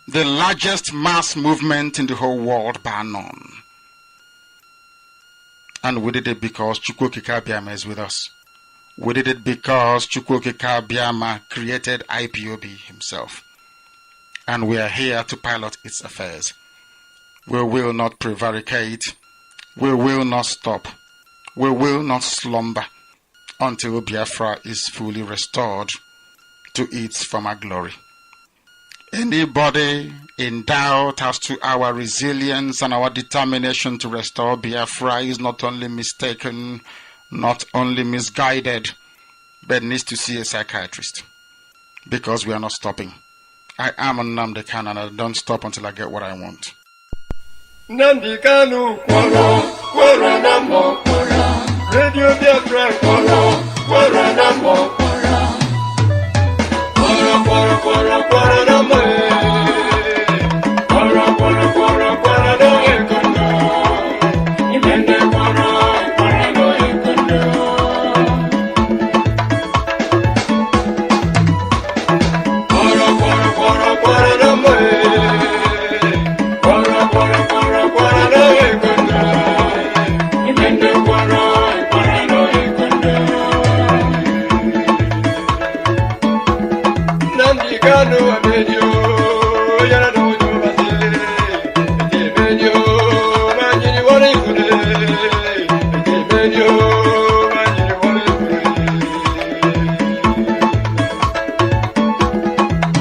the largest mass movement in the whole world bar none. And we did it because Chukwokika Abiyama is with us. We did it because Chukwokika Abiyama created Ipob himself. And we are here to pilot its affairs. We will not prevaricate. We will not stop. We will not slumber until Biafra is fully restored to its former glory. Anybody in doubt as to our resilience and our determination to restore Biafra is not only mistaken, not only misguided, but needs to see a psychiatrist. Because we are not stopping. I am Nnamdi Kanu and I don't stop until I get what I want. Nnamdi Kanu, kwara nambo, Radio Biafra, kwara nambo, kwara nambo, kwara no ekondo, ibende kwara no ekondo. Kwara nambo, kwara no ekondo, ibende kwara no ekondo. Nnamdi Kanu abedio, yana dojo basile, ebedio, manjini wale kule, ebedio, manjini wale kule.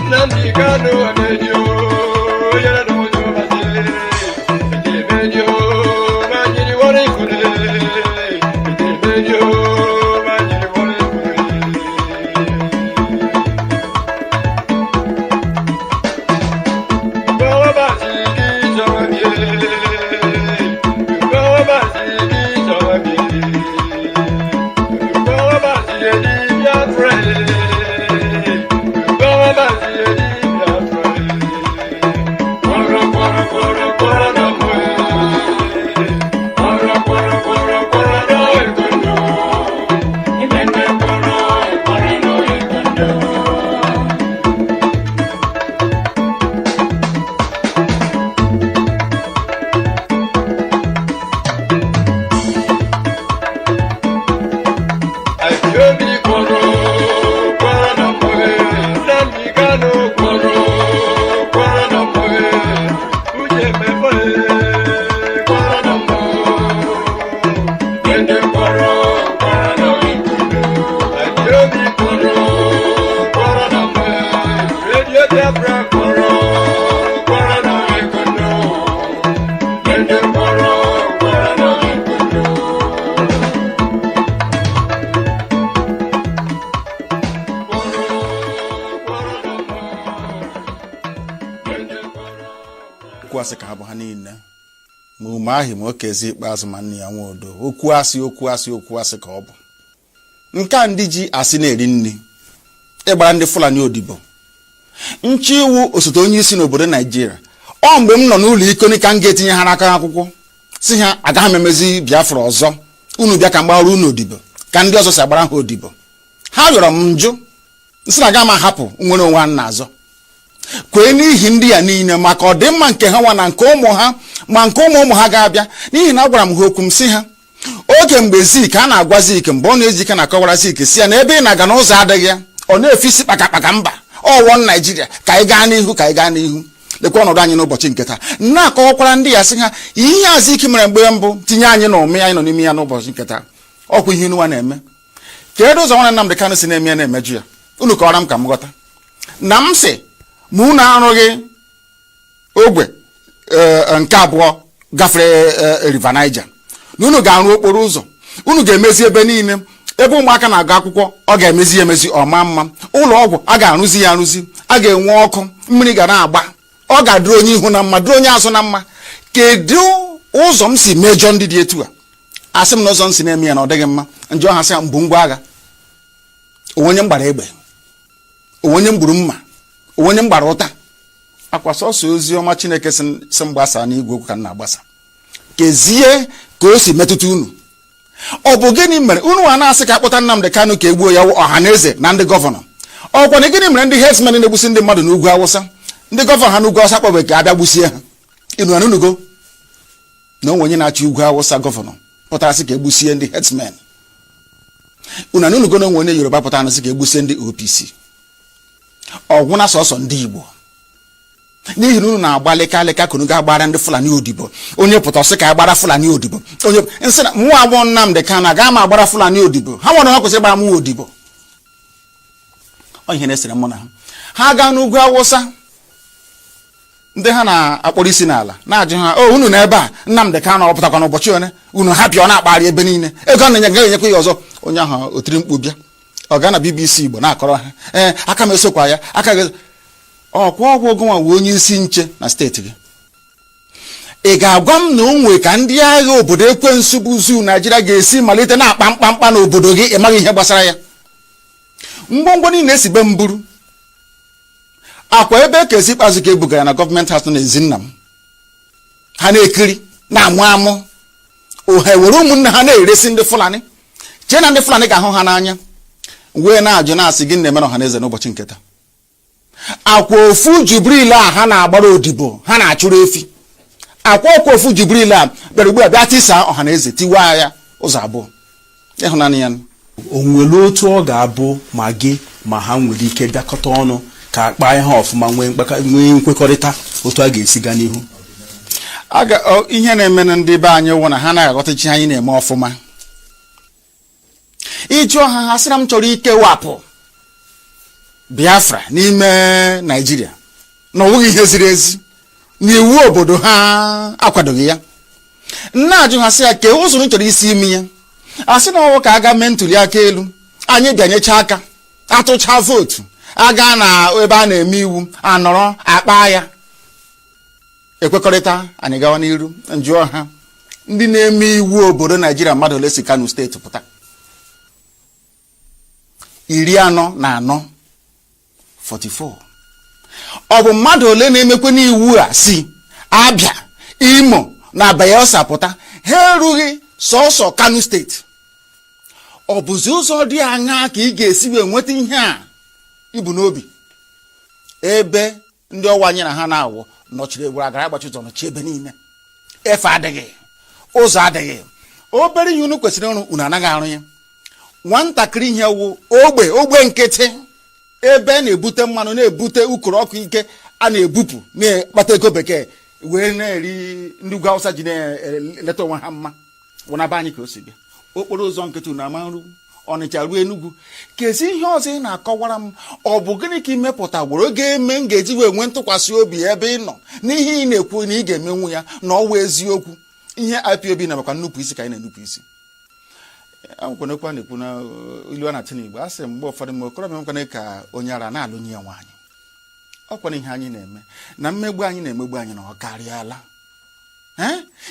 Nnamdi Kanu abedio, yana dojo basile, ebedio, manjini wale kule, ebedio, manjini wale kule. Kwasị ka ha bụ ha niile ma ume ahụ ma okezi ikpeazụ ma nne ya nwodo okwu asị ka ọ bụ nke a ndị ji asị na-eri nri ịgbara ndị Fulani odibo nchi iwu osote onye isi n'obodo Nigeria ọ mgbe m nọ n'ụlọ ikoni ka m ga-etinye ha n'aka akwụkwọ si ha agaghị m emezi Biafra ọzọ unu bịa ka mgbara unu odibo ka ndị ọzọ si agbara ha odibo ha rịọrọ m njụ nsị na aga m ahapụ nwere onwe ha n'azọ kwee n'ihi ndị ya niile maka ọdịmma nke ha nwa na nke ụmụ ha ma nke ụmụ ha ga-abịa n'ihi na agwara m ha okwu m si ha oge mgbe Zik a na-agwa Zik mgbe ọ na-eji ike na-akọwara Zik si ya na ebe ị na-aga n'ụzọ adịghị ya ọ na-efisi kpakakpaka mba ọwọ Naijiria ka anyị gaa n'ihu lekwa ọnọdụ anyị n'ụbọchị nke taa na-akọwakwara ndị ya sị ha ihe a Zik mere mgbe mbụ tinye anyị na ụmụ anyị nọ n'ime ya n'ụbọchị nke taa ọkwa ihe unu na-eme kedu ụzọ nwanne Nnamdi Kanu si na-eme ya na-emeju ya unu kọwara m ka m ghọta na m sị ma unu arụghị ogwe nke abụọ gafere River Niger na unu ga-arụ okporo ụzọ unu ga-emezi ebe niile ebe ụmụaka na-agụ akwụkwọ ọ ga-emezi emezi ọma mma ụlọ ọgwụ a ga-arụzi ya arụzi a ga-enwe ọkụ mmiri ga na-agba ọ ga-adịrị onye ihu na mma dịrị onye azụ na mma kedu ụzọ m si mejọ ndị dị etu a asị m na ụzọ m si na-eme ya na ọ dịghị mma njọ ha sị ya mbụ ngwa agha onye m gbara egbe onye m gburu mma onye m gbara ụta akwa sọsọ ozi ọma Chineke si mgbasa n'igwe okwu ka m na-agbasa kezie ka o si metụta unu ọ bụ gịnị mere unu a na-asị ka akpọta Nnamdi Kanu ka egbuo ya ọha na eze na ndị gọvanọ ọkwa na gịnị mere ndị herdsmen na-egbusi ndị mmadụ n'ugwu Awụsa ndị gọvanọ ha n'ugwu Awụsa kpọbe ka abịa gbusie ha. Inu anunugo na onye na-achị ugwu Awụsa gọvanọ pụtara sị ka egbusie ndị herdsmen. Unu anunugo na onye Yoruba pụtara sị ka egbusie ndị OPC. Ọgwụ na sọsọ ndị Igbo. N'ihi na unu na-agba leka kunu ga-agbara ndị Fulani odibo. Onye pụta sị ka agbara Fulani odibo. Onye nsị na mụ abụọ Nnamdi Kanu aga ma agbara Fulani odibo. Ha nwere ha kwesịrị gbara mụ odibo. Ọ ihe na-esere mụ na ha. Ha gaa n'ugwu Awụsa. Ndị ha na-akpọrọ isi n'ala na-ajụ ha, "Oh, unu n'ebe a Nnamdi Kanu ọpụtakwa n'ụbọchị one unu hapịa ọ na-akpagharị ebe niile. Ego na ga-enyekwa ya ọzọ." Onye ahụ otiri mkpu bịa. Ọ gaa na BBC Igbo na-akọrọ ha, aka m esokwa ya, aka gị ọkwa ọgwụ ogonwa wee onye isi nche na steeti gị. Ị ga-agwa m na o nwee ka ndị agha obodo ekwensu bụ zu Naịjirịa ga-esi malite na-akpa mkpamkpa n'obodo gị ịmaghị ihe gbasara ya? Ngwongwo niile esi be mburu akwa ebe ekezi ikpeazụ ka ebugara na gọọmenti haus nọ n'ezi nna m. Ha na-ekiri na-amụ amụ ohe were ụmụnne ha na-eresi ndị Fulani. Chee na ndị Fulani ga-ahụ ha n'anya wee na-ajụ na-asị gị na-emere ọha na eze n'ụbọchị nketa. Akwa ofu Jibril a ha na-agbara odibo ha na-achụrụ efi. Akwa ofu Jibril a bịara ugbu a bịa tisa ọha na eze tiwaa ya ụzọ abụọ. Ịhụnanya ya. O nwere otu ọ ga-abụ ma gị ma ha nwere ike bịakọta ọnụ ka akpa ihe ọfụma nwee nkwekọrịta otu a ga-esi gaa n'ihu? Ihe na-eme na ndị be anyị wụ na ha na-aghọtachi anyị na-eme ọfụma. Iji ọha ha sịra m chọrọ ikewapụ Biafra n'ime Naịjirịa na ọwụghị ihe ziri ezi na iwu obodo ha akwadoghị ya. Nna ajụ ha sị ya kee ụzọ chọrọ isi imi ya. Asị na ọwụ ka aga mee ntuli aka elu anyị bịanyecha aka atụcha vootu aga na ebe a na-eme iwu anọrọ akpa ya ekwekọrịta anyị gawa n'iru. Njụọ ha ndị na-eme iwu obodo Naịjirịa mmadụ ole si Kano steeti pụta? 44. Ọ bụ mmadụ ole na-emekwe n'iwu a si Abịa, Imo na Bayelsa pụta? Ha erughị sọsọ Kano steeti. Ọ bụzi ụzọ dị aṅaa ka ị ga-esi wee nweta ihe a ibu n'obi ebe ndị ọwa anyị na ha na-awụ nọchiri egburu agara agbachi ụzọ nọchi ebe niile? Efe adịghị, ụzọ adịghị. Obere ihe unu kwesịrị ịrụ unu anaghị arụ ya. Nwatakịrị ihe wụ ogbe nkịtị ebe na-ebute mmanụ na-ebute ukoro ọkụ ike a na-ebupụ na-akpata ego bekee wee na-eri ndị ugwu Awụsa ji na-eleta onwe ha mma. Wụnaba anyị ka o si bịa okporo ụzọ nkịtị unu amarụ Ọnịcha ruo Enugu. Kezi ihe ọzọ ị na-akọwara m? Ọ bụ gịnị ka imepụta gworo ga-eme m ga-eji wee nwee ntụkwasị obi ebe ị nọ n'ihe ị na-ekwu na ị ga-emenwu ya na ọwa eziokwu? Ihe IPOB na-abakwa nnupụ isi ka anyị na-enupụ isi. Akwụkwọ na-ekwu na ilu a na-atị n'Igbo a sị mgbe ụfọdụ m okorobịa nwekwana ka onye ara na-alụnye ya nwaanyị. Ọkwana ihe anyị na-eme na mmegbu anyị na-emegbu anyị na ọ karịala.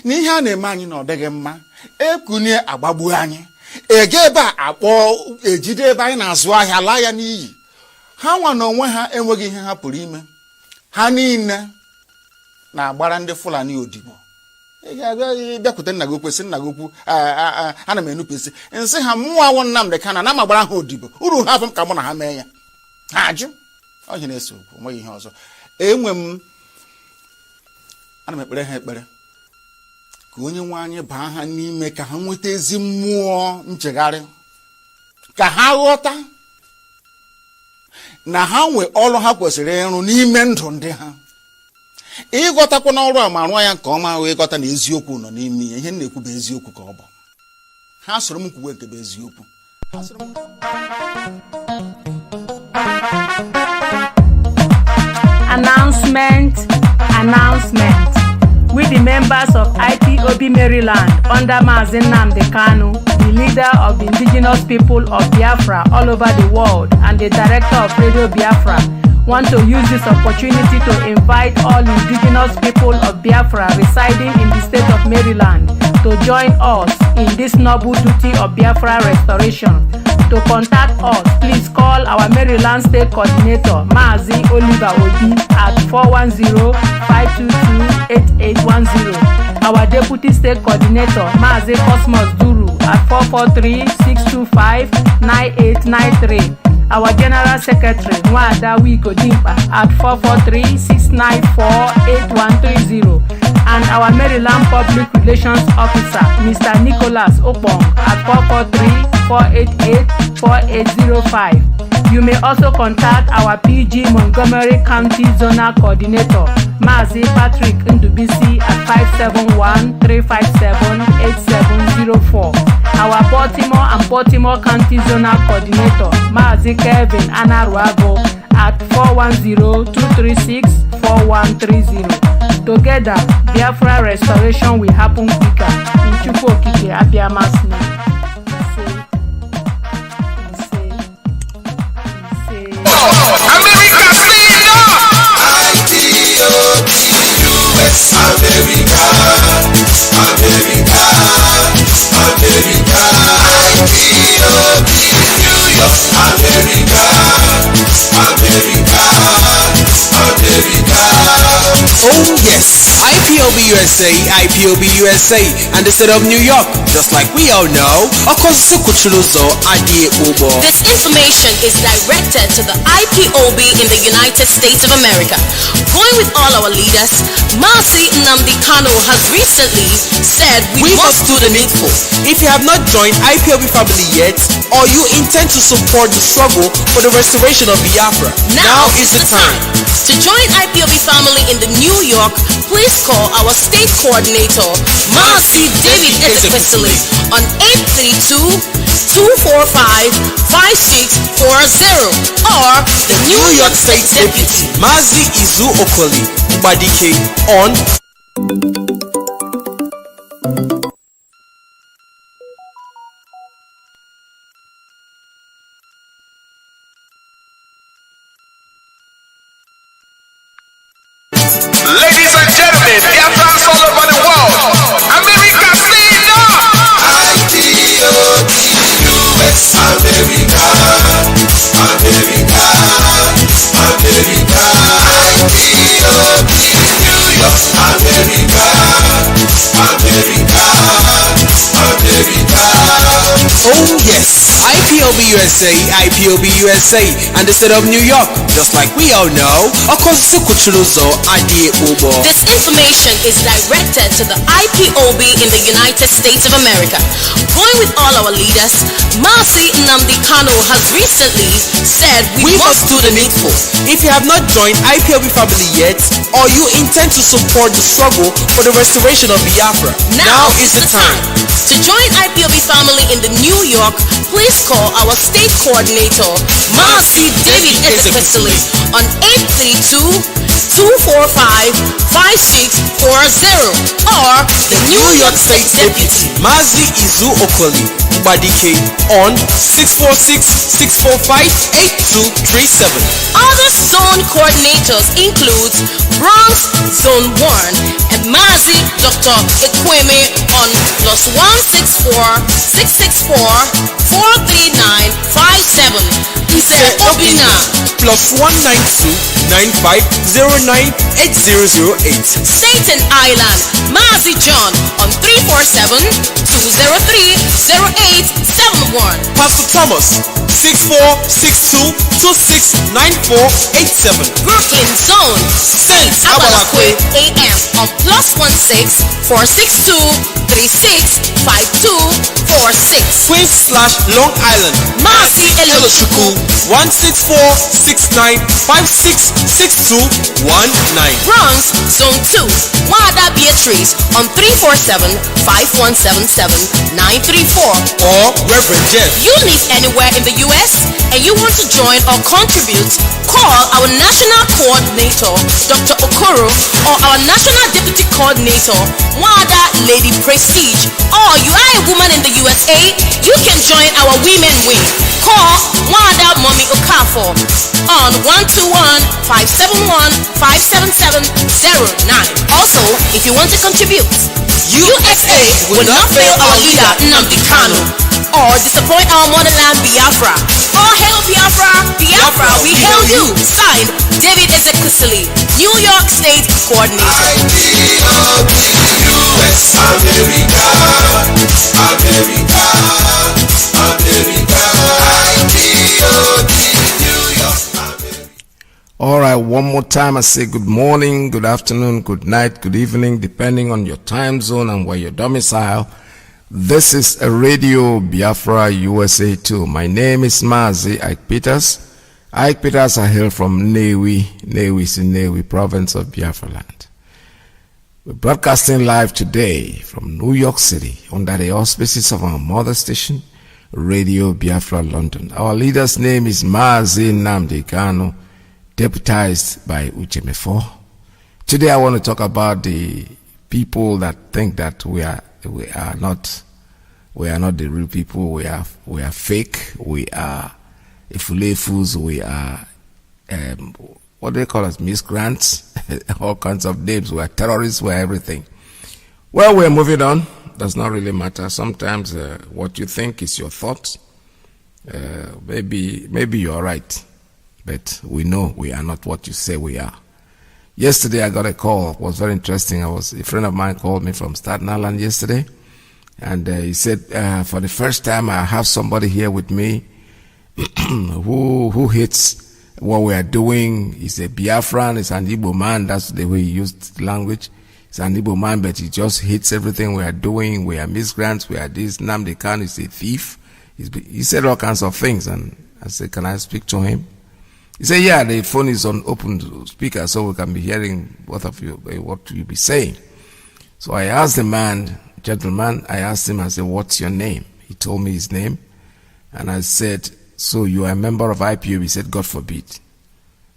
Na ihe a na-eme anyị na ọ dịghị mma ekunye agbagbu anyị ege ebe a akpọ ejide ebe anyị na-azụ ahịa laa ya n'iyi. Ha nwa na onwe ha enweghị ihe ha pụrụ ime. Ha niile na-agbara ndị Fulani odibo. Ị ga-abịa bịakwute nna gị okwu sị nna gị okwu ana m enupụ isi nsị ha mmụọ awụ Nnamdi Kanu na m agbara ha odibo uru ha afọ m ka mụ na ha mee ya. Ha ajụ ọhịa na-eso okwu onweghị ihe ọzọ. Ana m ekpere ha ekpere ka onye nwe anyị baa ha n'ime ka ha nweta ezi mmụọ nchegharị, ka ha ghọta na ha nwee ọrụ ha kwesịrị ịrụ n'ime ndụ ndị ha. Ịghọtakwa n'ọrụ a ma rụọ ya nke ọma wee ghọta na eziokwu nọ n'ime ya. Ihe m na-ekwu bụ eziokwu ka ọ bụ. Ha soro m kwuwe nke bụ eziokwu. Announcement. With the members of Ipob Maryland under Mazi Nnamdi Kanu, the leader of the indigenous people of Biafra all over the world and the director of Radio Biafra, want to use this opportunity to invite all indigenous people of Biafra residing in the state of Maryland to join us in this noble duty of Biafra restoration. To contact us, please call our Maryland State Coordinator, Mazi Oliver Obi, at 410-522-8810. Our Deputy State Coordinator, Mazi Cosmos Duru, at 443-625-9893. Our General Secretary, Nwada Wikodimpa, at 443-694-8130. And our Maryland Public Relations Officer, Mr. Nicholas Opong, at 443-488-4805. You may also contact our PG Montgomery County Zonal Coordinator, Mazi Patrick Ndubisi, at 571-357-8704. Our Baltimore and Baltimore County Zonal Coordinator, Mazi Kevin Anaruago, at 410-236-4130. Together, Biafra restoration will happen quicker. In Chukwu Okike Abiama's name. America, stand up! IPOB, US, America, America, America, IPOB, New York, America, America, America. Oh yes, IPOB USA, IPOB USA, and the state of New York, just like we all know, this information is directed to the IPOB in the United States of America. Going with all our leaders, Mazi has recently said we must do the needful. If you have not joined IPOB family yet, or you intend to support the struggle for the restoration of Biafra, now is the time. To join IPOB family in the New York, please call our state coordinator, Mazi David Ezekwesili, on 832-245-5640, or the New York State Deputy, Mazi Izu Okoli Ubadike, on Ladies and gentlemen, Biafrans all over the world, America, stand up! IPOB, US, America, America, America, IPOB, New York, America, America, America. oh yes, IPOB USA, IPOB USA, and the state of New York, just like we all know, this information is directed to the IPOB in the United States of America. Going with all our leaders, Mazi has recently said we must do the needful. If you have not joined IPOB family yet, or you intend to support the struggle for the restoration of Biafra, now is the time. To join IPOB family in the New York, please call our state coordinator, Mazi David Ezekwesili, on 832-245-5640, or the New York State Deputy, Mazi Izu Okoli Ubadike, on 646-645-8237. Other zone coordinators include Bronx Zone 1 and Mazi Dr. Ekweme on +164-664-43957. Ise Obina +192-9509-8008. Staten Island, Mazi John on 347-203-0871. Pastor Thomas 6462-269487. Brooklyn Zone, Saint Abalakwe AM on +16-462-365246. Queens/Long Island, Mazi Elochukwu 164-69-566219. Bronx Zone 2, Wada Beatrice on 347-5177-934. Or Reverend Jeff. You live anywhere in the US and you want to join or contribute, call our National Coordinator, Dr. Okoro, or our National Deputy Coordinator, Wada Lady Prestige. Or you are a woman in the USA, you can join our Women Wing. Call Wada Mommy Okafor on 121-571-57709. Also, if you want to contribute, USA will not fail our leader Nnamdi Kanu or disappoint our motherland Biafra. All hail Biafra, Biafra, we hail you. Signed, David Ezekwesili, New York State Coordinator. IPOB, US, America, America, America, IPOB. right, one more time I say good morning, good afternoon, good night, good evening, depending on your time zone and where your domicile. This is a Radio Biafra USA 2. My name is Mazi, Iyke Peters. Iyke Peters, I hail from Nnewi. Nnewi is in Nnewi, province of Biafra land. We're broadcasting live today from New York City under the auspices of our mother station, Radio Biafra London. Our leader's name is Mazi Nnamdi Kanu, deputized by Uchemefo. Today I want to talk about the people that think that we are not the real people. We are fake. We are ifulefus. We are what do they call us? Miscreants. All kinds of names. We are terrorists. We are everything. Well, we're moving on. Does not really matter. Sometimes what you think is your thoughts. Maybe you're right, but we know we are not what you say we are. Yesterday I got a call. It was very interesting. A friend of mine called me from Staten Island yesterday, and he said, for the first time I have somebody here with me who hates what we are doing. He's a Biafran. He's an Igbo man. That's the way he used language. He's an Igbo man, but he just hates everything we are doing. We are miscreants. We are this. Nnamdi Kanu is a thief. He said all kinds of things, and I said, can I speak to him? He said, yeah, the phone is on open speaker, so we can be hearing what you be saying. So I asked the gentleman, I said, what's your name? He told me his name, and I said, so you are a member of IPOB? He said, God forbid.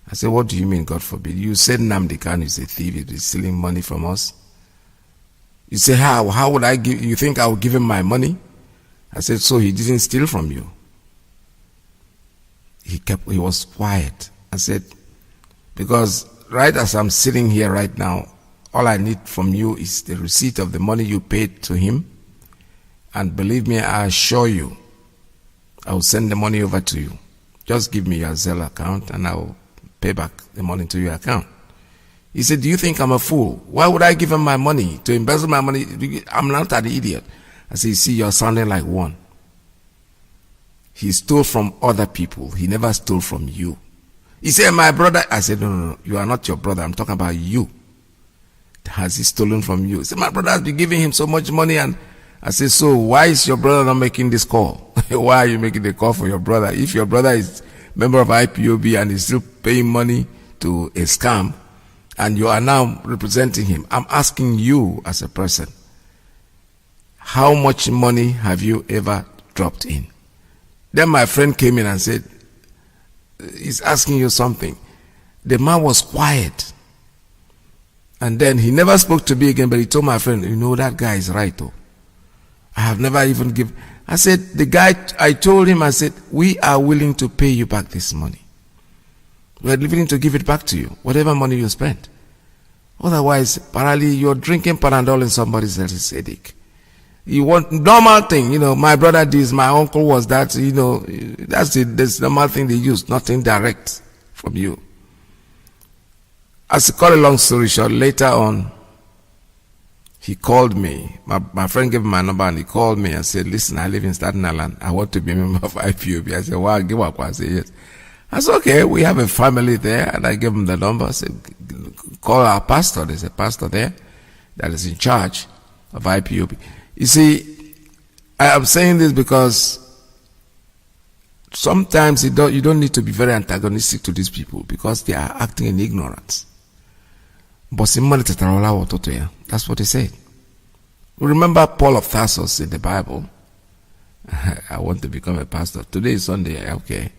I said, what do you mean, God forbid? You said Nnamdi Kanu is a thief, he's stealing money from us. You say, how would you think I would give him my money? I said, so he didn't steal from you? He was quiet. I said, because right as I'm sitting here right now, all I need from you is the receipt of the money you paid to him. And believe me, I assure you, I will send the money over to you. Just give me your Zelle account and I will pay back the money to your account. He said, do you think I'm a fool? Why would I give him my money? To embezzle my money? I'm not an idiot. I said, you see, you're sounding like one. He stole from other people. He never stole from you. He said, my brother. I said, no, you are not your brother. I'm talking about you. Has he stolen from you? He said, my brother has been giving him so much money. And I said, so why is your brother not making this call? Why are you making the call for your brother? If your brother is a member of IPOB and is still paying money to a scam, and you are now representing him, I'm asking you as a person, how much money have you ever dropped in? Then my friend came in and said, he's asking you something. The man was quiet. And then he never spoke to me again, but he told my friend, you know, that guy is right, though. I have never even given. I said, I told him, I said, we are willing to pay you back this money. We are willing to give it back to you, whatever money you spent. Otherwise, apparently, you're drinking Panadol in somebody else's headache. You want normal thing, my brother this, my uncle was that, that's the normal thing they use, nothing direct from you. As to cut a long story short, later on, he called me. My friend gave me my number and he called me and said, listen, I live in Staten Island. I want to be a member of IPOB. I said, wow, give up. I said, yes. I said, okay, we have a family there. And I gave him the number. I said, call our pastor. There's a pastor there that is in charge of IPOB. You see, I am saying this because sometimes you don't need to be very antagonistic to these people because they are acting in ignorance. That's what they said. Remember Paul of Tarsus in the Bible? I want to become a pastor. Today is Sunday, okay.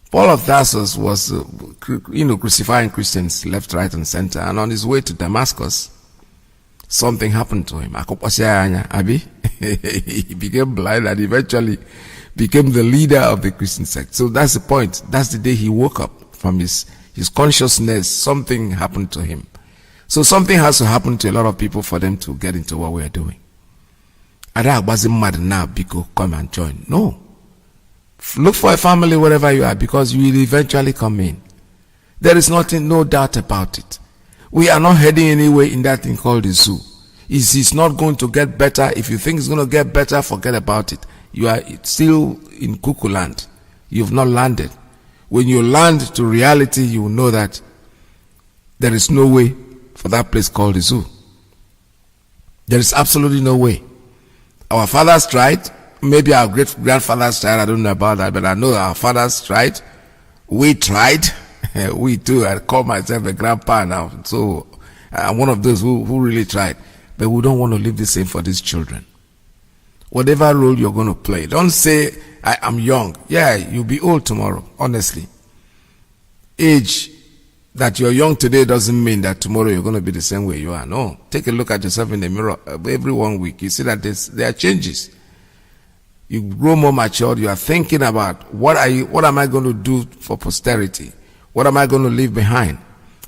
Paul of Tarsus was, crucifying Christians left, right, and center. And on his way to Damascus, something happened to him. He became blind and eventually became the leader of the Christian sect. So that's the point. That's the day he woke up from his consciousness. Something happened to him. So something has to happen to a lot of people for them to get into what we are doing. Ada wasn't mad now because come and join. No. Look for a family wherever you are because you will eventually come in. There is no doubt about it. We are not heading anywhere in that thing called the zoo. It's not going to get better. If you think it's going to get better, forget about it. You are still in cuckoo land. You've not landed. When you land to reality, you will know that there is no way for that place called the zoo. There is absolutely no way. Our fathers tried, maybe our great-grandfathers tried, I don't know about that, but I know our fathers tried. We tried. We too. I call myself a grandpa now, so I'm one of those who really tried. But we don't want to live the same for these children. Whatever role you're going to play, don't say, I am young. Yeah, you'll be old tomorrow, honestly. Age that you're young today doesn't mean that tomorrow you're going to be the same way you are. No. Take a look at yourself in the mirror every 1 week. You see that there are changes. You grow more mature. You are thinking about what am I going to do for posterity? What am I going to leave behind?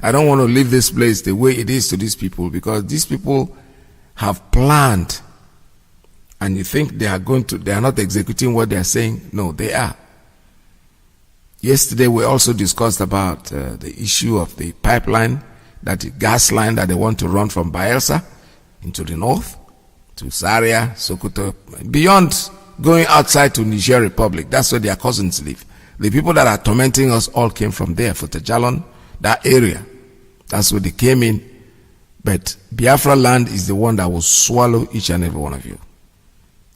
I don't want to leave this place the way it is to these people, because these people have planned, and you think they are not executing what they are saying. No, they are. Yesterday we also discussed about the issue of the pipeline, the gas line that they want to run from Bayelsa into the north, to Zaria, Sokoto, beyond going outside to Niger Republic. That's where their cousins live. The people that are tormenting us all came from there, for Tejalon, that area. That's where they came in. But Biafra land is the one that will swallow each and every one of you.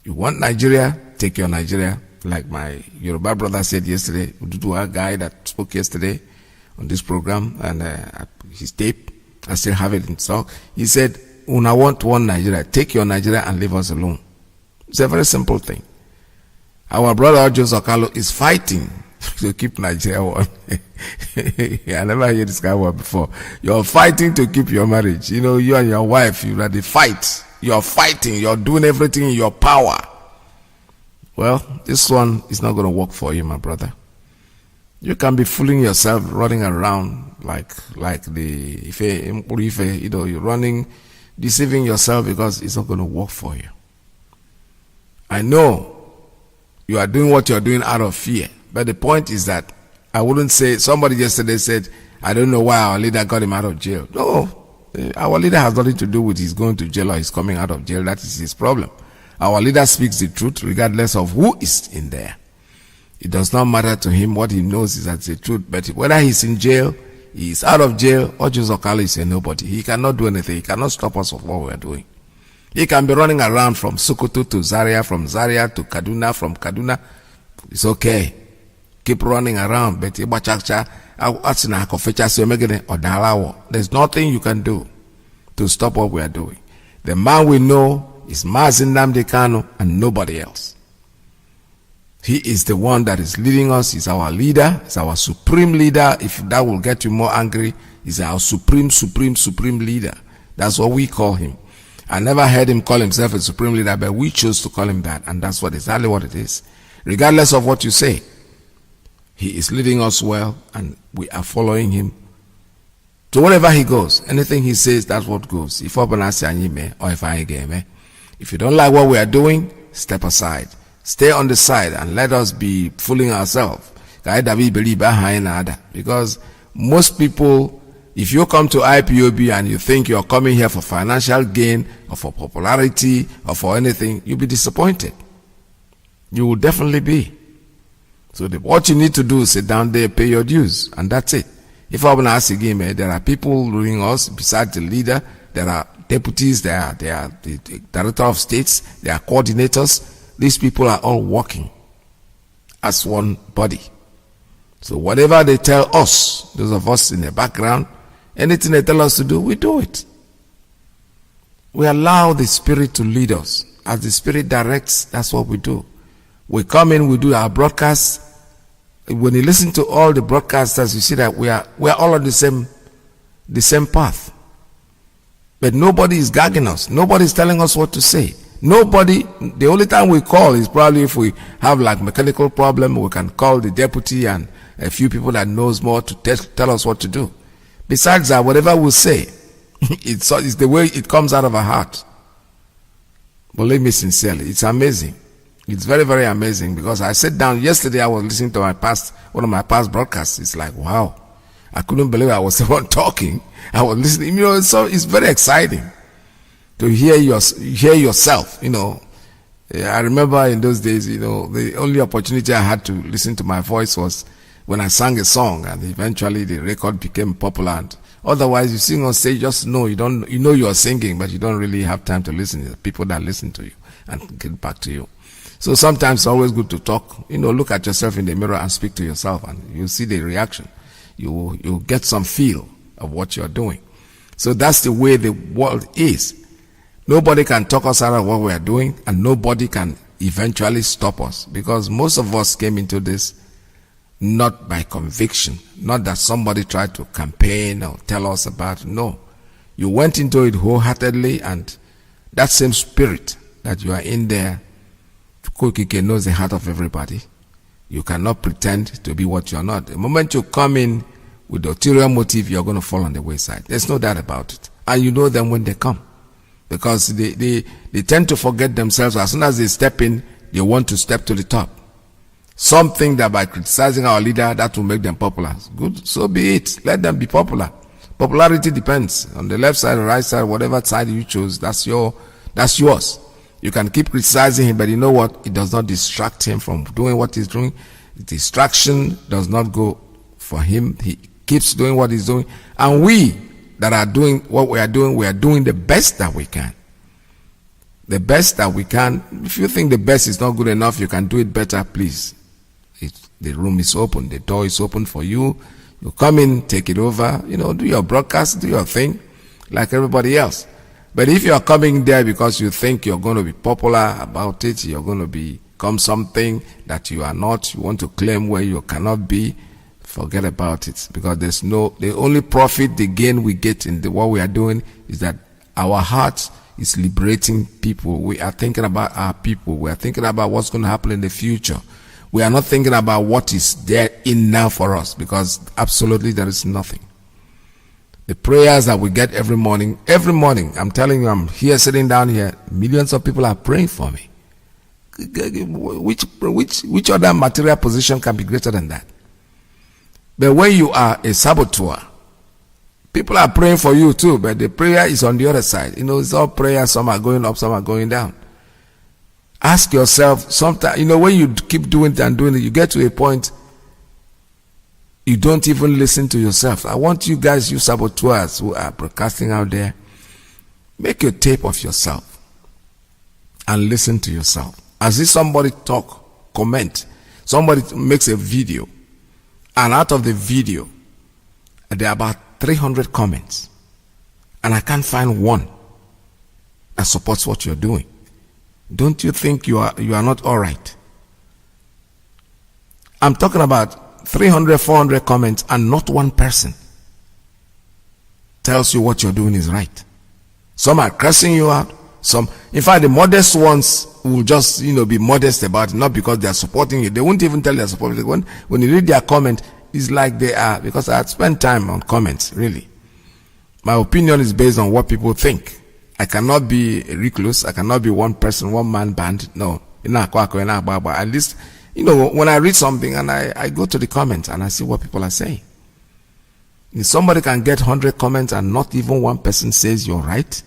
You want Nigeria, take your Nigeria. Like my Yoruba brother said yesterday, Ududuwa guy that spoke yesterday on this program, and his tape, I still have it in stock. He said, "Una want one Nigeria, take your Nigeria and leave us alone." It's a very simple thing. Our brother Joseph Okalo is fighting to keep Nigeria one. I never heard this guy word before. You're fighting to keep your marriage. You know, you and your wife, you are the fight. You're fighting. You're doing everything in your power. Well, this one is not going to work for you, my brother. You can be fooling yourself, running around like the Ife, you know, you're running, deceiving yourself, because it's not going to work for you. I know you are doing what you're doing out of fear, but the point is that I wouldn't say, somebody yesterday said, I don't know why our leader got him out of jail. No, our leader has nothing to do with his going to jail or his coming out of jail. That is his problem. Our leader speaks the truth regardless of who is in there. It does not matter to him. What he knows is that it's the truth. But whether he's in jail, he's out of jail, or Joseph Okalo is a nobody. He cannot do anything. He cannot stop us of what we are doing. He can be running around from Sokoto to Zaria, from Zaria to Kaduna, from Kaduna. It's okay. Keep running around. But there's nothing you can do to stop what we are doing. The man we know is Mazi and nobody else. He is the one that is leading us. He's our leader. He's our supreme leader. If that will get you more angry, he's our supreme leader. That's what we call him. I never heard him call himself a supreme leader, but we chose to call him that, and that's exactly what it is. Regardless of what you say, he is leading us well, and we are following him. So wherever he goes, anything he says, that's what goes. If you don't like what we are doing, step aside. Stay on the side and let us be fooling ourselves. Because most people, if you come to IPOB and you think you're coming here for financial gain or for popularity or for anything, you'll be disappointed. You will definitely be. So what you need to do is sit down there, pay your dues, and that's it. If I want to ask again, there are people ruling us besides the leader. There are deputies, there are the director of states, there are coordinators. These people are all working as one body. So whatever they tell us, those of us in the background, anything they tell us to do, we do it. We allow the Spirit to lead us. As the Spirit directs, that's what we do. We come in, we do our broadcasts. When you listen to all the broadcasters, you see that we are all on the same path. But nobody is gagging us. Nobody is telling us what to say. Nobody. The only time we call is probably if we have like mechanical problem. We can call the deputy and a few people that knows more to tell us what to do. Besides that, whatever we say, it's the way it comes out of our heart. Believe me sincerely, it's amazing. It's very, very amazing, because I sat down yesterday. I was listening to one of my past broadcasts. It's like, wow, I couldn't believe I was the one talking. I was listening. You know, so it's very exciting to hear yourself. You know, I remember in those days, you know, the only opportunity I had to listen to my voice was when I sang a song and eventually the record became popular. And otherwise, you sing on stage, just know you know you are singing, but you don't really have time to listen to the people that listen to you and get back to you. So sometimes it's always good to talk. Look at yourself in the mirror and speak to yourself, and you'll see the reaction. You'll get some feel of what you're doing. So that's the way the world is. Nobody can talk us out of what we are doing, and nobody can eventually stop us, because most of us came into this not by conviction, not that somebody tried to campaign or tell us about it. No, you went into it wholeheartedly, and that same spirit that you are in there, Iyke knows the heart of everybody. You cannot pretend to be what you are not. The moment you come in with the ulterior motive, you're going to fall on the wayside. There's no doubt about it. And you know them when they come, because they tend to forget themselves. As soon as they step in, they want to step to the top. Something that by criticizing our leader, that will make them popular. Good, so be it. Let them be popular. Popularity depends on the left side or right side, whatever side you choose. That's yours. You can keep criticizing him, but you know what? It does not distract him from doing what he's doing. Distraction does not go for him. He keeps doing what he's doing. And we that are doing what we are doing the best that we can. The best that we can. If you think the best is not good enough, you can do it better, please. The room is open. The door is open for you. You come in, take it over. Do your broadcast, do your thing like everybody else. But if you are coming there because you think you're going to be popular about it, you're going to become something that you are not, you want to claim where you cannot be, forget about it. Because the only profit, the gain we get in what we are doing is that our heart is liberating people. We are thinking about our people. We are thinking about what's going to happen in the future. We are not thinking about what is there in now for us, because absolutely there is nothing. The prayers that we get every morning, I'm telling you, I'm here sitting down here, millions of people are praying for me. Which other material position can be greater than that? But when you are a saboteur, people are praying for you too, but the prayer is on the other side. It's all prayer. Some are going up, some are going down. Ask yourself, sometimes, when you keep doing it and doing it, you get to a point you don't even listen to yourself. I want you guys, you saboteurs who are broadcasting out there, make a tape of yourself and listen to yourself. As if somebody talk, comment, somebody makes a video, and out of the video, there are about 300 comments, and I can't find one that supports what you're doing. Don't you think you are not all right? I'm talking about 300, 400 comments, and not one person tells you what you're doing is right. Some are cursing you out. In fact, the modest ones will just, be modest about it, not because they are supporting you. They won't even tell you they're supporting you. When you read their comment, it's like they are, because I had spent time on comments, really. My opinion is based on what people think. I cannot be a recluse. I cannot be one person, one man band. No. At least, when I read something and I go to the comments and I see what people are saying. If somebody can get 100 comments and not even one person says you're right,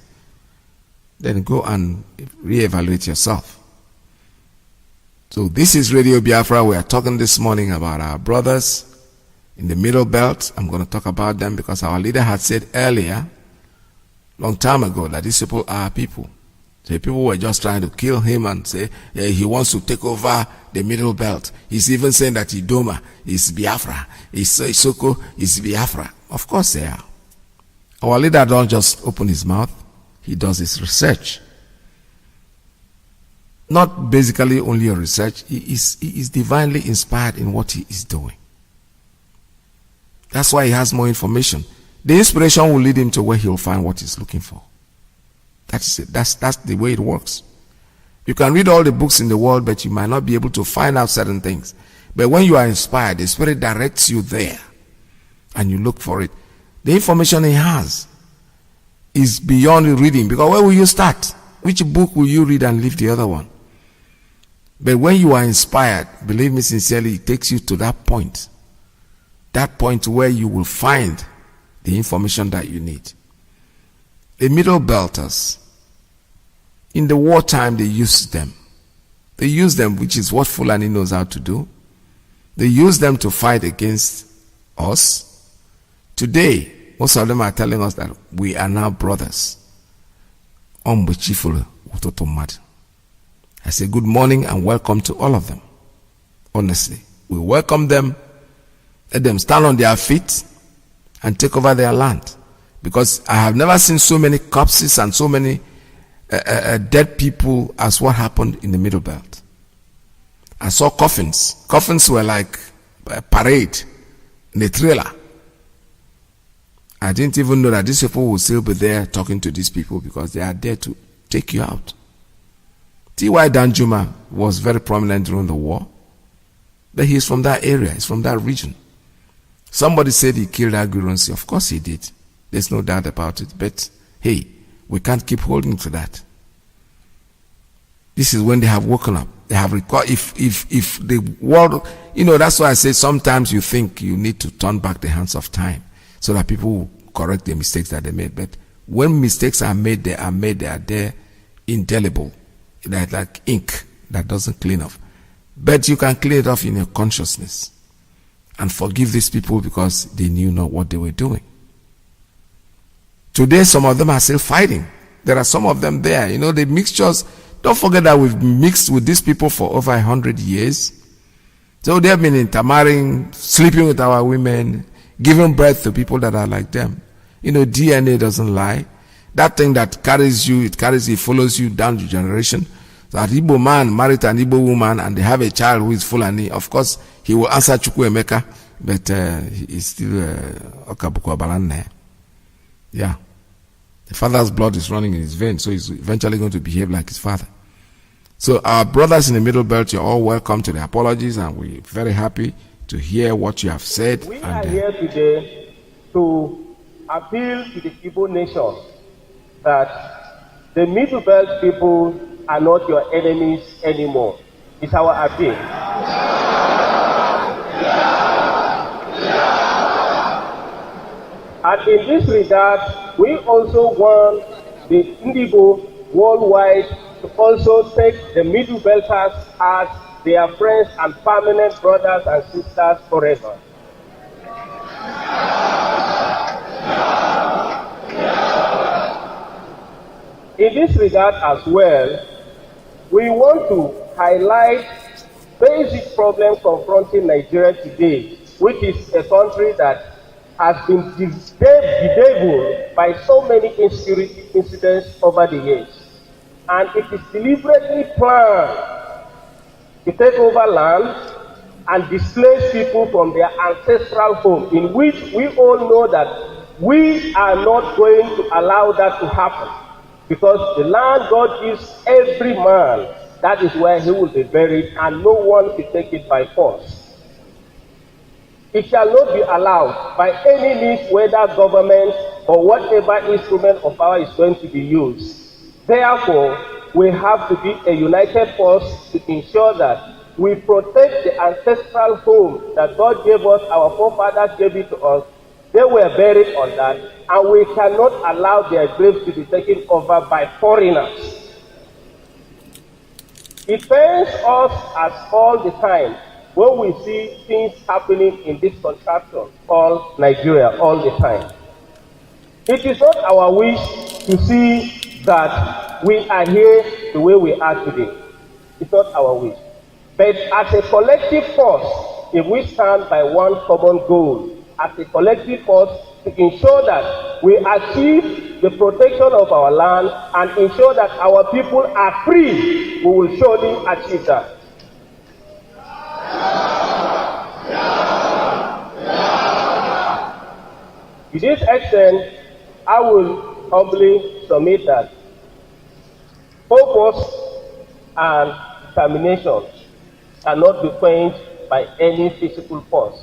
then go and reevaluate yourself. So this is Radio Biafra. We are talking this morning about our brothers in the Middle Belt. I'm going to talk about them because our leader had said earlier, long time ago, that these people are people. So people were just trying to kill him and say he wants to take over the Middle Belt. He's even saying that Idoma is Biafra, Isoko is Biafra. Of course they are. Our leader don't just open his mouth. He does his research. Not basically only a research. He is divinely inspired in what he is doing. That's why he has more information. The inspiration will lead him to where he'll find what he's looking for. That's it. That's the way it works. You can read all the books in the world, but you might not be able to find out certain things. But when you are inspired, the Spirit directs you there, and you look for it. The information he has is beyond reading, because where will you start? Which book will you read and leave the other one? But when you are inspired, believe me sincerely, it takes you to that point where you will find the information that you need. The Middle Belters, in the wartime, they used them. They used them, which is what Fulani knows how to do. They use them to fight against us. Today, most of them are telling us that we are now brothers. I say good morning and welcome to all of them. Honestly, we welcome them. Let them stand on their feet and take over their land. Because I have never seen so many corpses and so many dead people as what happened in the Middle Belt. I saw coffins. Coffins were like a parade in a trailer. I didn't even know that these people will still be there talking to these people because they are there to take you out. T.Y. Danjuma was very prominent during the war. But he's from that area. He's from that region. Somebody said he killed Aguirre. Of course he did. There's no doubt about it. But hey, we can't keep holding to that. This is when they have woken up. They have if the world, that's why I say sometimes you think you need to turn back the hands of time so that people will correct the mistakes that they made. But when mistakes are made, they are there indelible. They're like ink that doesn't clean off. But you can clean it off in your consciousness and forgive these people because they knew not what they were doing. Today, some of them are still fighting. There are some of them there. The mixtures. Don't forget that we've mixed with these people for over 100 years. So they have been intermarrying, sleeping with our women, giving birth to people that are like them. DNA doesn't lie. That thing that carries you, it follows you down the generation. That Igbo man married an Igbo woman and they have a child who is Fulani. Of course, he will answer Chukwuemeka, but he's still Okabuko Abalane. Yeah. The father's blood is running in his veins, so he's eventually going to behave like his father. So our brothers in the Middle Belt, you're all welcome to the apologies, and we're very happy to hear what you have said. We are here today to appeal to the Igbo nation that the Middle Belt people are not your enemies anymore. It's our appeal. And in this regard, we also want the Indigo worldwide to also take the Middle Belters as their friends and permanent brothers and sisters forever. In this regard as well, we want to highlight basic problem confronting Nigeria today, which is a country that has been bedeviled by so many insecurity incidents over the years. And it is deliberately planned to take over land and displace people from their ancestral home, in which we all know that we are not going to allow that to happen. Because the land God gives every man, that is where he will be buried, and no one can take it by force. It shall not be allowed by any means, whether government or whatever instrument of power is going to be used. Therefore, we have to be a united force to ensure that we protect the ancestral home that God gave us, our forefathers gave it to us. They were buried on that, and we cannot allow their graves to be taken over by foreigners. It pains us as all the time when we see things happening in this contraction called Nigeria all the time. It is not our wish to see that we are here the way we are today. It's not our wish. But as a collective force, if we stand by one common goal, as a collective force to ensure that we achieve the protection of our land and ensure that our people are free, we will surely achieve that. To this extent, I will humbly submit that purpose and determination cannot be quenched by any physical force.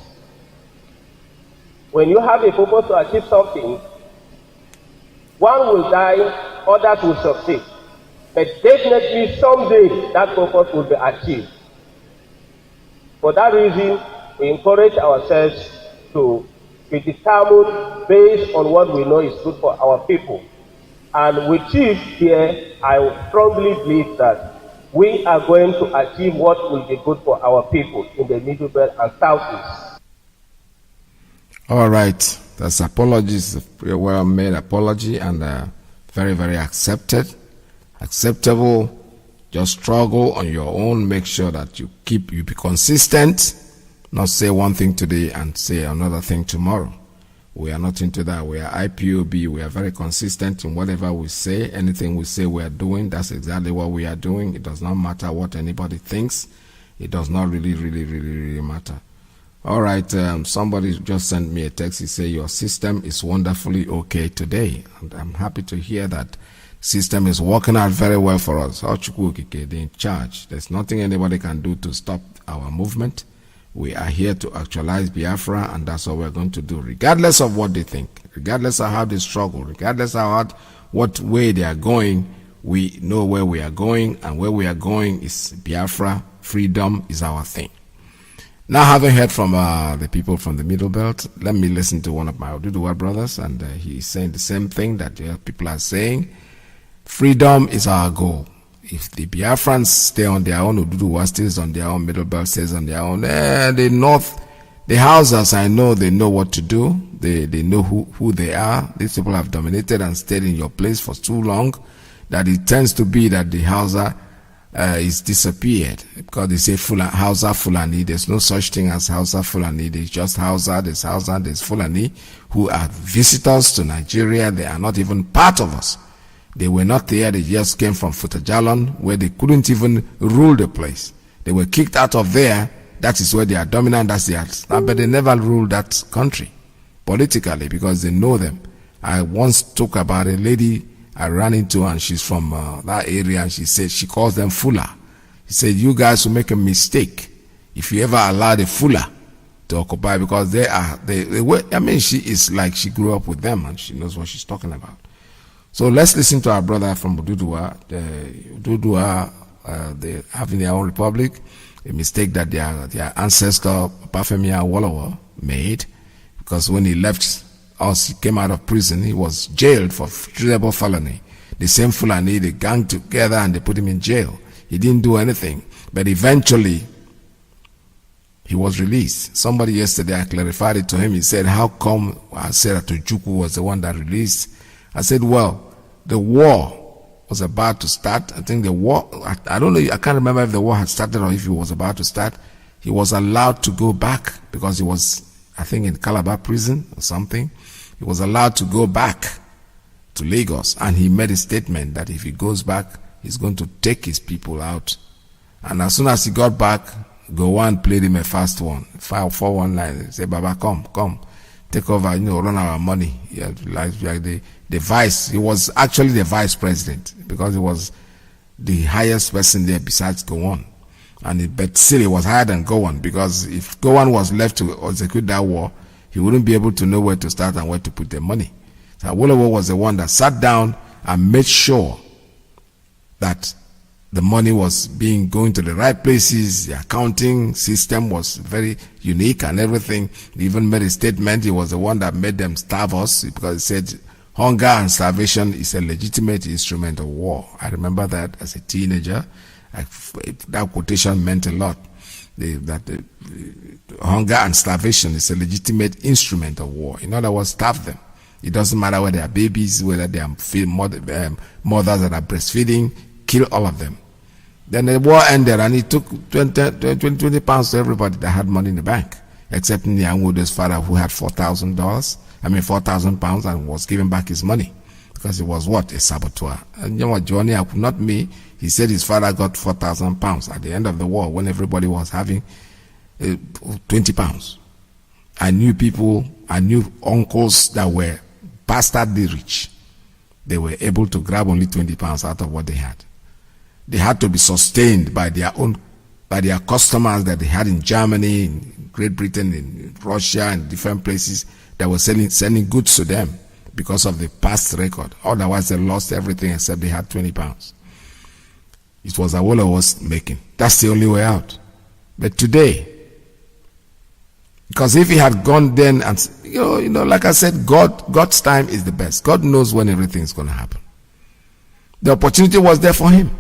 When you have a purpose to achieve something, one will die, others will succeed. But definitely someday that purpose will be achieved. For that reason, we encourage ourselves to be determined based on what we know is good for our people. And with chief here, I strongly believe that we are going to achieve what will be good for our people in the Middle Belt and Southeast. All right. That's apologies, a pretty well made apology, and very, very acceptable. Just struggle on your own. Make sure that you be consistent. Not say one thing today and say another thing tomorrow. We are not into that. We are IPOB. We are very consistent in whatever we say. Anything we say we are doing, that's exactly what we are doing. It does not matter what anybody thinks. It does not really matter. All right, somebody just sent me a text. He said, your system is wonderfully okay today. And I'm happy to hear that system is working out very well for us. They're in charge. There's nothing anybody can do to stop our movement. We are here to actualize Biafra, and that's what we're going to do, regardless of what they think, regardless of how they struggle, regardless of what way they are going. We know where we are going, and where we are going is Biafra. Freedom is our thing. Now, having heard from the people from the Middle Belt, let me listen to one of my Oduduwa brothers, and he's saying the same thing that people are saying. Freedom is our goal. If the Biafrans stay on their own, Oduduwa stays on their own, Middle Belt stays on their own, the North, the Hausas, I know they know what to do. They know who they are. These people have dominated and stayed in your place for too long that it tends to be that the Hausa is disappeared, because they say Hausa Fulani. There's no such thing as Hausa Fulani. There's just Hausa, there's Fulani, who are visitors to Nigeria. They are not even part of us. They were not there. They just came from Futajalon, where they couldn't even rule the place. They were kicked out of there. That is where they are dominant. But they never ruled that country politically, because they know them. I once talked about a lady I ran into, and she's from that area, and she said she calls them Fula. She said, you guys will make a mistake if you ever allow the Fula to occupy, because she is like, she grew up with them and she knows what she's talking about. So let's listen to our brother from Oduduwa. Oduduwa, they having their own republic, a mistake that their ancestor Bafemi Awolowo made, because when he left us, he came out of prison, he was jailed for treasonable felony. The same Fulani, they gang together and they put him in jail. He didn't do anything, but eventually he was released. Somebody yesterday, I clarified it to him. He said, how come? I said that Ojukwu was the one that released. I said, well, the war was about to start. I think the war, I don't know, I can't remember if the war had started or if it was about to start. He was allowed to go back because he was, I think, in Calabar prison or something. He was allowed to go back to Lagos, and he made a statement that if he goes back, he's going to take his people out. And as soon as he got back, Gowon played him a fast one, 419. He said, Baba, come, take over, run our money. Yeah, like the vice. He was actually the vice president, because he was the highest person there besides Gowon. But still, he was higher than Gowon, because if Gowon was left to execute that war, he wouldn't be able to know where to start and where to put the money. So Awolowo was the one that sat down and made sure that the money was going to the right places. The accounting system was very unique and everything. He even made a statement. He was the one that made them starve us, because he said hunger and starvation is a legitimate instrument of war. I remember that as a teenager. That quotation meant a lot. That hunger and starvation is a legitimate instrument of war. In other words, starve them. It doesn't matter whether they are babies, whether they are mothers that are breastfeeding, kill all of them. Then the war ended, and he took 20 pounds to everybody that had money in the bank, except Nyangude's father, who had £4,000, and was giving back his money, because he was what? A saboteur. And Johnny, not me. He said his father got £4,000 at the end of the war, when everybody was having 20 pounds. I knew people, I knew uncles that were bastardly rich. They were able to grab only 20 pounds out of what they had. They had to be sustained by their customers that they had in Germany, in Great Britain, in Russia, and different places that were sending goods to them because of the past record. Otherwise, they lost everything except they had 20 pounds. It was Awolowo was making. That's the only way out. But today, because if he had gone then and, like I said, God's time is the best. God knows when everything is going to happen. The opportunity was there for him.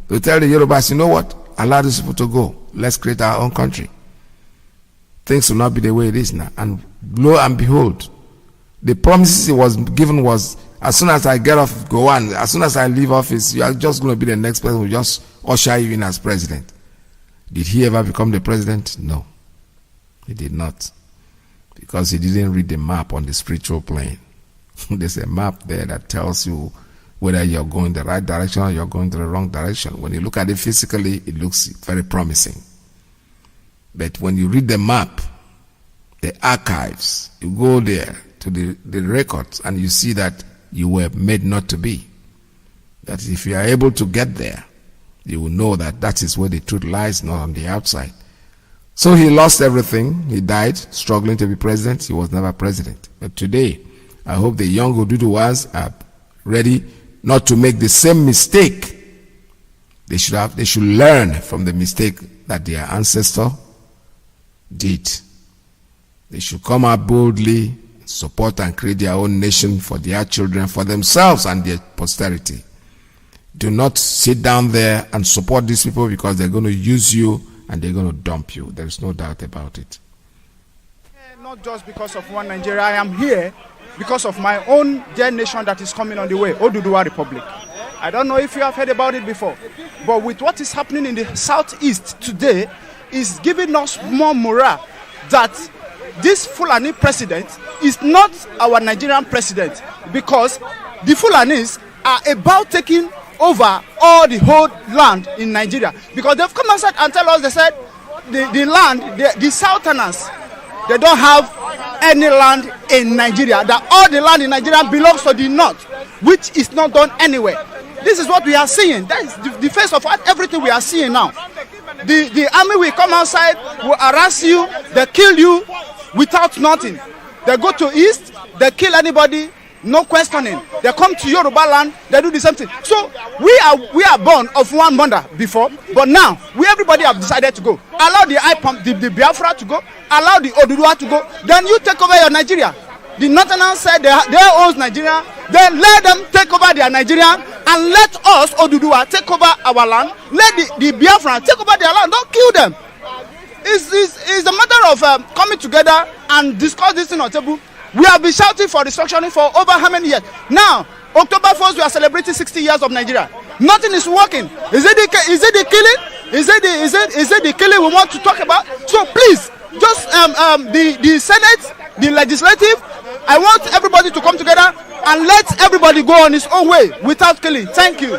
to tell the Yorubas, you know what? Allow these people to go. Let's create our own country. Things will not be the way it is now. And lo and behold, the promises he was given was, as soon as I get off, go on. As soon as I leave office, you are just going to be the next person who just usher you in as president. Did he ever become the president? No, he did not. Because he didn't read the map on the spiritual plane. There's a map there that tells you whether you're going the right direction or you're going the wrong direction. When you look at it physically, it looks very promising. But when you read the map, the archives, you go there to the records and you see that you were made not to be. That if you are able to get there, you will know that that is where the truth lies, not on the outside. So he lost everything. He died struggling to be president. He was never president. But today, I hope the young Oduduwas are ready not to make the same mistake. They should learn from the mistake that their ancestor did. They should come out boldly, support and create their own nation for their children, for themselves and their posterity. Do not sit down there and support these people because they're going to use you and they're going to dump you. There is no doubt about it. Not just because of one Nigeria. I am here because of my own dear nation that is coming on the way, Oduduwa Republic. I don't know if you have heard about it before, but with what is happening in the southeast today is giving us more morale that this Fulani president is not our Nigerian president, because the Fulanis are about taking over all the whole land in Nigeria, because they've come outside and tell us, they said the land, the Southerners, they don't have any land in Nigeria, that all the land in Nigeria belongs to the north, which is not done anywhere. This is what we are seeing. That is the face of everything we are seeing now. The army will come outside, will harass you, they kill you without nothing. They go to east, they kill anybody, no questioning. They come to Yoruba land, they do the same thing. So we are born of one mother before, but now everybody have decided to go. Allow the Ipob, the Biafra to go, allow the Oduduwa to go, then you take over your Nigeria. The Northerners said they own Nigeria, then let them take over their Nigeria and let us, Oduduwa, take over our land. Let the Biafra take over their land, don't kill them. It's a matter of coming together and discuss this thing on the table. We have been shouting for restructuring for over how many years? Now, October 1st, we are celebrating 60 years of Nigeria. Nothing is working. Is it the killing? Is it the killing we want to talk about? So please, just the Senate, the legislative, I want everybody to come together and let everybody go on his own way without killing. Thank you.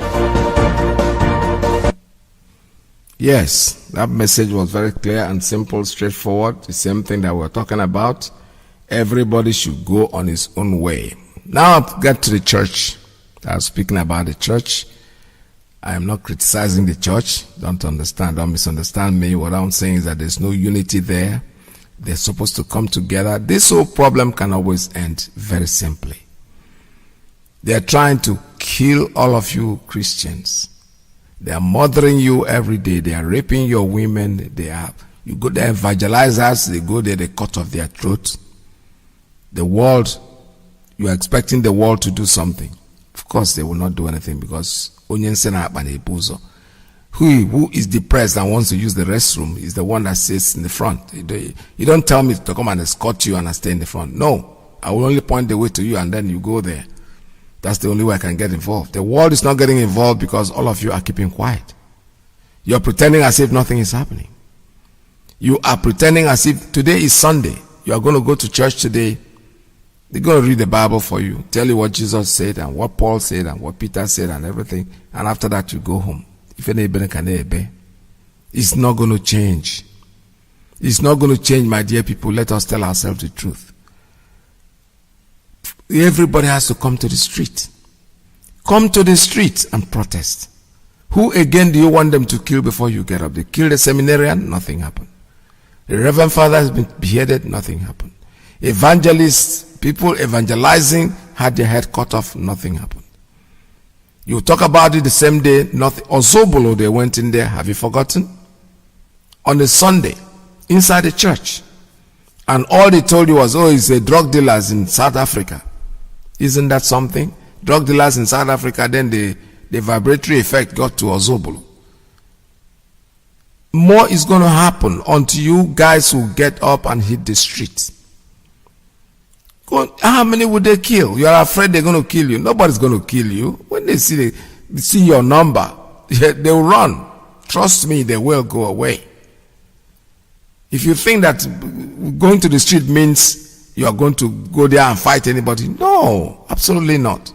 Yes, that message was very clear and simple, straightforward. The same thing that we're talking about. Everybody should go on his own way. Now I'll get to the church. I was speaking about the church. I am not criticizing the church. Don't misunderstand me. What I'm saying is that there's no unity there. They're supposed to come together. This whole problem can always end very simply. They're trying to kill all of you Christians. They are murdering you every day. They are raping your women. You go there, evangelize us. They go there, they cut off their throats. The world, you are expecting the world to do something. Of course, they will not do anything, because who is depressed and wants to use the restroom is the one that sits in the front. You don't tell me to come and escort you and I stay in the front. No, I will only point the way to you and then you go there. That's the only way I can get involved. The world is not getting involved because all of you are keeping quiet. You're pretending as if nothing is happening. You are pretending as if today is Sunday. You are going to go to church today. They're going to read the Bible for you, tell you what Jesus said and what Paul said and what Peter said and everything. And after that, you go home. It's not going to change. It's not going to change, my dear people. Let us tell ourselves the truth. Everybody has to come to the street. Come to the street and protest. Who again do you want them to kill before you get up? They killed the seminarian, nothing happened. The Reverend Father has been beheaded, nothing happened. Evangelists, people evangelizing, had their head cut off, nothing happened. You talk about it the same day, nothing. Ozobolo, they went in there, have you forgotten? On a Sunday, inside the church. And all they told you was, oh, it's a drug dealers in South Africa. Isn't that something? Drug dealers in South Africa, then the vibratory effect got to Ozobolo. more is going to happen until you guys will get up and hit the streets. How many would they kill? You are afraid they're going to kill you. Nobody's going to kill you. When they see your number, they will run. Trust me, they will go away. If you think that going to the street means you are going to go there and fight anybody, no, absolutely not.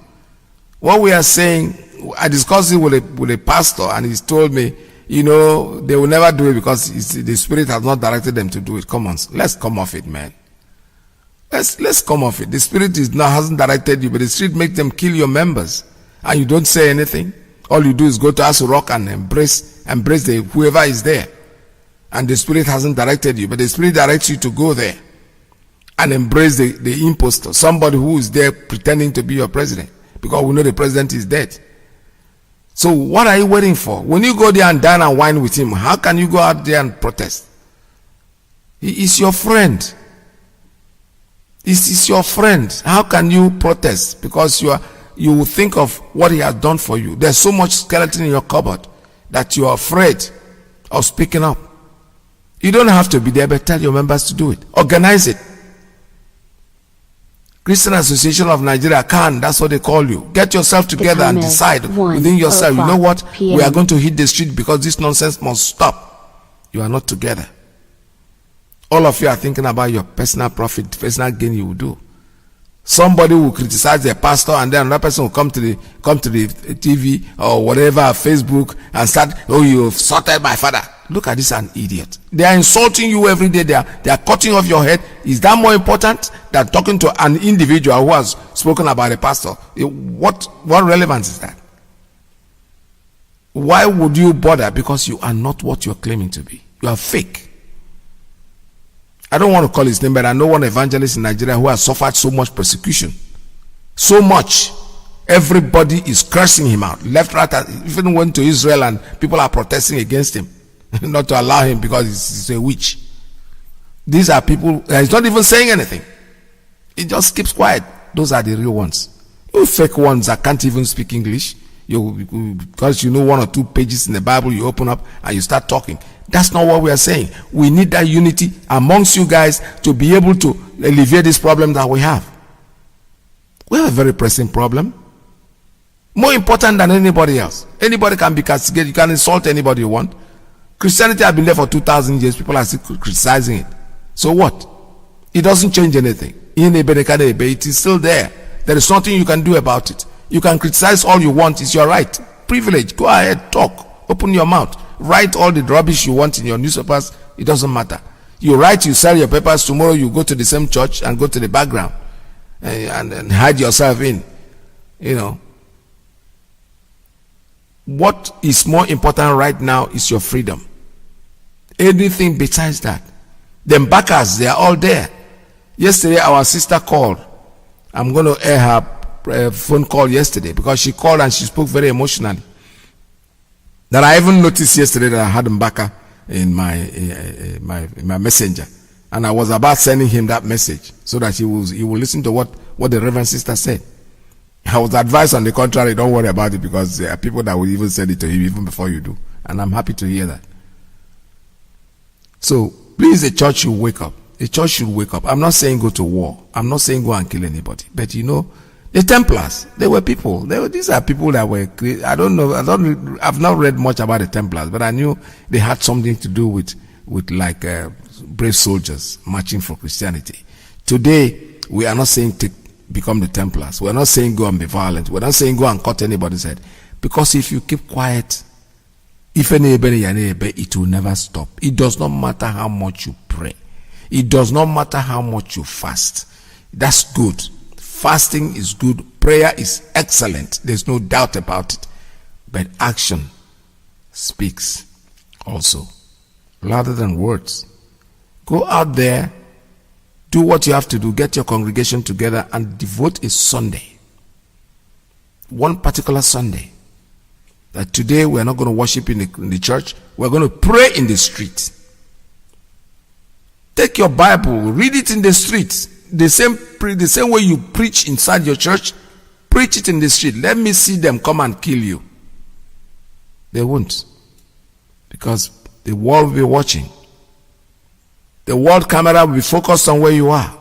What we are saying, I discussed it with a pastor, and he's told me, they will never do it because the Spirit has not directed them to do it. Come on, let's come off it, man. Let's come off it. The Spirit hasn't directed you, but the Spirit makes them kill your members, and you don't say anything. All you do is go to Aso Rock and embrace whoever is there. And the Spirit hasn't directed you, but the Spirit directs you to go there and embrace the impostor, somebody who is there pretending to be your president, because we know the president is dead. So what are you waiting for? When you go there and dine and wine with him, how can you go out there and protest? He is your friend. Is your friend. How can you protest? Because you will think of what he has done for you. There's so much skeleton in your cupboard that you are afraid of speaking up. You don't have to be there, but tell your members to do it. Organize it. Christian Association of Nigeria, that's what they call you. Get yourself together and decide within yourself, you know what? We are going to hit the street because this nonsense must stop. You are not together. All of you are thinking about your personal profit, personal gain you will do. Somebody will criticize their pastor, and then another person will come to the TV or whatever, Facebook, and start, you've sorted my father. Look at this, an idiot. They are insulting you every day. They are cutting off your head. Is that more important than talking to an individual who has spoken about a pastor? What relevance is that? Why would you bother? Because you are not what you're claiming to be. You are fake. I don't want to call his name, but I know one evangelist in Nigeria who has suffered so much persecution. So much. Everybody is cursing him out. Left, right, even went to Israel and people are protesting against him. Not to allow him because he's a witch. These are people, he's not even saying anything. He just keeps quiet. Those are the real ones. You fake ones that can't even speak English, because you know one or two pages in the Bible, you open up and you start talking. That's not what we are saying. We need that unity amongst you guys to be able to alleviate this problem that we have. We have a very pressing problem. More important than anybody else. Anybody can be castigated. You can insult anybody you want. Christianity has been there for 2,000 years. People are still criticizing it. So what? It doesn't change anything. It is still there. There is nothing you can do about it. You can criticize all you want. It's your right. Privilege. Go ahead. Talk. Open your mouth. Write all the rubbish you want in your newspapers. It doesn't matter. You write, you sell your papers. Tomorrow you go to the same church and go to the background and hide yourself in. What is more important right now is your freedom. Anything besides that. The backers, they are all there. Yesterday, our sister called. I'm going to air her phone call yesterday because she called and she spoke very emotionally. That I even noticed yesterday that I had Mbaka in my messenger, and I was about sending him that message so that he will listen to what the Reverend Sister said. I was advised on the contrary, don't worry about it, because there are people that will even send it to him even before you do, and I'm happy to hear that. So please, the church should wake up. The church should wake up. I'm not saying go to war. I'm not saying go and kill anybody. But the Templars, they were people. These are people that were. I don't know. I've not read much about the Templars, but I knew they had something to do with brave soldiers marching for Christianity. Today, we are not saying become the Templars. We are not saying go and be violent. We're not saying go and cut anybody's head. Because if you keep quiet, it will never stop. It does not matter how much you pray. It does not matter how much you fast. That's good. Fasting is good. Prayer is excellent. There's no doubt about it. But action speaks also louder than words. Go out there, do what you have to do, get your congregation together and devote a Sunday, one particular Sunday, that today we are not going to worship in the church, we're going to pray in the street. Take your Bible, read it in the street. The same way you preach inside your church, preach it in the street. Let me see them come and kill you. They won't. Because the world will be watching. The world camera will be focused on where you are.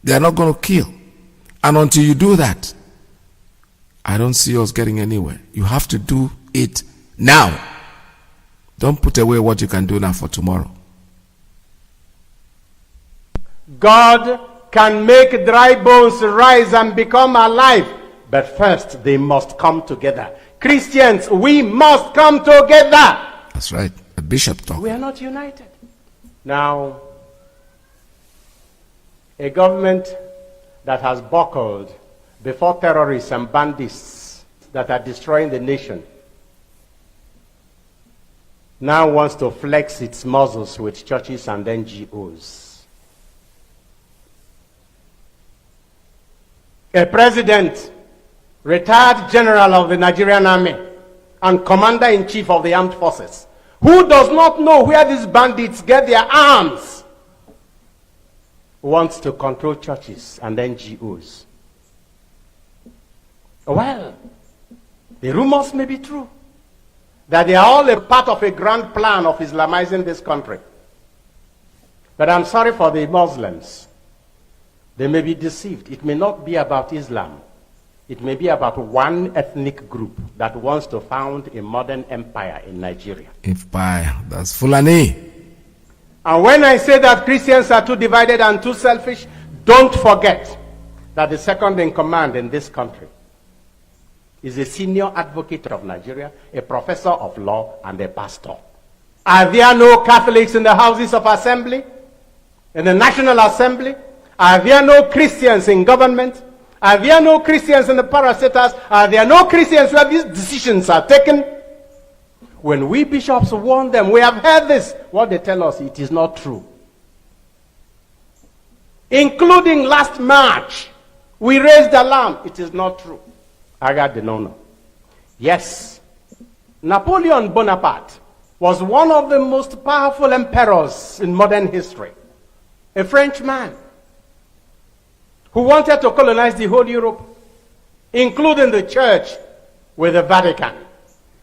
They are not going to kill. And until you do that, I don't see us getting anywhere. You have to do it now. Don't put away what you can do now for tomorrow. God can make dry bones rise and become alive. But first, they must come together. Christians, we must come together. That's right. The bishop talked. We are not united. Now, a government that has buckled before terrorists and bandits that are destroying the nation now wants to flex its muscles with churches and NGOs. A president, retired general of the Nigerian army, and commander-in-chief of the armed forces, who does not know where these bandits get their arms, wants to control churches and NGOs. Well, the rumors may be true that they are all a part of a grand plan of Islamizing this country. But I'm sorry for the Muslims. They may be deceived. It may not be about Islam. It may be about one ethnic group that wants to found a modern empire in Nigeria. Empire, that's Fulani. And when I say that Christians are too divided and too selfish, don't forget that the second in command in this country is a senior advocate of Nigeria, a professor of law, and a pastor. Are there no Catholics in the houses of assembly? In the National Assembly? Are there no Christians in government? Are there no Christians in the parastatals? Are there no Christians where these decisions are taken? When we bishops warn them, we have heard this. What they tell us, it is not true. Including last March, we raised alarm. It is not true. I got the no-no. Yes, Napoleon Bonaparte was one of the most powerful emperors in modern history. A French man who wanted to colonize the whole Europe, including the church with the Vatican.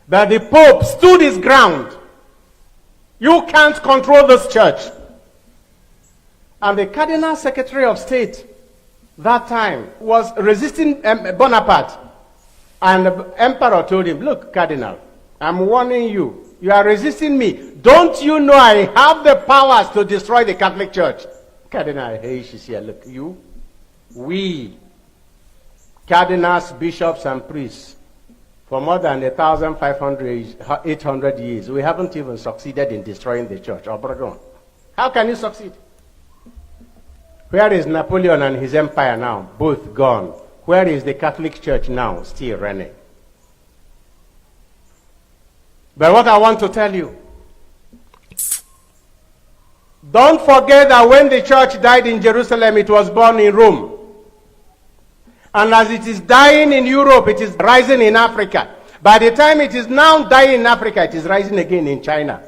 But the Pope stood his ground. You can't control this church. And the Cardinal Secretary of State that time was resisting Bonaparte. And the emperor told him, look, Cardinal, I'm warning you. You are resisting me. Don't you know I have the powers to destroy the Catholic Church? Cardinal, hey, she said, look, we, cardinals, bishops, and priests, for more than 1,500, 800 years, we haven't even succeeded in destroying the church. How can you succeed? Where is Napoleon and his empire now? Both gone. Where is the Catholic Church now? Still running. But what I want to tell you, don't forget that when the church died in Jerusalem, it was born in Rome. And as it is dying in Europe, it is rising in Africa. By the time it is now dying in Africa, it is rising again in China.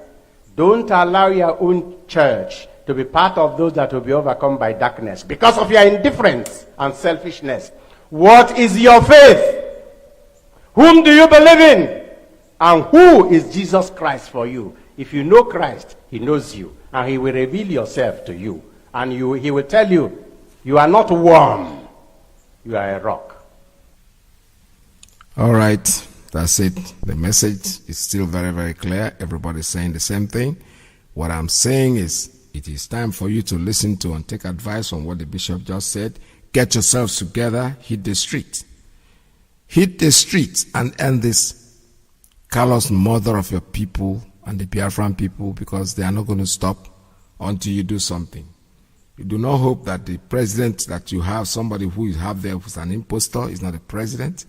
Don't allow your own church to be part of those that will be overcome by darkness because of your indifference and selfishness. What is your faith? Whom do you believe in? And who is Jesus Christ for you? If you know Christ, he knows you. And he will reveal yourself to you. And he will tell you, you are not warm. You are a rock. All right. That's it. The message is still very, very clear. Everybody's saying the same thing. What I'm saying is, it is time for you to listen to and take advice on what the bishop just said. Get yourselves together. Hit the street. Hit the street and end this callous murder of your people and the Biafran people, because they are not going to stop until you do something. You do not hope that the president that you have, somebody who you have there who's an impostor, is not a president.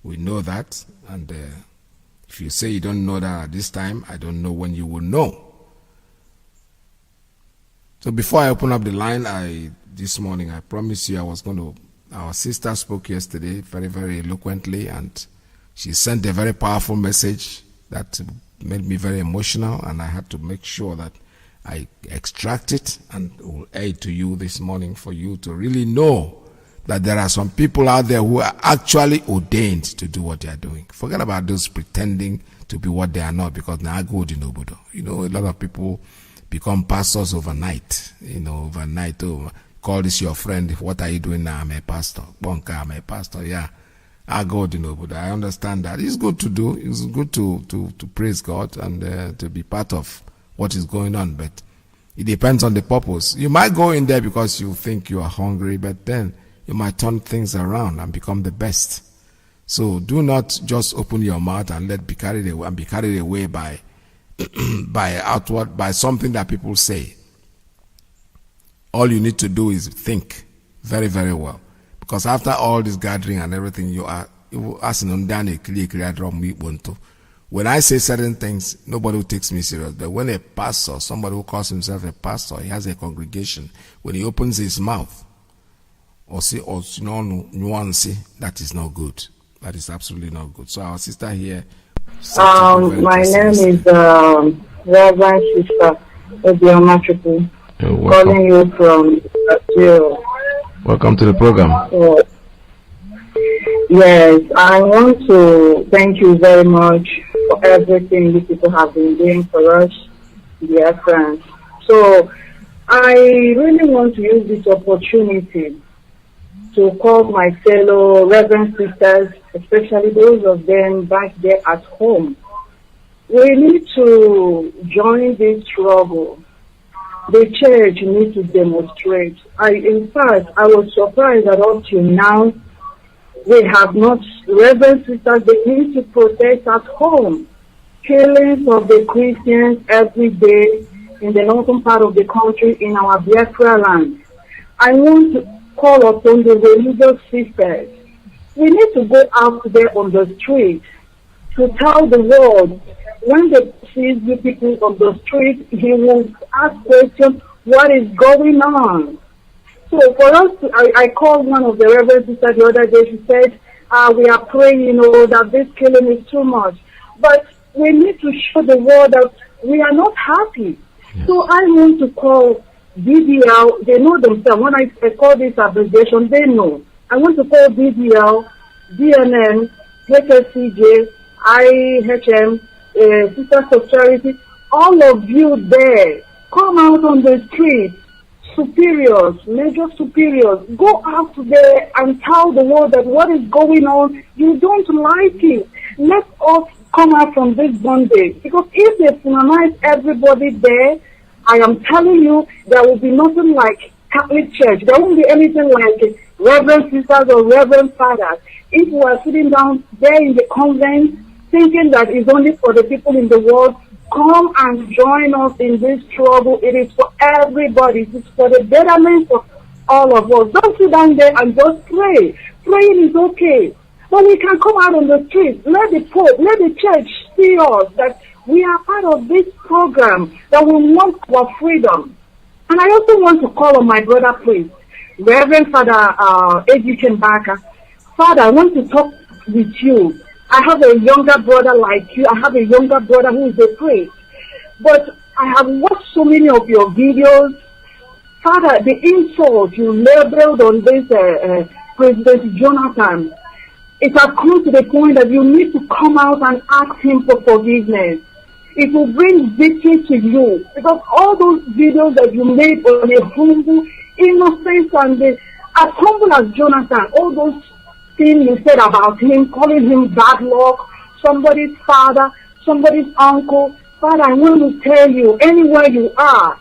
We know that. And if you say you don't know that at this time, I don't know when you will know. So before I open up the line, this morning I promised you I was going to, our sister spoke yesterday very, very eloquently, and she sent a very powerful message that made me very emotional, and I had to make sure that I extract it and will aid to you this morning for you to really know that there are some people out there who are actually ordained to do what they are doing. Forget about those pretending to be what they are not, because now I go to Nobudo. You know, a lot of people become pastors overnight. You know, overnight. Call this your friend. What are you doing now? I'm a pastor. Bonka, I'm a pastor. Yeah. I go to Nobudo. I understand that. It's good to do. It's good to praise God and to be part of what is going on. But it depends on the purpose. You might go in there because you think you are hungry, but then you might turn things around and become the best. So do not just open your mouth and be carried away by by something that people say. All you need to do is think very, very well. Because after all this gathering and everything, you are asking when I say certain things, nobody takes me serious. But when a pastor, somebody who calls himself a pastor, he has a congregation, when he opens his mouth, nuance, that is not good. That is absolutely not good. So our sister here. My name is Reverend Sister Obioma, calling you from Rapture. Welcome to the program. Yes, I want to thank you very much for everything you people have been doing for us, Biafra. So I really want to use this opportunity to call my fellow Reverend sisters, especially those of them back there at home. We need to join this struggle. The church needs to demonstrate. In fact, I was surprised that up to now, we have not, Reverend sisters, they need to protest at home. Killings of the Christians every day in the northern part of the country in our Biafra land. I want to call upon the religious sisters. We need to go out there on the street to tell the world. When they see the people on the street, he will ask questions, what is going on? So for us, I called one of the Reverend sisters the other day. She said, we are praying, that this killing is too much. But we need to show the world that we are not happy. So I want to call BDL. They know themselves. When I call this abbreviation, they know. I want to call BDL, DNN, HSCJ, IHM, Sisters of Charity, all of you there, come out on the street. Superiors, major superiors, go out there and tell the world that what is going on, you don't like it. Let us come out from this bondage. Because if they penalize everybody there, I am telling you, there will be nothing like Catholic Church. There won't be anything like Reverend Sisters or Reverend Fathers. If we are sitting down there in the convent, thinking that it's only for the people in the world, come and join us in this struggle. It is for everybody. It is for the betterment of all of us. Don't sit down there and just pray. Praying is okay. But we can come out on the streets. Let the Pope, let the church see us that we are part of this program, that we want our freedom. And I also want to call on my brother priest, Reverend Father Iyke Baka. Father, I want to talk with you. I have a younger brother like you. I have a younger brother who is a priest. But I have watched so many of your videos. Father, the insult you labeled on this President Jonathan, it has come to the point that you need to come out and ask him for forgiveness. It will bring victory to you. Because all those videos that you made on a humble, innocent, and as humble as Jonathan, all those thing you said about him, calling him bad luck, somebody's father, somebody's uncle. Father, I want to tell you, anywhere you are,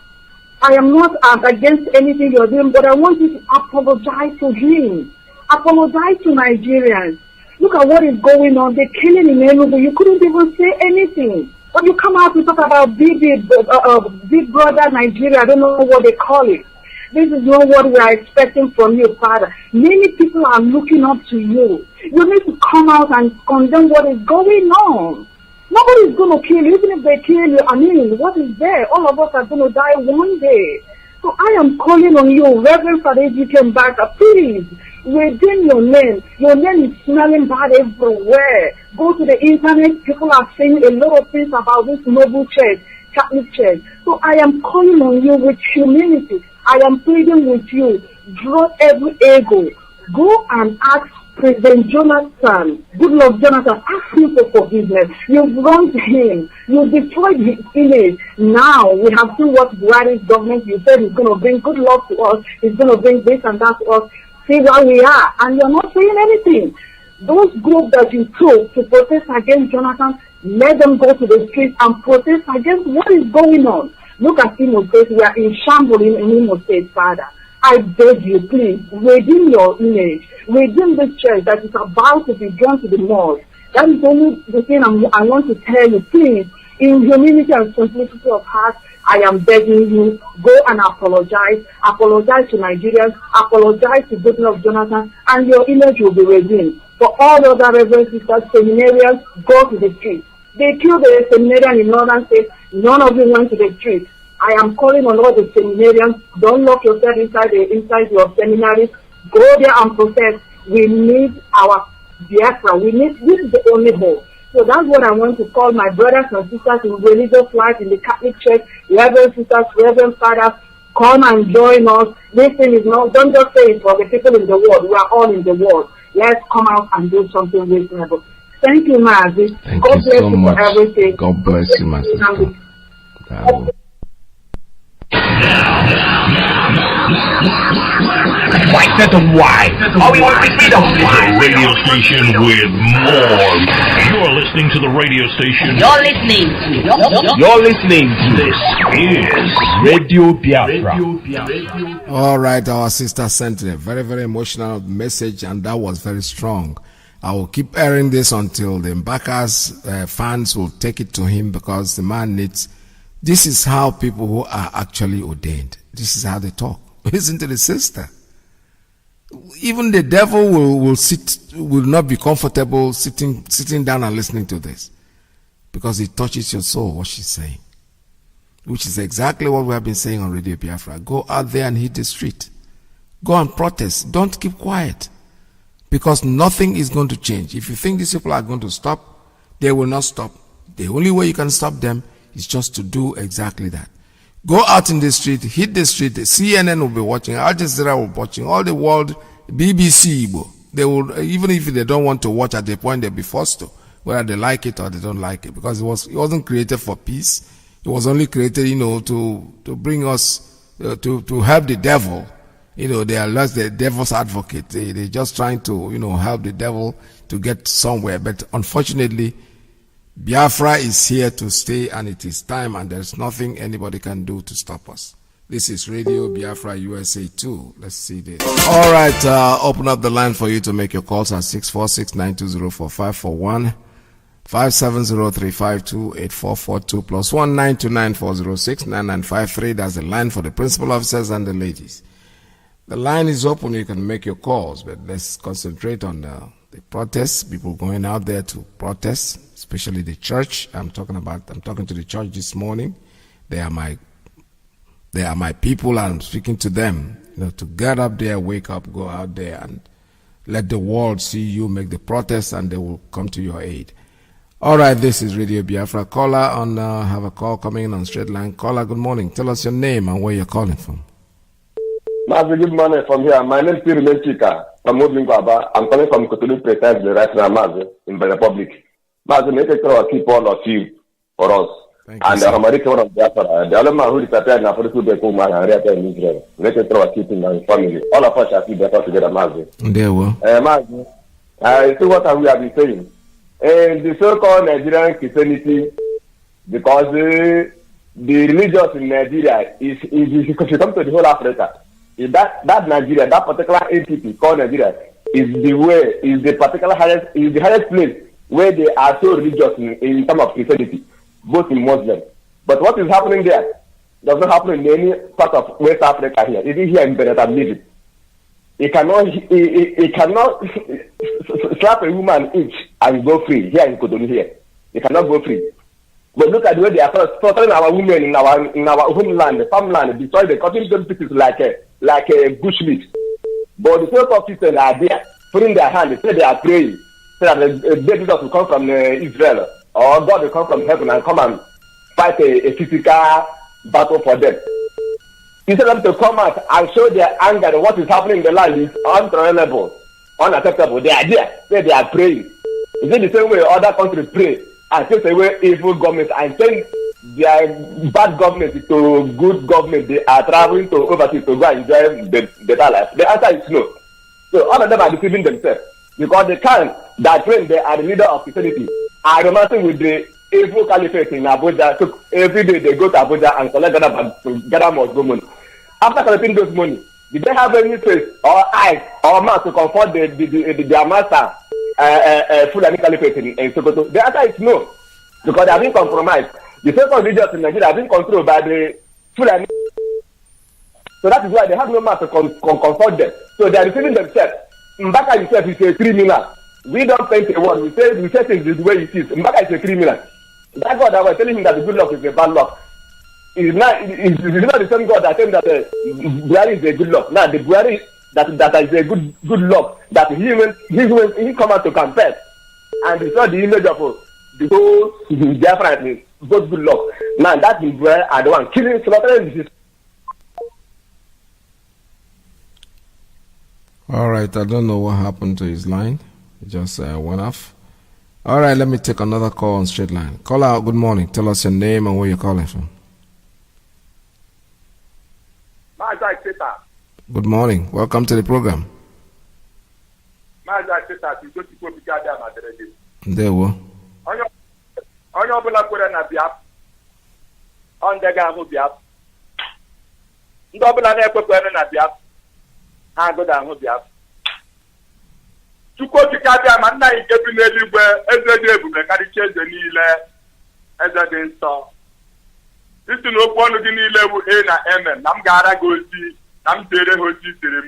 I am not against anything you're doing, but I want you to apologize to him. Apologize to Nigerians. Look at what is going on. They're killing in Enugu. You couldn't even say anything. But you come out to talk about Big Brother Nigeria. I don't know what they call it. This is not what we are expecting from you, Father. Many people are looking up to you. You need to come out and condemn what is going on. Nobody is going to kill you. Even if they kill you, what is there? All of us are going to die one day. So I am calling on you, Reverend Father Iyke Baka, please, redeem your name. Your name is smelling bad everywhere. Go to the internet. People are saying a lot of things about this noble church, Catholic Church. So I am calling on you with humility. I am pleading with you, drop every ego, Go and ask President Jonathan, Goodluck Jonathan, ask him for forgiveness. You've wronged him. You destroyed his image. Now we have seen what Buhari's government, you said is going to bring good luck to us. It's going to bring this and that to us. See where we are. And you're not saying anything. Those groups that you took to protest against Jonathan, let them go to the streets and protest against what is going on. Look at Imo State. We are in shambles in Imo State, Father. I beg you, please, redeem your image. Redeem this church that is about to be drawn to the mosque. That is only the thing I want to tell you. Please, in humility and simplicity of heart, I am begging you, go and apologize. Apologize to Nigerians. Apologize to Goodluck Jonathan, and your image will be redeemed. For all the other reverend sisters, seminarians, go to the streets. They killed the seminarian in northern states. None of you went to the streets. I am calling on all the seminarians, don't lock yourself inside your seminaries. Go there and protest. We need our Biafra. This is the only hope. So that's what I want to call my brothers and sisters in religious life in the Catholic Church, reverend sisters, reverend fathers, come and join us. This thing is not, don't just say it for the people in the world. We are all in the world. Let's come out and do something reasonable. Thank you, Mazi. God bless you for everything. God bless you, my sister. White, that's a white. All we want is freedom. The radio station with more. You're listening to the radio station. You're listening to this is Radio Biafra. All right, our sister sent a very, very emotional message, and that was very strong. I will keep airing this until the Mbaka's fans will take it to him, because the man needs. This is how people who are actually ordained, this is how they talk. Listen to the sister. Even the devil will not be comfortable sitting down and listening to this, because it touches your soul, what she's saying, which is exactly what we have been saying on Radio Biafra. Go out there and hit the street. Go and protest. Don't keep quiet, because nothing is going to change. If you think these people are going to stop, they will not stop. The only way you can stop them is just to do exactly that. Go out in the street, hit the street. The CNN will be watching, Al Jazeera will be watching, all the world, BBC, they will, even if they don't want to watch at the point, they'll be forced to, whether they like it or they don't like it, because it wasn't created for peace. It was only created, to bring us, to help the devil. They are less the devil's advocate. They're just trying to, help the devil to get somewhere. But unfortunately, Biafra is here to stay, and it is time, and there's nothing anybody can do to stop us. This is Radio Biafra USA 2. Let's see this. All right, open up the line for you to make your calls at 646-920-4541, 570-352-8442, plus 1929406-9953. That's the line for the principal officers and the ladies. The line is open. You can make your calls, but let's concentrate on the protests, people going out there to protest, especially the church. I'm talking to the church this morning. They are my people, and I'm speaking to them, to get up there, wake up, go out there, and let the world see you make the protest, and they will come to your aid. All right, this is Radio Biafra. Caller have a call coming in on straight line. Caller, good morning. Tell us your name and where you're calling from. Mazi, good morning from here. My name is Chika from Mudlingwaba. I'm calling from Kotulu precisely right now, Mazi, in the Republic. Mazi, make sure keep all of you for us. Thank and you, I'm a record of Biafra. The only man who is prepared now for the two people man and repair in Israel. Make sure keep in my family. All of us shall be better together, Mazi. There will. Mazi, I see what we have been saying. The so-called Nigerian Christianity, because the religious in Nigeria is if you come to the whole Africa, that Nigeria, that particular entity called Nigeria, is the highest place where they are so religious in terms of Christianity, both in Muslim. But what is happening there does not happen in any part of West Africa here. It is here in Benin I'm living. It cannot slap a woman each and go free here in Cotonou here. It cannot go free. But look at the way they are slaughtering our women in our homeland, farmland, destroy the cutting them pieces like a bush meat. But the so-called Christians are there, putting their hand, they say they are praying, so that the Jesus will come from Israel, or God will come from heaven and come and fight a physical battle for them. Instead of them to come out and show their anger at what is happening in the land is untolerable, unacceptable. The idea that they are praying. Is it the same way other countries pray and take away evil governments and change their bad government to good government? They are traveling to overseas to go and enjoy better life. The answer is no. So all of them are deceiving themselves because the kind that claim they are the leader of Christianity are romancing with the evil caliphate in Abuja. So every day they go to Abuja and collect gather more money. After collecting those money, did they have any face or eyes or mouth to confront their master Fulani caliphate in Sokoto? The answer is no, because they have been compromised. The so-called religions in Nigeria have been controlled by the Fulani. So that is why they have no mouth to confront them. So they are deceiving themselves. Mbaka himself is a criminal. We don't paint a word. We say things the way it is. Mbaka is a criminal. That God that was telling him that the good luck is a bad luck. It's not the same God that said that Buhari is a good luck. Now the Buhari that is a good luck that he come out to confess and he saw the image of the whole Biafra is both good luck. Now that is where I don't want killing, slaughtering. All right, I don't know what happened to his line. It just went off. All right, let me take another call on straight line. Call out, good morning. Tell us your name and where you're calling from. Mazi, good morning. Welcome to the program. There we onye ọbụla kwere na Biafra ọ ndị ga-ahụ Biafra. Ndị ọbụla na-ekwekwere na Biafra ha agụda ahụ Biafra. Chukwu okike abịa ma nna anyị nke bi n'eluigwe, eze dị ebube karịcha eze niile, eze dị nsọ. Isi na okwu ọnụ gị niile bụ e na amen, na m ga-ara gị ozi, na m dere ha ozi siri m.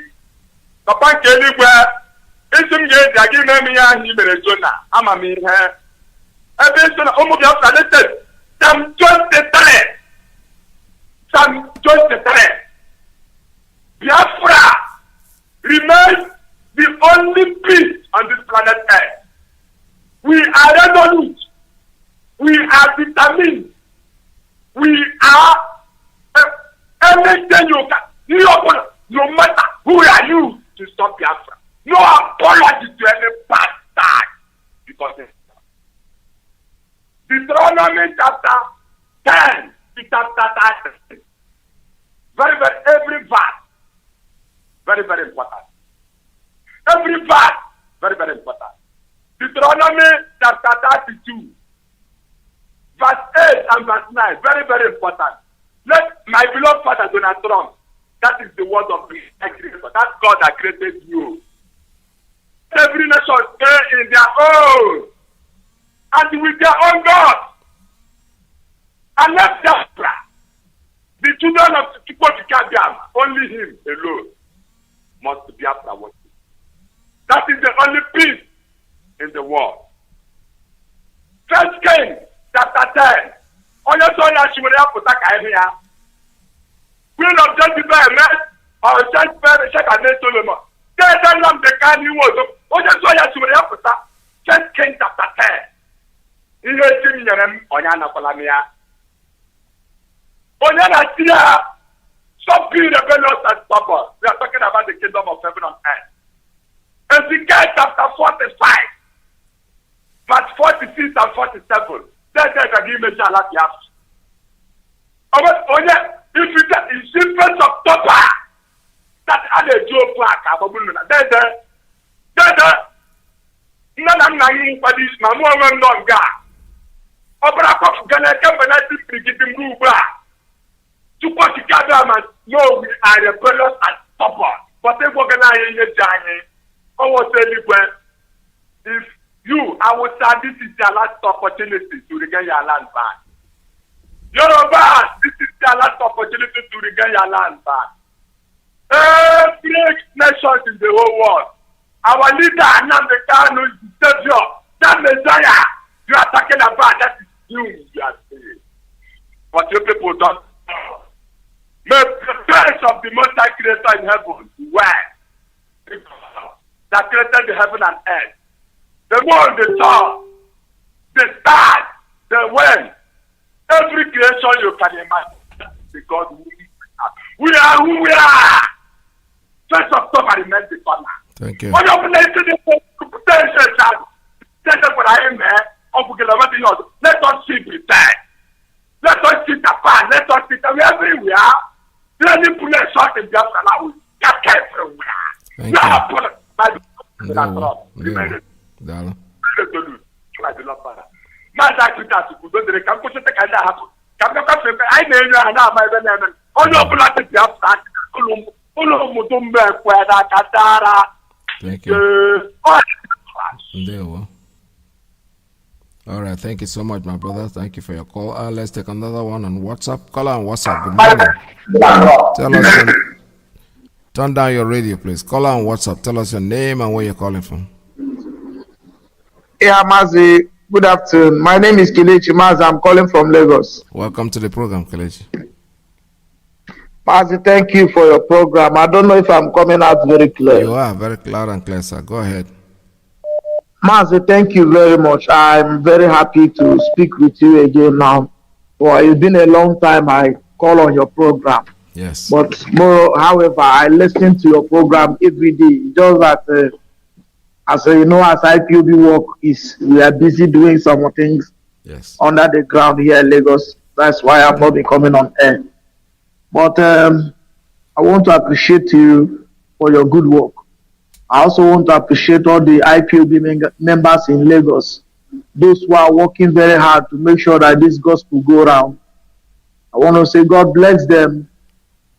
Papa nke eluigwe, isi m ga-eji aga ime m ihe ahụ i mere Jona, ama m ihe. Ebe isi na ụmụ Biafra listed Psalm 23. Psalm 23. Biafra remains the only peace on this planet Earth. We are resolute. We are determined. We are anything you can. No matter who are you to stop Biafra. No apology to any bastard. Because Deuteronomy chapter 10 to chapter 13. Every verse. Very, very important. Every verse, very, very important. Deuteronomy chapter 32, verse 8 and verse 9, very, very important. Let my beloved Father Donald Trump, that is the word of the Creator. That's God that created you. Every nation stay in their own and with their own God. And let Biafra, the children of Chukwu, only him alone must be after worship. That is the only peace in the world. First Kings chapter 10. Onye so ya shimere ya pụta ka ihe ya. Queen of Jezebel met or Sheka Solomon. Tell them the kind you was. Onye so ya shimere ya pụta. First Kings chapter 10. Ihe esi nyere m onye anakwala m ya. Onye na-ati ya. Stop being rebellious and stubborn. We are talking about the kingdom of heaven on earth. Ezekiel chapter 45, verse 46 and 47. Then I give me Shalat Yaf. If you get in secret October, that are the Joe Park, none for this, my woman non guy. Obrakoff Gana Campanatic Brigadier Ruba. To put together, no, we are rebellious and stubborn. But they were going to journey. I was anywhere. If you, I would say this is your last opportunity to regain your land back. Yoruba, this is your last opportunity to regain your land back. Every nation in the whole world. Our leader, Nnamdi Kanu, is the savior. That Messiah you are talking about, that is you are saying. But you people don't know. May the praise of the Most High Creator in heaven where that created the heaven and earth, the moon, the sun, the stars, the wind, every creation you can imagine, because We are who we are. 1st October remains the corner. Thank you. What you play to the potential? Let us see pretend. Let us sit apart. Let us sit everywhere. Let me put a shot in Biafra now. Get everywhere. Thank you. There we All right, thank you so much, my brother. Thank you for your call. Let's take another one on WhatsApp. Call on WhatsApp. Good morning. Tell us turn down your radio, please. Call on WhatsApp. Tell us your name and where you're calling from. Yeah, Mazi. Good afternoon. My name is Kelechi Mazi. I'm calling from Lagos. Welcome to the program, Kelechi. Mazi, thank you for your program. I don't know if I'm coming out very clear. You are very loud and clear, sir. Go ahead. Mazi, thank you very much. I'm very happy to speak with you again now. Well, it's been a long time I call on your program. Yes. But more, however, I listen to your program every day. Just that, as you know, as IPOB work is, we are busy doing some things under the ground here in Lagos. That's why I'm not coming on air. But I want to appreciate you for your good work. I also want to appreciate all the IPOB members in Lagos, those who are working very hard to make sure that this gospel go around. I want to say God bless them.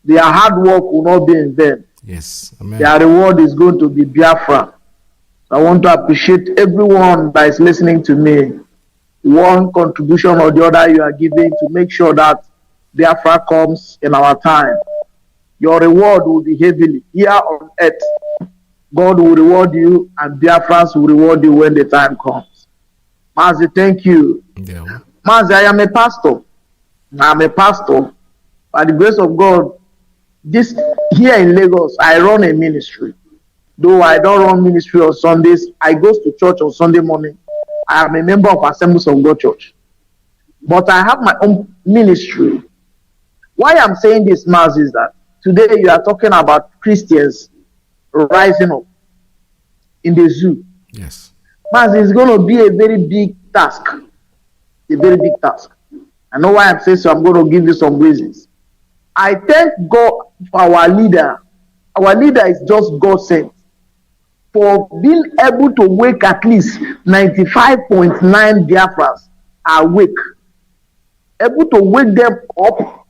Their hard work will not be in vain. Yes. Amen. Their reward is going to be Biafra. I want to appreciate everyone that is listening to me. One contribution or the other you are giving to make sure that Biafra comes in our time. Your reward will be heavily here on earth. God will reward you and Biafrans will reward you when the time comes. Mazi, thank you. Yeah. Mazi, I am a pastor. I'm a pastor. By the grace of God, this here in Lagos, I run a ministry. Though I don't run ministry on Sundays, I go to church on Sunday morning. I am a member of Assemblies of God Church. But I have my own ministry. Why I'm saying this, Mazi, is that today you are talking about Christians rising up in the zoo. Yes. Mazi, it's going to be a very big task. A very big task. I know why I'm saying so. I'm going to give you some reasons. I thank God for our leader. Our leader is just God sent for being able to wake at least 95.9 Biafrans awake. Able to wake them up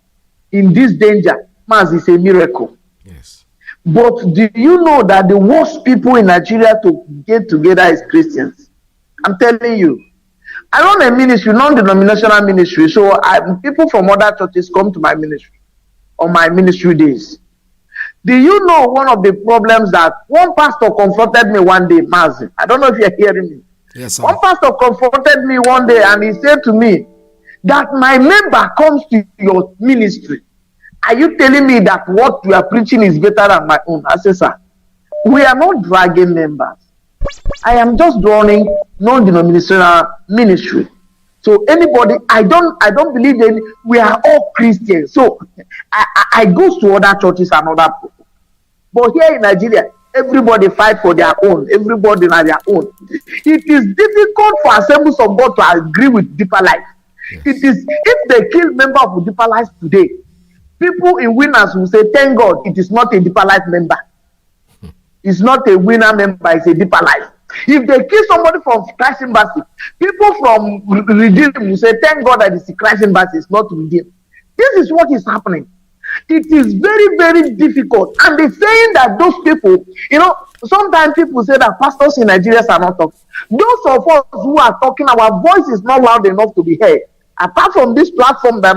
in this danger. Mazi, is a miracle. Yes. But do you know that the worst people in Nigeria to get together is Christians? I'm telling you. I run a ministry, non-denominational ministry, so people from other churches come to my ministry on my ministry days. Do you know one of the problems that one pastor confronted me one day, Mazi? I don't know if you're hearing me. Yes, sir. One pastor confronted me one day and he said to me that my member comes to your ministry. Are you telling me that what you are preaching is better than my own? I said, sir, we are not dragging members. I am just running non-denominational ministry. So anybody, I don't believe in, we are all Christians. So I go to other churches and other people. But here in Nigeria, everybody fight for their own. Everybody has their own. It is difficult for Assemblies of God to agree with Deeper Life. Yes. It is, if they kill member of Deeper Life today, people in winners will say, thank God, it is not a Deeper Life member. It's not a winner member, it's a Deeper Life. If they kill somebody from Christ Embassy, people from Redeem will say, thank God that it's the Christ Embassy, it's not Redeem. This is what is happening. It is very, very difficult. And they're saying that those people, you know, sometimes people say that pastors in Nigeria are not talking. Those of us who are talking, our voice is not loud enough to be heard. Apart from this platform that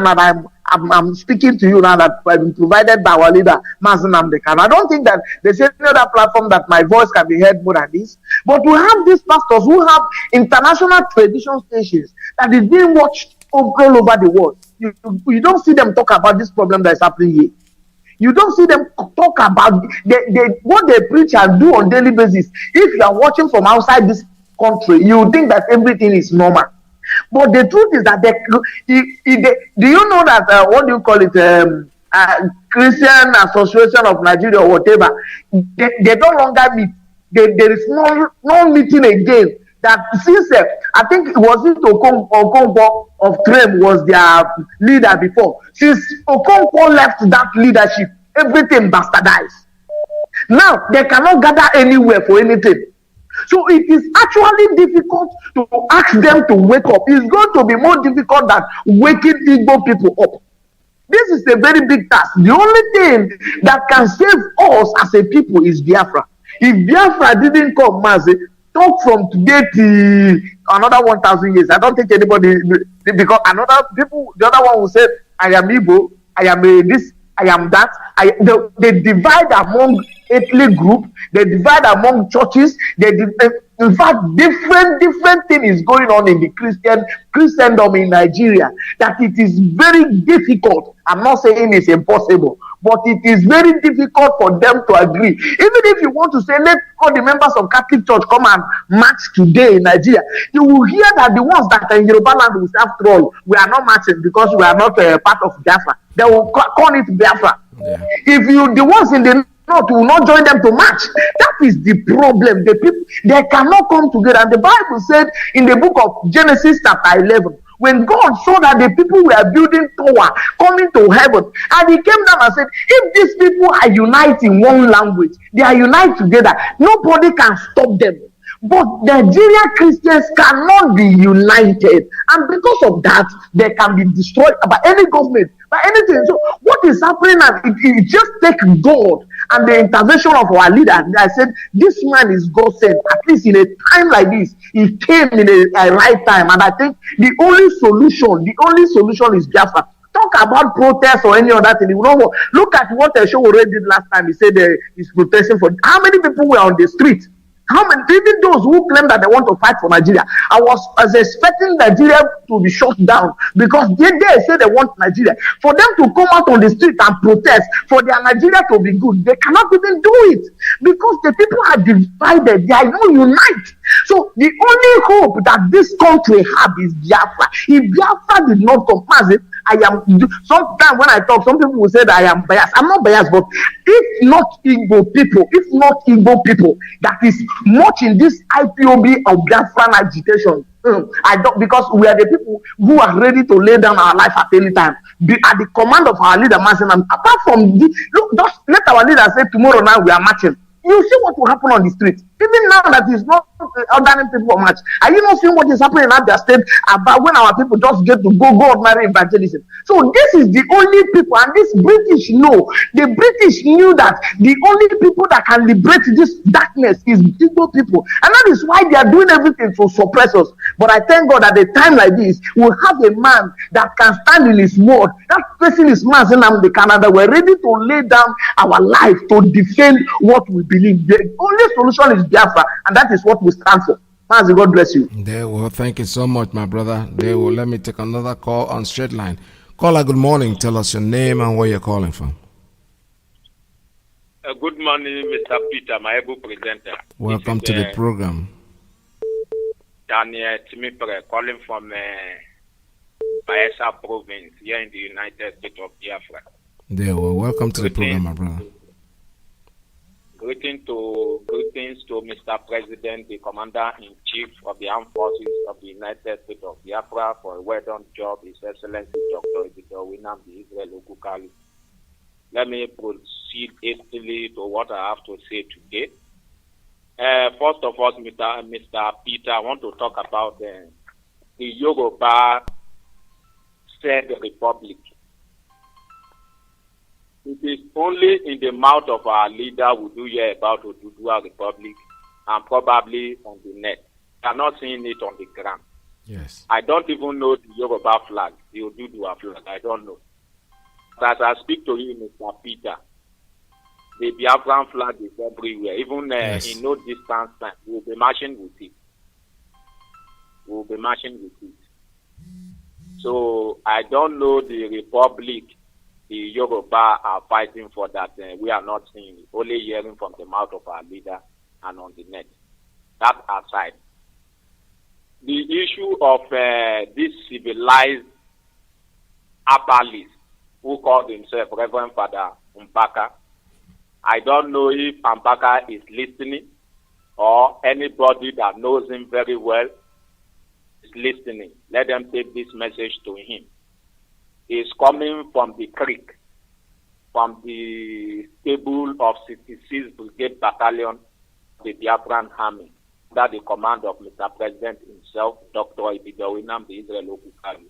I'm speaking to you now, that has been provided by our leader, Mazi Namdekan. I don't think that there's any other platform that my voice can be heard more than this. But we have these pastors who have international television stations that is being watched all over the world. You don't see them talk about this problem that is happening here. You don't see them talk about what they preach and do on daily basis. If you are watching from outside this country, you think that everything is normal. But the truth is that do you know that what do you call it? Christian Association of Nigeria or whatever, they no longer meet. There is no meeting again. That since I think it was Okonkwo of Trem was their leader before. Since Okonkwo left that leadership, everything bastardized. Now they cannot gather anywhere for anything. So it is actually difficult to ask them to wake up. It's going to be more difficult than waking Igbo people up. This is a very big task. The only thing that can save us as a people is Biafra. If Biafra didn't come, Mazi, talk from today to another 1,000 years. I don't think anybody, because the other one will say, I am Igbo, I am this, I am that. They divide among ethnic group, they divide among churches, in fact, different thing is going on in the Christendom in Nigeria, that it is very difficult. I'm not saying it's impossible, but it is very difficult for them to agree. Even if you want to say, let all the members of Catholic Church come and march today in Nigeria, you will hear that the ones that are in Yoruba land will say, after all, we are not marching because we are not part of Biafra. They will call it Biafra. Yeah. If the ones in the north will not join them to march, that is the problem. The people, they cannot come together. And the Bible said in the book of Genesis chapter 11, when God saw that the people were building tower coming to heaven, and he came down and said, if these people are united in one language, they are united together, nobody can stop them. But Nigerian Christians cannot be united, and because of that, they can be destroyed by any government, by anything. So what is happening now? It just takes God and the intervention of our leader. And I said, this man is God sent. At least in a time like this, he came in a right time. And I think the only solution is Biafra. Talk about protest or any other thing. You know, look at what Showore did last time. He said he's protesting for how many people were on the street. How many, even those who claim that they want to fight for Nigeria, I was expecting Nigeria to be shut down because they say they want Nigeria. For them to come out on the street and protest for their Nigeria to be good, they cannot even do it because the people are divided. They are not united. So the only hope that this country have is Biafra. If Biafra did not come, sometimes when I talk, some people will say that I am biased. I'm not biased, but if not Igbo people that is much in this IPOB or Biafran agitation, because we are the people who are ready to lay down our life at any time. At the command of our leader, Mazi. Apart from this, look, just let our leader say tomorrow night we are marching. You see what will happen on the street. Even now that is not ordinary people much. Are you not seeing what is happening in Abia State about when our people just get to go ordinary evangelism? So this is the only people, and this British know. The British knew that the only people that can liberate this darkness is Igbo people. And that is why they are doing everything to suppress us. But I thank God at a time like this, we'll have a man that can stand in his word. That person is Mazi Nnamdi Kanu. We're ready to lay down our life to defend what we believe. The only solution is Biafra, and that is what we stand for. Mazi, God bless you. There, well, thank you so much, my brother. There, well, let me take another call on straight line. Caller, good morning. Tell us your name and where you're calling from. Good morning, Mr. Peter, my able presenter. Welcome to the program. Daniel Timipre, calling from Bayelsa province here in the United States of Biafra. There, well, welcome to the program, my brother. Greetings to Mr. President, the Commander-in-Chief of the Armed Forces of the United States of Biafra for a well-done job, His Excellency Dr. Nnamdi Israel Ogukali. Let me proceed hastily to what I have to say today. First of all, Mr. Peter, I want to talk about the Yoruba said Republic. It is only in the mouth of our leader we do hear about Oduduwa Republic and probably on the net. We are not seeing it on the ground. Yes. I don't even know the Yoruba flag, the Oduduwa flag. I don't know. But as I speak to you, Mr. Peter, the Biafran flag is everywhere. Even in no distance time, we will be marching with it. We will be marching with it. So I don't know the Republic the Yoruba are fighting for that we are not seeing, only hearing from the mouth of our leader and on the net. That aside, the issue of this civilized appalist who called himself Reverend Father Mbaka. I don't know if Mbaka is listening or anybody that knows him very well is listening. Let them take this message to him. He's coming from the creek, from the stable of 66 Brigade Battalion, the Biafran Army, under the command of Mr. President himself, Dr. Iyke, the Israel Okukari.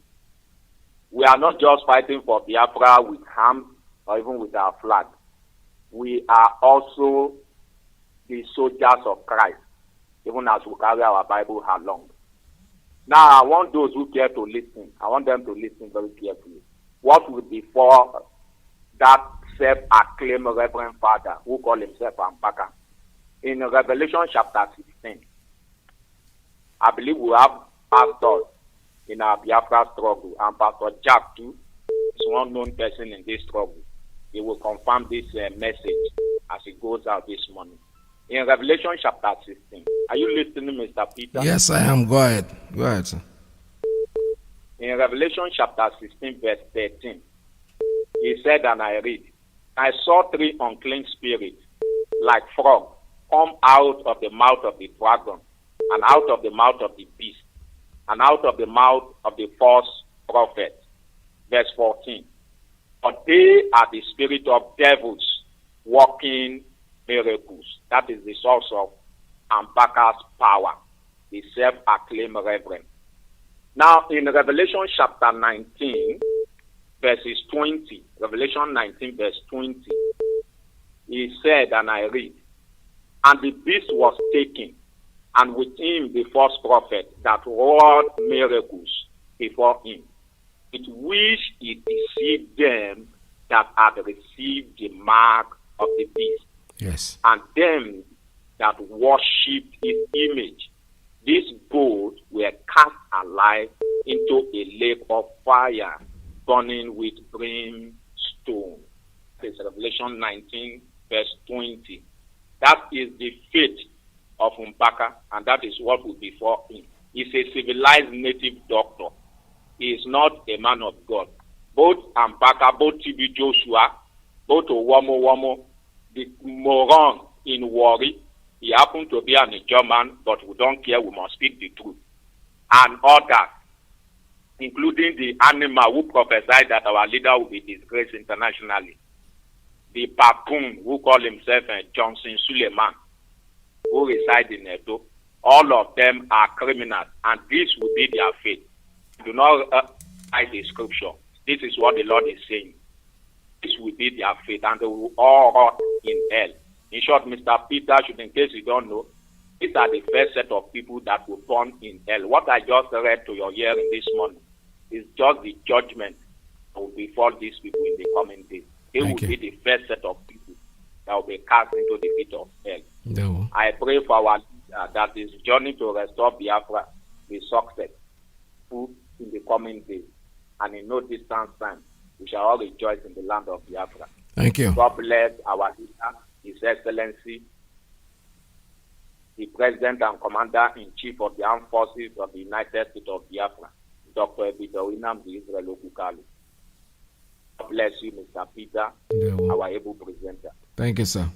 We are not just fighting for Biafra with arms or even with our flag. We are also the soldiers of Christ, even as we carry our Bible along. Now, I want those who care to listen, I want them to listen very carefully. What will befall that self-acclaimed Reverend Father who called himself Mbaka? In Revelation chapter 16, I believe we have pastors in our Biafra struggle, and Pastor Jack too is one known person in this struggle. He will confirm this message as it goes out this morning. In Revelation chapter 16, are you listening, Mr. Peter? Yes, I am. Go ahead. Go ahead, sir. In Revelation chapter 16, verse 13, he said, and I read, I saw 3 unclean spirits, like frogs, come out of the mouth of the dragon, and out of the mouth of the beast, and out of the mouth of the false prophet. Verse 14. But they are the spirit of devils working miracles. That is the source of Mbaka's power, the self-acclaimed reverend. Now, in Revelation chapter 19, verses 20, Revelation 19, verse 20, he said, and I read, and the beast was taken, and with him the false prophet that wrought miracles before him, with which he deceived them that had received the mark of the beast. Yes. And them that worshipped his image. These both were cast alive into a lake of fire, burning with brimstone. That is Revelation 19, verse 20. That is the fate of Mbaka, and that is what will befall him. He's a civilized native doctor. He is not a man of God. Both Mbaka, both TB Joshua, both Owomo, the moron in Warri, he happened to be a German, but we don't care, we must speak the truth. And others, including the animal who prophesied that our leader will be disgraced internationally. The baboon who called himself Johnson Suleiman, who reside in Edo. All of them are criminals, and this will be their fate. Do not write the scripture. This is what the Lord is saying. This will be their fate, and they will all rot in hell. In short, Mr. Peter, in case you don't know, these are the first set of people that will burn in hell. What I just read to your hearing this morning is just the judgment that will befall these people in the coming days. They will be the first set of people that will be cast into the pit of hell. No. I pray for our leader that this journey to restore Biafra be successful in the coming days, and in no distant time we shall all rejoice in the land of Biafra. Thank you. God bless our leader, His Excellency, the President and Commander-in-Chief of the Armed Forces of the United States of Biafra, Dr. Bidowinam, the Israel Okukali. God bless you, Mr. Peter, our able presenter. Thank you, sir.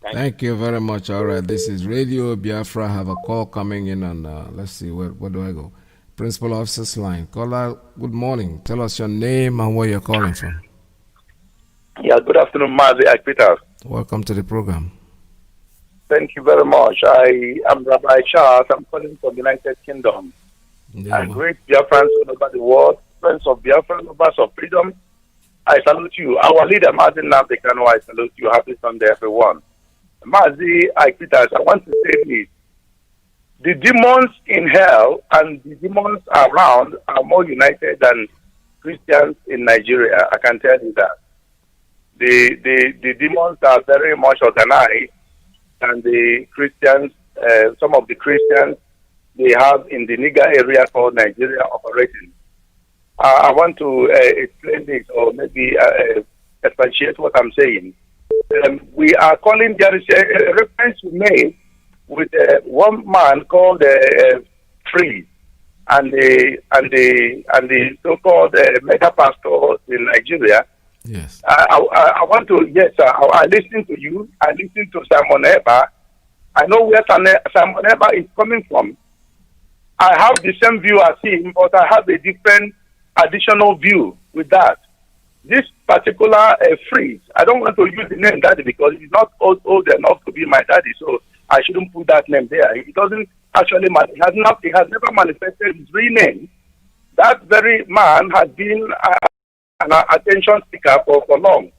Thank you very much. All right, this is Radio Biafra. I have a call coming in, and let's see, where do I go? Principal Officer's line. Caller, good morning. Tell us your name and where you're calling from. Yeah, good afternoon, Mazi. Peter. Welcome to the program. Thank you very much. I am Rabbi Charles. I'm calling from the United Kingdom. Yeah. And great Biafrans all over the world, friends of Biafra, lovers of freedom, I salute you. Our leader, Mazi Nnamdi, I salute you. Happy Sunday, everyone. Mazi, Peter, I want to say this. The demons in hell and the demons around are more united than Christians in Nigeria. I can tell you that. The demons are very much organized, and the Christians, some of the Christians, they have in the Niger area called Nigeria operating. I want to explain this, or maybe expatiate what I'm saying. We are calling, there is a reference we made with one man called Free, and the so-called mega pastors in Nigeria Yes. I want to, yes, I listen to you. I listen to Simon Eber. I know where Simon Eber is coming from. I have the same view as him, but I have a different additional view with that. This particular freeze, I don't want to use the name daddy because he's not old enough to be my daddy, so I shouldn't put that name there. It doesn't actually, he has never manifested his real name. That very man has been an attention seeker for long.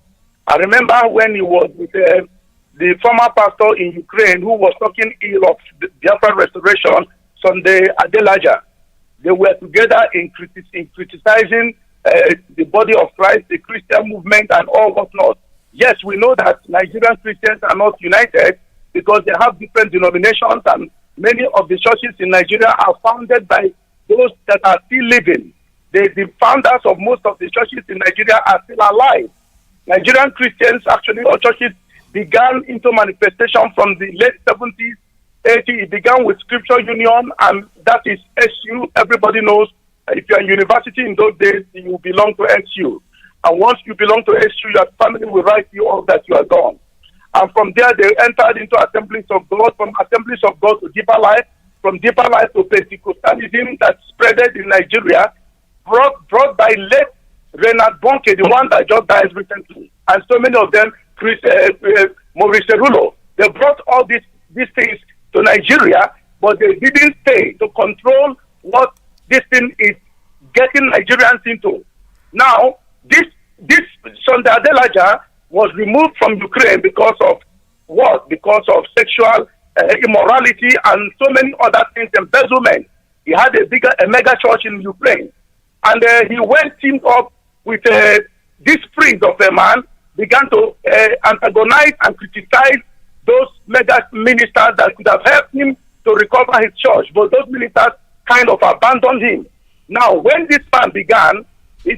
I remember when he was with the former pastor in Ukraine who was talking ill of the Biafra restoration, Sunday Adelaja. They were together in criticizing the body of Christ, the Christian movement, and all whatnot. Yes, we know that Nigerian Christians are not united because they have different denominations, and many of the churches in Nigeria are founded by those that are still living. The founders of most of the churches in Nigeria are still alive. Nigerian Christians, actually, or churches, began into manifestation from the late 70s, 80s. It began with Scripture Union, and that is SU. Everybody knows if you're in university in those days, you belong to SU. And once you belong to SU, your family will write you off that you are gone. And from there, they entered into Assemblies of God, from Assemblies of God to Deeper Life, from Deeper Life to Pentecostalism that spreaded in Nigeria, brought by late Renard Bonke, the one that just died recently, and so many of them, Maurice Rulo. They brought all these things to Nigeria, but they didn't stay to control what this thing is getting Nigerians into. Now, this Sunday Adelaja was removed from Ukraine because of what? Because of sexual immorality and so many other things, embezzlement. He had a mega church in Ukraine. And he went teamed up with this priest of a man, began to antagonize and criticize those mega ministers that could have helped him to recover his church. But those ministers kind of abandoned him. Now, when this man began, this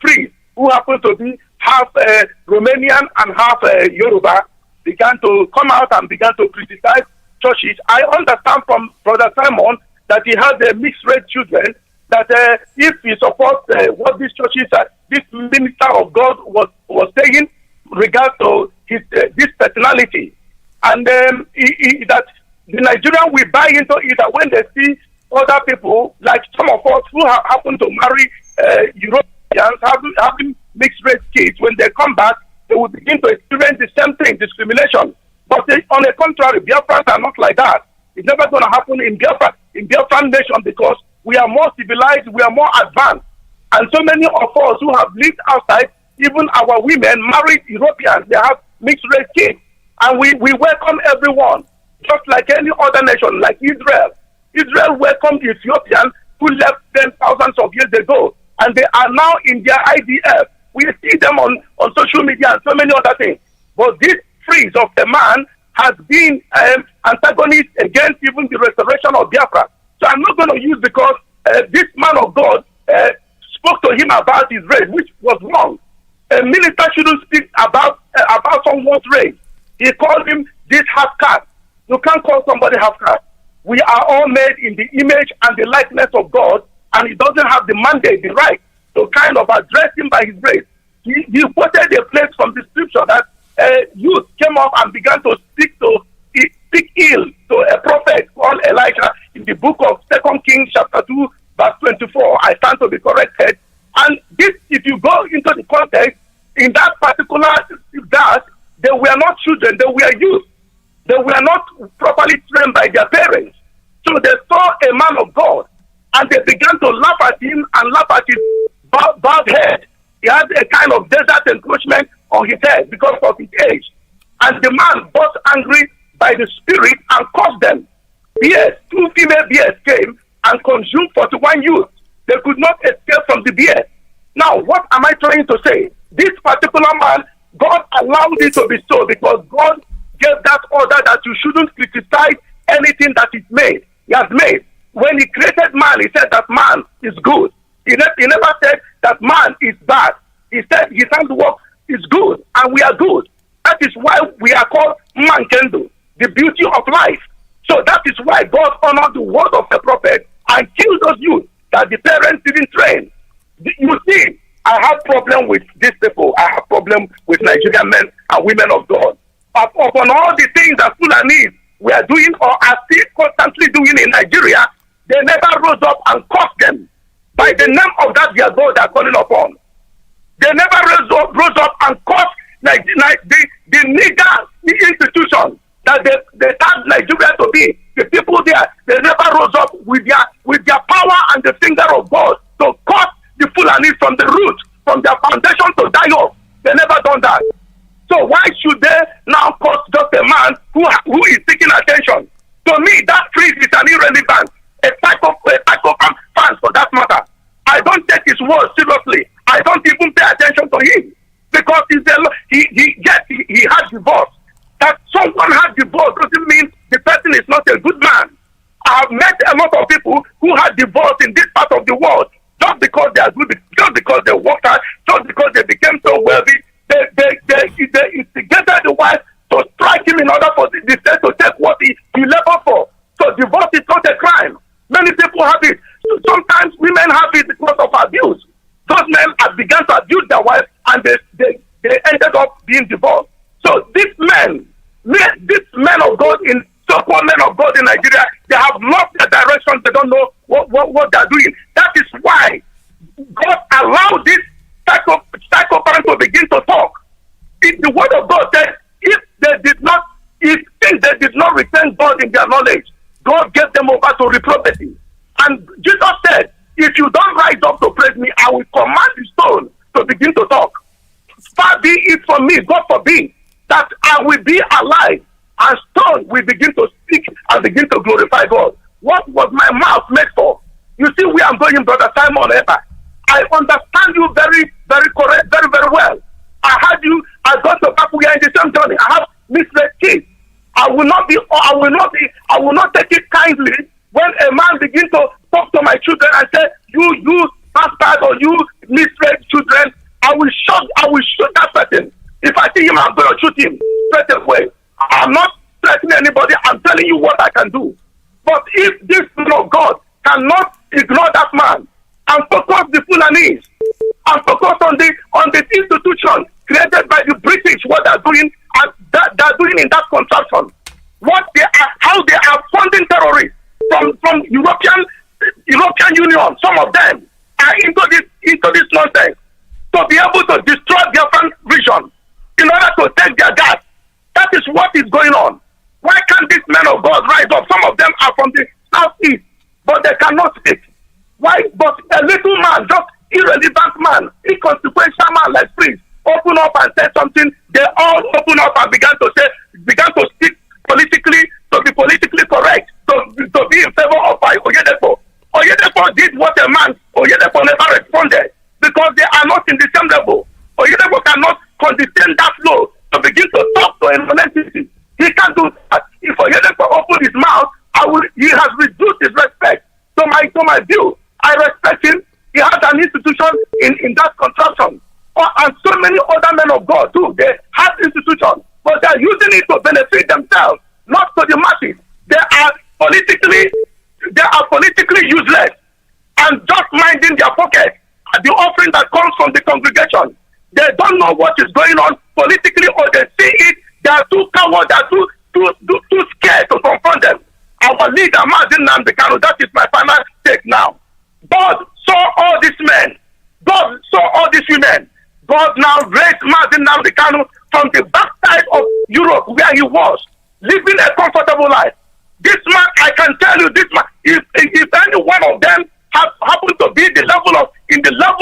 priest, who happened to be half Romanian and half Yoruba, began to come out and began to criticize churches. I understand from Brother Simon that he has mixed-race children, that if he supports what these churches are, this minister of God was saying regard to his this personality, and that the Nigerian will buy into it, that when they see other people, like some of us who happen to marry Europeans, having mixed race kids, when they come back, they will begin to experience the same thing, discrimination. But on the contrary, Biafrans are not like that. It's never going to happen in Biafran nation, because we are more civilized, we are more advanced. And so many of us who have lived outside, even our women, married Europeans, they have mixed race kids. And we welcome everyone, just like any other nation, like Israel. Israel welcomed Ethiopians who left them thousands of years ago, and they are now in their IDF. We see them on social media and so many other things. But this freeze of the man has been antagonist against even the restoration of Biafra. So I'm not going to use, because this man of God spoke to him about his race, which was wrong. A minister shouldn't speak about someone's race. He called him this half caste. You can't call somebody half caste. We are all made in the image and the likeness of God, and he doesn't have the mandate, the right to kind of address him by his race. He quoted a place from the scripture that youth came up and began to speak ill to a prophet called Elijah in the book of 2 Kings chapter 2 verse 24. I stand to be corrected. And this, if you go into the context, in that particular verse, they were not children, they were youth. They were not properly trained by their parents. So they saw a man of God, and they began to laugh at him and laugh at his bald head. He had a kind of desert encroachment on his head because of his age. And the man got angry by the spirit and cursed them. Bears, 2 female bears came and consumed 41 youths. They could not escape from the bears. Now, what am I trying to say? This particular man, God allowed it to be so, because God gave that order that you shouldn't criticize anything that is made. He has made. When he created man, he said that man is good. He never said that man is bad. He said his handiwork is good, and we are good. That is why we are called Mankendo, the beauty of life. So that is why God honored the word of the prophet and killed those youth that the parents didn't train. You see, I have problem with these people. I have problem with Nigerian men and women of God. But upon all the things that Fulanis we are doing or are still constantly doing in Nigeria, they never rose up and cursed them by the name of that their God they are calling upon. They never rose up and cursed the nigger institution that they tag Nigeria to be. The people there, they never rose up with their power and the finger of God to cut the Fulani from the root, from their foundation to die off. They never done that. So why should they now curse just a man who is seeking attention? To me, that phrase is an irrelevant, a psychopath fan for that matter. I don't take his words seriously. I don't even pay attention to him because he has divorce. That someone has divorce doesn't mean the person is not a good man. I have met a lot of people who had divorce in this part of the world just because they are good, just because they worked hard, just because they became so wealthy. They instigated the wife to strike him in order for the state to take what he labored for. So divorce is not a crime. Many people have it. Sometimes women have it because of abuse. Those men have begun to abuse their wife and they ended up being divorced. So these men of God in so-called men of God in Nigeria, they have lost their direction. They don't know what they're doing. That is why God allowed this psychopath to begin to talk. The word of God said, if things they did not retain God in their knowledge, God gave them over to reprobate. And Jesus said, if you don't rise up to praise me, I will command the stone to begin to talk. Far be it from me, God forbid, that I will be alive and stone will begin to speak and begin to glorify God. What was my mouth made for? You see where I'm going, Brother Simon Eber. I understand you very, very correct, very, very well. I heard you, I got to back, we are in the same journey. I have misread kids. I will not take it kindly when a man begins to talk to my children and say, you bastard or you misread children. I will shoot that person. If I see him, I'm going to shoot him straight away. I'm not threatening anybody. I'm telling you what I can do. But if this man of God cannot ignore that man and focus the Fulanese and focus on the institution created by the British, what they're doing and they're doing in that contraction, how they are funding terrorists from European Union. Some of them are into this nonsense to be able to destroy their region in order to take their gas. That is what is going on. Why can't these men of God rise up? Some of them are from the southeast, but they cannot speak. Why? But a little man, just irrelevant man, inconsequential man like Prince, open up and say something. They all open up and began to speak politically, to be politically correct, to be in favor of Oyedepo. Oyedepo did what a man, Oyedepo never responded because they are not in the same level. Oyedepo cannot condescend that low to begin to talk to an entity. He can't do that. If Oyedepo opened his mouth, he has reduced his respect. To my view, I respect him. He has an institution in that contraption. And so many other men of God too. They have institutions, but they are using it to benefit themselves, not to the masses. They are politically useless and just minding their pocket. The offering that comes from the congregation, they don't know what is going on politically, or they see it. They are too coward. They are too scared to confront them. Our leader, Mazi, that is my final take now. God saw all these men. God saw all these women. God now raised Mazi from the backside of Europe where he was, living a comfortable life. This man, I can tell you, this man, if any one of them happen to be in the level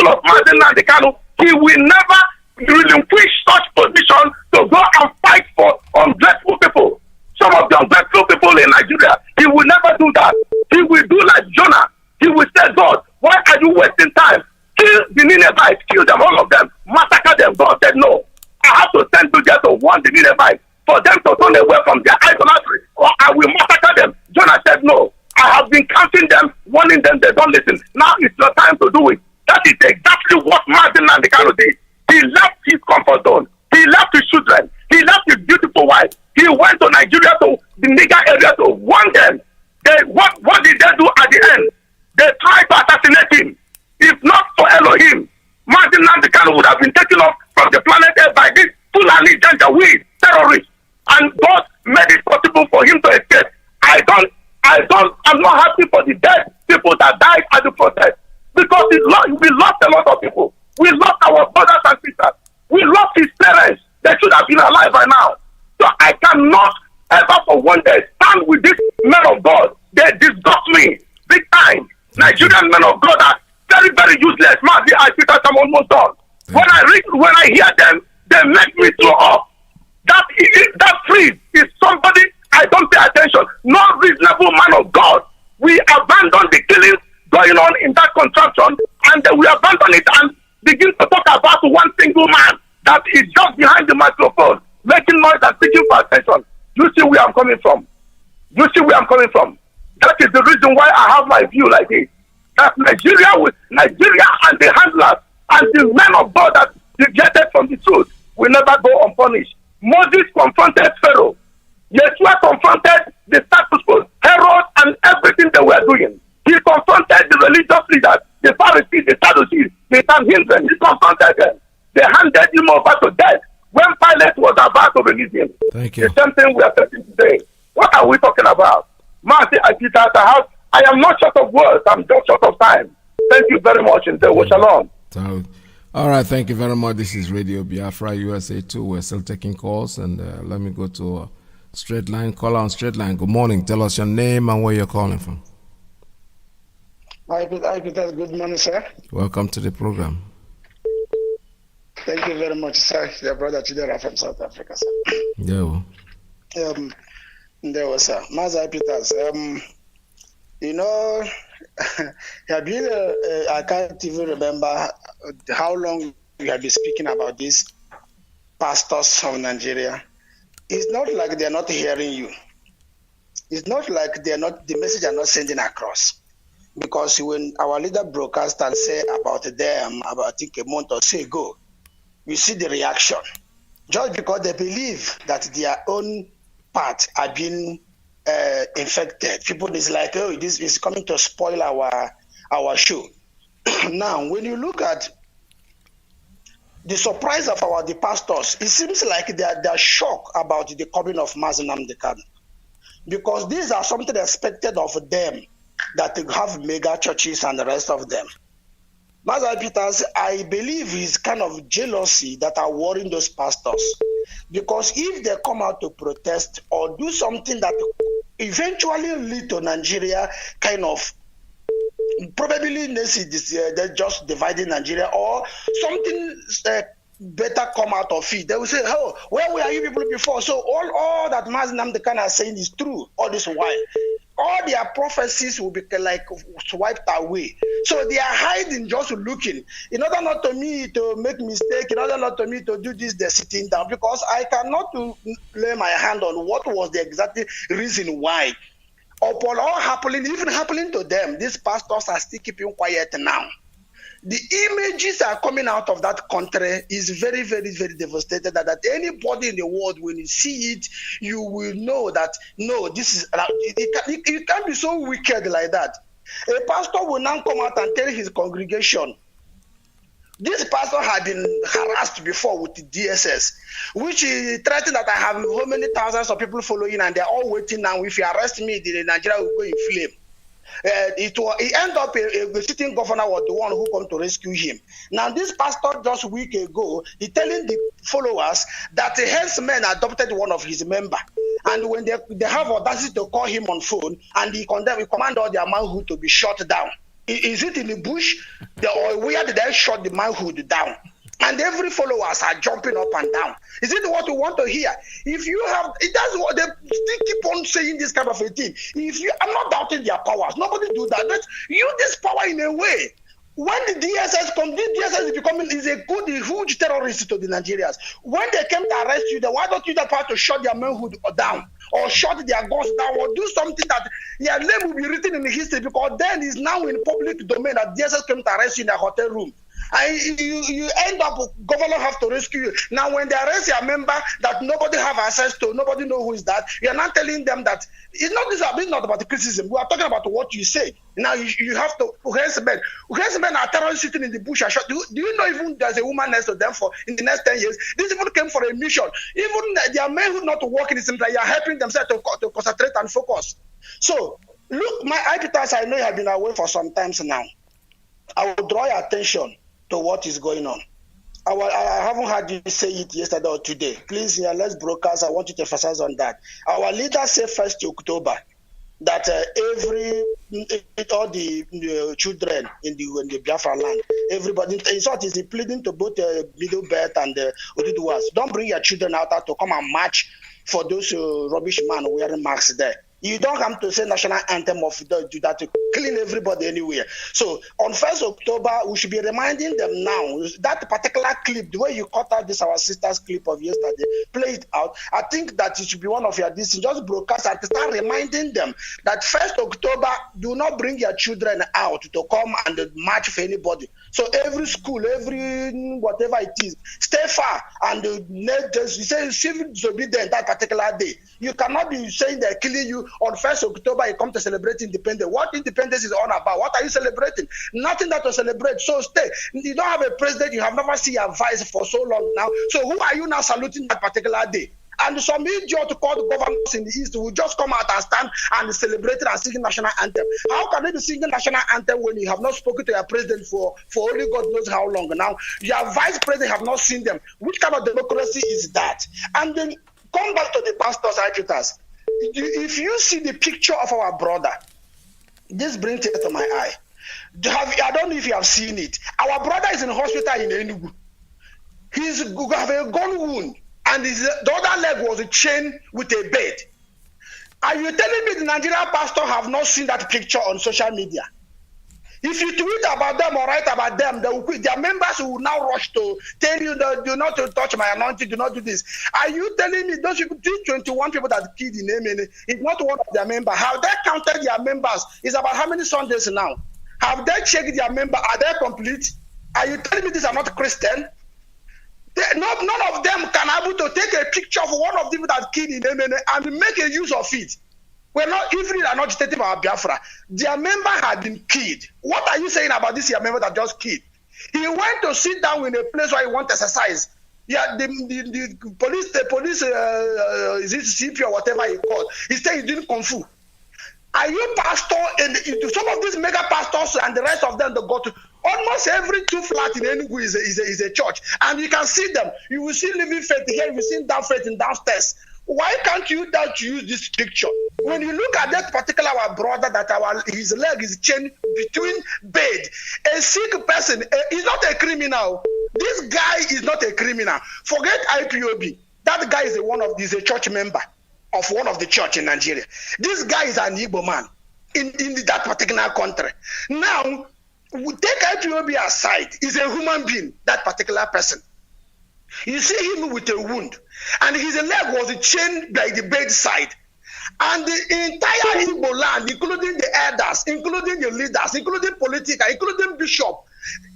of Mazi, he will never relinquish such position to go and fight for ungrateful people. Some of the ungrateful people in Nigeria, he will never do that. He will do like Jonah. He will say, God, why are you wasting time? Kill the Ninevites, kill them, all of them, massacre them. God said, no. I have to send you there to warn the Ninevites for them to turn away from their idolatry, or I will massacre them. Jonah said, no. I have been counting them, warning them, they don't listen. Now it's your time to do it. That is exactly what Mazi did. He left his comfort zone. He left his children. He left his beautiful wife. He went to Nigeria, to the nigger area, to warn them. What did they do at the end? They tried to assassinate him. If not for Elohim, Mazi would have been taken off from the planet Earth by this Fulani Janjaweed terrorist. And God made it possible for him to escape. I'm not happy for the dead people that died at the protest because we lost a lot of people. We lost our brothers and sisters. We lost his parents. They should have been alive by now. So I cannot ever for one day stand with these men of God. They disgust me big time. Nigerian men of God are very, very useless. Mazi, I'm almost done. When I hear them, they make me throw up. That freeze is somebody I don't pay attention. No reasonable man of God. We abandon the killings going on in that contraption, and we abandon it and begin to talk about one single man that is just behind the microphone, making noise and seeking for attention. You see where I'm coming from. That is the reason why I have my view like this. That Nigeria and the handlers and the men of God that deviated from the truth will never go unpunished. Moses confronted Pharaoh. Yeshua confronted the status quo, Herod, and everything they were doing. He confronted the religious leaders, the Pharisees, the Sadducees, the Sanhedrin. He confronted them. They handed him over to death when Pilate was about to release him. Thank you. The same thing we are facing today. What are we talking about? Mazi, I am not short of words. I'm just short of time. Thank you very much, and shalom. All right, thank you very much. This is Radio Biafra, USA 2. We're still taking calls, and let me go to straight line. Caller on straight line. Good morning. Tell us your name and where you're calling from. Hi, Peter. Good morning, sir. Welcome to the program. Thank you very much, sir. Your brother Chidera from South Africa, sir. Yeah. There was sir. Mazi Peters. Have you, I can't even remember how long you have been speaking about these pastors from Nigeria. It's not like they're not hearing you. It's not like the message are not sending across. Because when our leader broadcast and say about them, about I think a month or so ago, you see the reaction. Just because they believe that their own part are being infected. People is like, oh, this is coming to spoil our show. Now, when you look at the surprise of the pastors, it seems like they're shocked about the coming of Mazi Nnamdi Kanu, because these are something expected of them, that they have mega churches and the rest of them. Mazi Peters, I believe is kind of jealousy that are worrying those pastors, because if they come out to protest or do something that eventually lead to Nigeria kind of probably they're just dividing Nigeria, or something better come out of it. They will say, oh, where were you people before? So all that Mazi Nnamdi Kanu is saying is true all this while. All their prophecies will be like wiped away. So they are hiding, just looking. In order not to me to make mistake, in order not to me to do this, they're sitting down, because I cannot lay my hand on what was the exact reason why. Upon all happening, even happening to them, these pastors are still keeping quiet now. The images are coming out of that country is very, very, very devastated. That anybody in the world, when you see it, you will know that, no, this is, it can't be so wicked like that. A pastor will now come out and tell his congregation, this pastor had been harassed before with the DSS, which he threatened that I have how many thousands of people following, and they're all waiting now. If you arrest me, the Nigeria will go in flame. He ended up a sitting governor was the one who come to rescue him. Now this pastor just a week ago, he telling the followers that the herdsmen adopted one of his member, and when they have audacity to call him on phone, and he command all their manhood to be shut down. Is it in the bush, or where did they shut the manhood down? And every followers are jumping up and down. Is it what you want to hear? If you have, that's what they still keep on saying, this kind of a thing. I'm not doubting their powers. Nobody do that. But use this power in a way. When the DSS comes, the DSS is a good, huge terrorist to the Nigerians. When they came to arrest you, then why don't you use that power to shut their manhood down, or shut their guns down, or do something that their name will be written in the history? Because then it's now in public domain that DSS came to arrest you in a hotel room. You end up, governor have to rescue you. Now, when they arrest your member that nobody have access to, nobody know who is that, you're not telling them that it's not about the criticism. We are talking about what you say. Now, you have to, Uhesmen are terrorists sitting in the bush. Do you know even there's a woman next to them for in the next 10 years? These people came for a mission. Even their men who not work in the same time, they are helping themselves to concentrate and focus. So, look, my Ipob, I know you have been away for some time now. I will draw your attention to what is going on. I haven't heard you say it yesterday or today. Please, let's broadcast. I want you to emphasize on that. Our leader said 1st October that all the children in the Biafra land, everybody, in short, is pleading to both Middle Belt and Oduduwas. Don't bring your children out to come and march for those rubbish men wearing masks there. You don't have to say national anthem of do that to clean everybody anywhere. So on 1st October, we should be reminding them now that particular clip, the way you cut out this our sister's clip of yesterday, play it out. I think that it should be one of your decisions. Just broadcast and start reminding them that 1st October, do not bring your children out to come and march for anybody. So every school, every whatever it is, stay far and say civil disobedience that particular day. You cannot be saying they're killing you on 1st October. You come to celebrate independence. What independence is all about? What are you celebrating? Nothing that to celebrate. So stay. You don't have a president. You have never seen your vice for so long now. So who are you now saluting that particular day? And some idiot called governors in the East will just come out and stand and celebrate and sing national anthem. How can they be singing national anthem when you have not spoken to your president for only God knows how long now? Your vice president have not seen them. Which kind of democracy is that? And then come back to the pastors, Ipob. If you see the picture of our brother, this brings tears to my eye. I don't know if you have seen it. Our brother is in hospital in Enugu. He's have a gun wound, and the other leg was chained with a bed. Are you telling me the Nigerian pastor have not seen that picture on social media? If you tweet about them or write about them, their members will now rush to tell you that do not touch my anointing, do not do this. Are you telling me those people, 21 people that killed in Yemen, is not one of their members? Have they counted their members? It's about how many Sundays now? Have they checked their members? Are they complete? Are you telling me these are not Christian? None of them can able to take a picture of one of them that killed in Yemen and make a use of it. We're not, even are not stating about Biafra. Their member had been killed. What are you saying about this your member that just killed? He went to sit down in a place where he wants exercise. Yeah, the police, is it CP or whatever he called? He said he's doing kung fu. Are you pastor? And some of these mega pastors and the rest of them, they go to almost every 2 flats in Enugu is a church, and you can see them. You will see living faith here. You will see down faith in downstairs. Why can't you use this picture? When you look at that particular our brother that his leg is chained between bed, a sick person is not a criminal. This guy is not a criminal. Forget IPOB. That guy is a church member of one of the church in Nigeria. This guy is an Igbo man in that particular country. Now, we take IPOB aside. He's a human being, that particular person. You see him with a wound, and his leg was chained by the bedside. And the entire Igbo land, including the elders, including the leaders, including political, including bishop,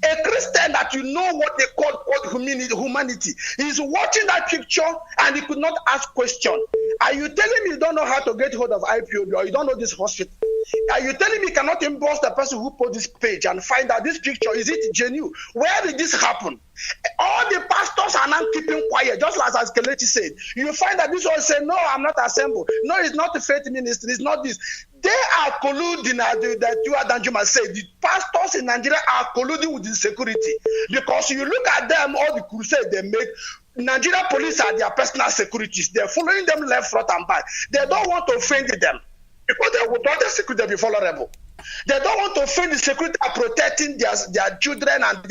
a Christian that you know what they call humanity, is watching that picture and he could not ask question. Are you telling me you don't know how to get hold of IPOB, or you don't know this hospital? Are you telling me you cannot emboss the person who put this page and find out this picture, is it genuine? Where did this happen? All the pastors are now keeping quiet, just as Kelechi said. You find that this one say, no, I'm not assembled. No, it's not the faith ministry, it's not this. They are colluding, that you are Danjuma said. The pastors in Nigeria are colluding with the security. Because you look at them, all the crusades they make, Nigerian police are their personal securities. They're following them left, front, and back. They don't want to offend them because they would want their security to be vulnerable. They don't want to offend the security are protecting their children and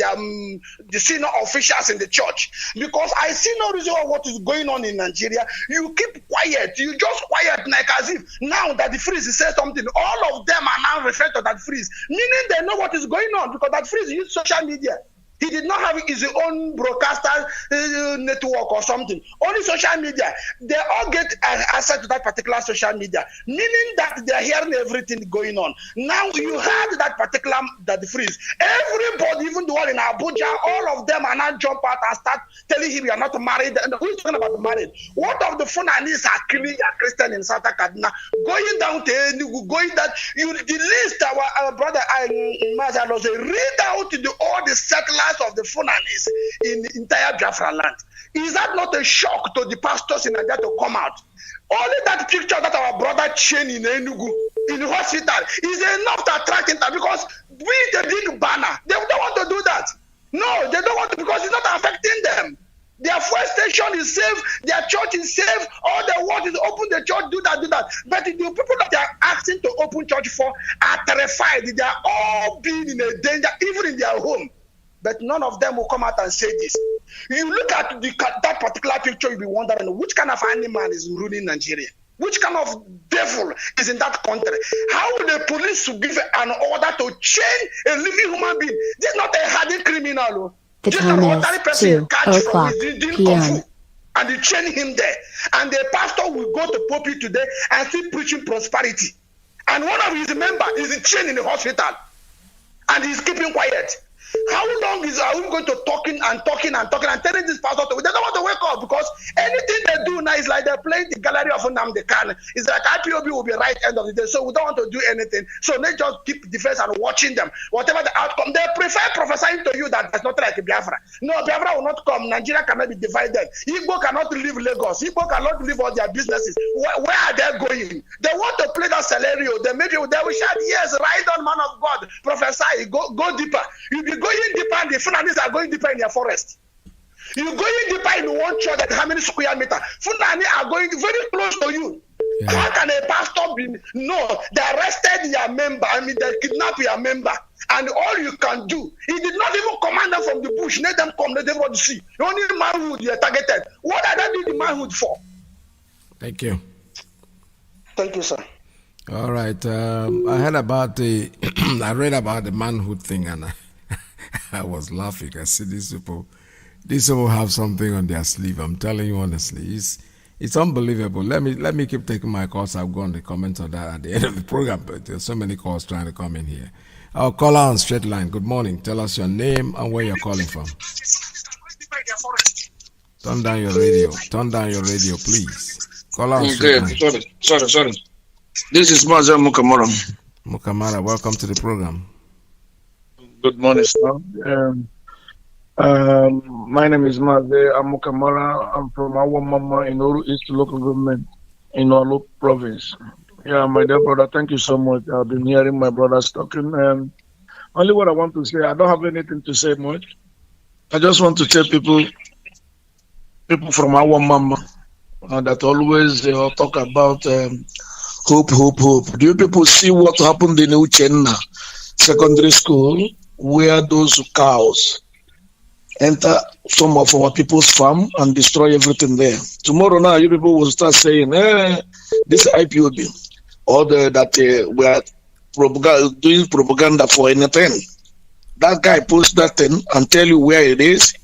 the senior officials in the church. Because I see no reason why what is going on in Nigeria. You keep quiet. You just quiet like as if now that the freeze says something, all of them are now referring to that freeze. Meaning they know what is going on because that freeze uses social media. He did not have his own broadcaster network or something. Only social media. They all get access to that particular social media, meaning that they are hearing everything going on. Now you had that particular freeze. Everybody, even the one in Abuja, all of them are now jump out and start telling him you are not married. And who is talking about the married? What of the Funanis are killing a Christian in South Kaduna? Going down to Enugu, going that you the list our brother Mazi also read out all the settlers of the Funanis in the entire Biafra land. Is that not a shock to the pastors in Nigeria to come out? Only that picture that our brother chain in Enugu in the hospital is enough to attract him because with the big banner, they don't want to do that. No, they don't want to because it's not affecting them. Their fuel station is safe, their church is safe, all the world is open, the church do that. But the people that they are asking to open church for are terrified. They are all being in a danger, even in their home. But none of them will come out and say this. You look at that particular picture, you'll be wondering which kind of animal is ruling Nigeria? Which kind of devil is in that country? How will the police give an order to chain a living human being? This is not a hardened criminal. The time is 2 o'clock p.m. And you chain him there. And the pastor will go to pulpit today and still preaching prosperity. And one of his members is chained in the hospital. And he's keeping quiet. How long are we going to talking and telling this pastor to they don't want to wake up because anything they do now is like they're playing the gallery of Nnamdi Kanu. It's like IPOB will be right end of the day, so we don't want to do anything. So they just keep defense and watching them. Whatever the outcome, they prefer prophesying to you that there's not like Biafra. No, Biafra will not come. Nigeria cannot be divided. Igbo cannot leave Lagos. Igbo cannot leave all their businesses. Where are they going? They want to play that scenario. They will shout, yes, right on, man of God, prophesy, go deeper. You'll be going deeper, and the Funanis are going deeper in their forest. You're going deeper in one church at how many square meters? Fulani are going very close to you. Yeah. How can a pastor be? No, they arrested your member. They kidnapped your member. And all you can do, he did not even command them from the bush. Let them come, let them want to see. Only manhood you are targeted. What are they doing the manhood for? Thank you. Thank you, sir. All right. I heard about I read about the manhood thing, and I was laughing. I see these people have something on their sleeve. I'm telling you honestly, it's unbelievable. Let me keep taking my calls. I'll go on the comments on that at the end of the program, but there's so many calls trying to come in here. Our caller on straight line. Good morning. Tell us your name and where you're calling from. Turn down your radio. Turn down your radio, please. Caller on straight line. Sorry. This is Mazi Mukamara. Mukamara, welcome to the program. Good morning, sir. My name is Mazi Mukamara. I'm from Awa Mama in Oru East Local Government in Olu Province. Yeah, my dear brother, thank you so much. I've been hearing my brothers talking. Only what I want to say, I don't have anything to say much. I just want to tell people from Awa Mama that always talk about hope. Do you people see what happened in Uchenna Secondary School, where those cows enter some of our people's farm and destroy everything there? Tomorrow now, you people will start saying, this IPOB, or that we are doing propaganda for anything. That guy posts that thing and tell you where it is.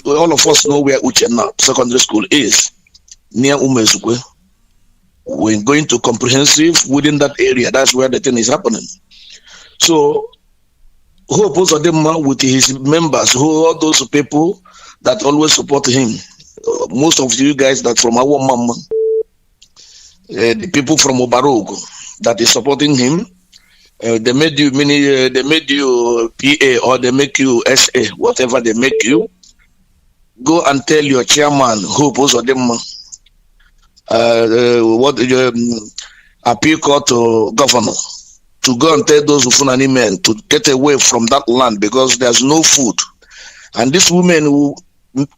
All of us know where Uchenna Secondary School is, near Umezukwe. We're going to comprehensive within that area. That's where the thing is happening. So, Hope Uzodinma with his members, all those people that always support him, most of you guys that from our mama, the people from Obarogo that is supporting him, they made you they made you PA or they make you SA, whatever they make you. Go and tell your chairman, Hope Uzodinma, appeal court to governor to go and tell those Ufunani men to get away from that land because there's no food. And these women will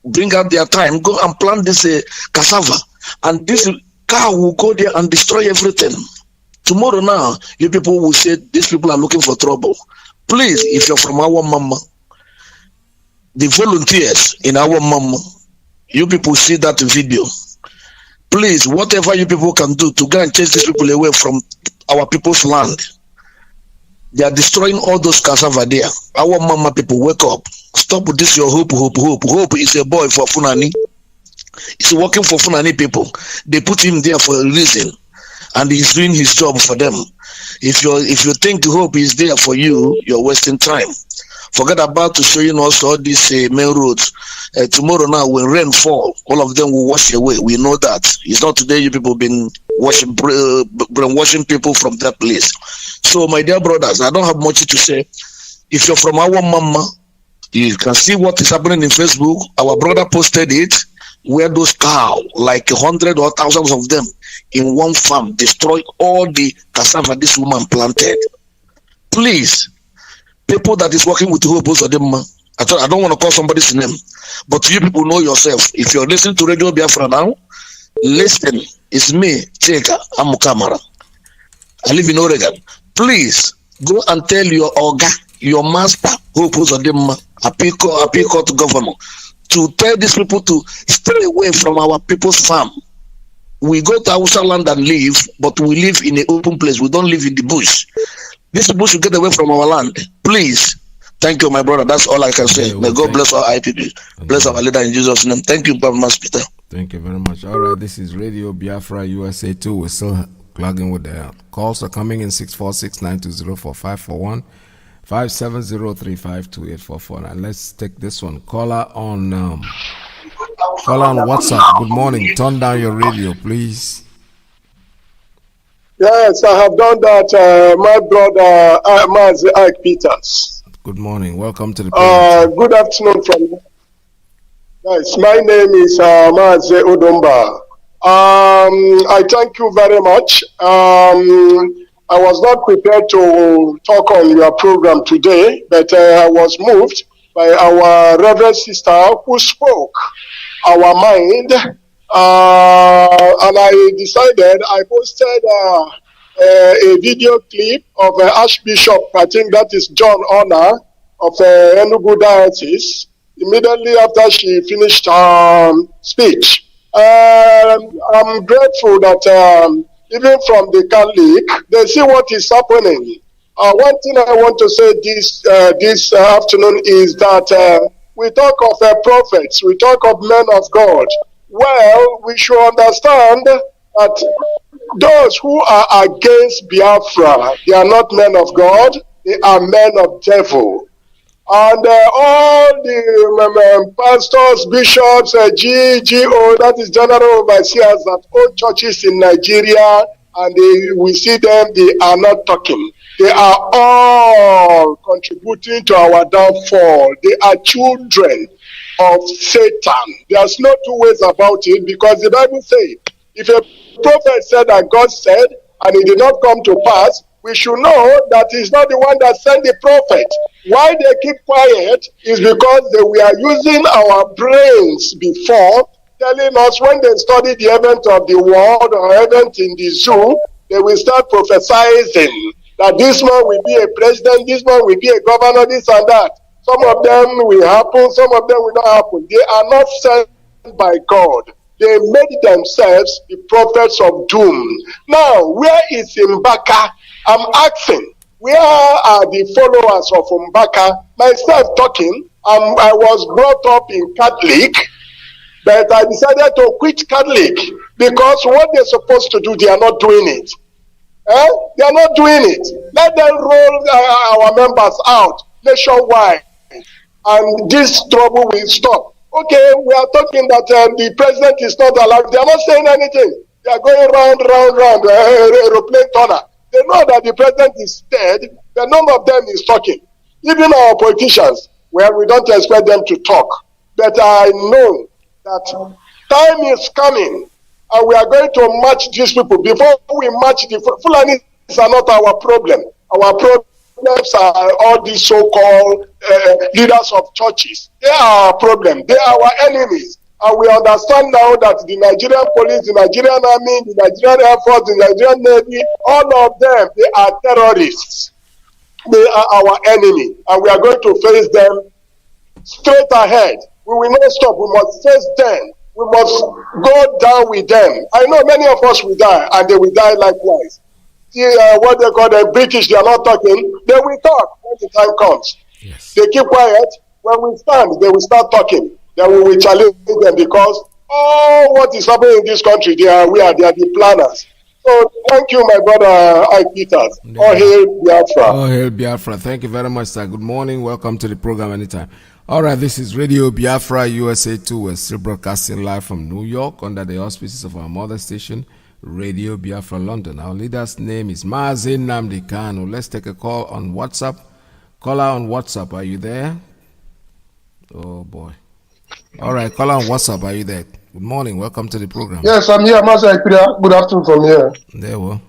bring out their time, go and plant this cassava, and this cow will go there and destroy everything. Tomorrow now, you people will say these people are looking for trouble. Please, if you're from our mama, the volunteers in our mama, you people see that video. Please, whatever you people can do to go and chase these people away from our people's land, They are destroying all those cassava there. Our mama people, wake up. Stop with this your hope. Hope is a boy for Funani. He's working for Funani people. They put him there for a reason. And he's doing his job for them. If you think hope is there for you, you're wasting time. Forget about to showing us all these main roads. Tomorrow now, when rain fall, all of them will wash away. We know that. It's not today you people been brainwashing people from that place. So, my dear brothers, I don't have much to say. If you're from our mama, you can see what is happening in Facebook. Our brother posted it, where those cows, like 100 or thousands of them, in one farm, destroy all the cassava this woman planted. Please, people that is working with Hope of them, I don't want to call somebody's name, but you people know yourself. If you're listening to Radio Biafra now, listen. It's me, Cheka Amukamara. I live in Oregon. Please go and tell your Oga, your master, Hope of them, appeal court governor, to tell these people to stay away from our people's farm. We go to Hausa land and live, but we live in an open place. We don't live in the bush. These people should get away from our land. Please. Thank you, my brother. That's all I can say. May God bless our IPP. Bless our leader in Jesus' name. Thank you, Brother Peter. Thank you very much. All right, this is Radio Biafra USA 2. We're still plugging with the calls are coming in 646-920-4541, 570-352-844. And let's take this one. Caller on WhatsApp. Good morning. Turn down your radio, please. Yes, I have done that. My brother, Mazi Iyke Peters. Good morning. Welcome to the program. Good afternoon from. Yes, my name is Mazi Udomba. I thank you very much. I was not prepared to talk on your program today, but I was moved by our Reverend Sister who spoke our mind. And I decided, I posted a video clip of Archbishop, I think that is John Honor of Enugu Diocese, immediately after she finished speech. I'm grateful that even from the Catholic, they see what is happening. One thing I want to say this afternoon is that we talk of prophets, we talk of men of God. Well, we should understand that those who are against Biafra, they are not men of God, they are men of devil. And all the pastors, bishops, GGO, that is general overseers that own churches in Nigeria, and we see them, they are not talking. They are all contributing to our downfall. They are children of Satan. There's no two ways about it, because the Bible says, if a prophet said that God said, and it did not come to pass, we should know that he's not the one that sent the prophet. Why they keep quiet is because they were using our brains before, telling us when they study the event of the world or event in the zoo, they will start prophesying that this man will be a president, this man will be a governor, this and that. Some of them will happen, some of them will not happen. They are not sent by God. They made themselves the prophets of doom. Now, where is Mbaka? I'm asking, where are the followers of Mbaka? Myself talking, I was brought up in Catholic, but I decided to quit Catholic because what they're supposed to do, they are not doing it. They are not doing it. Let them roll our members out nationwide, and this trouble will stop. Okay, we are talking that the president is not allowed. They are not saying anything. They are going round, aeroplane turner. They know that the president is dead, but none of them is talking. Even our politicians, well, we don't expect them to talk. But I know that time is coming, and we are going to match these people. Before we match the Fulanis are not our problem. Our problems are all these so-called leaders of churches. They are our problem. They are our enemies. And we understand now that the Nigerian police, the Nigerian army, the Nigerian Air Force, the Nigerian Navy, all of them, they are terrorists. They are our enemy. And we are going to face them straight ahead. We will not stop. We must face them. We must go down with them. I know many of us will die, and they will die likewise. what they call the British, they are not talking. They will talk when the time comes. Yes. They keep quiet. When we stand, they will start talking. Then we will challenge them because what is happening in this country, they are the planners. So thank you, my brother Iyke Peters. All hail Biafra. All hail Biafra. Thank you very much, sir. Good morning. Welcome to the program anytime. All right, this is Radio Biafra USA 2. We're still broadcasting live from New York under the auspices of our mother station, Radio Biafra London. Our leader's name is Mazi Nnamdi Kanu. Let's take a call on WhatsApp. Caller on WhatsApp, are you there? Oh boy. All right, caller on WhatsApp, are you there? Good morning. Welcome to the program. Yes, I'm here, Mazi Iyke. Good afternoon from here. There we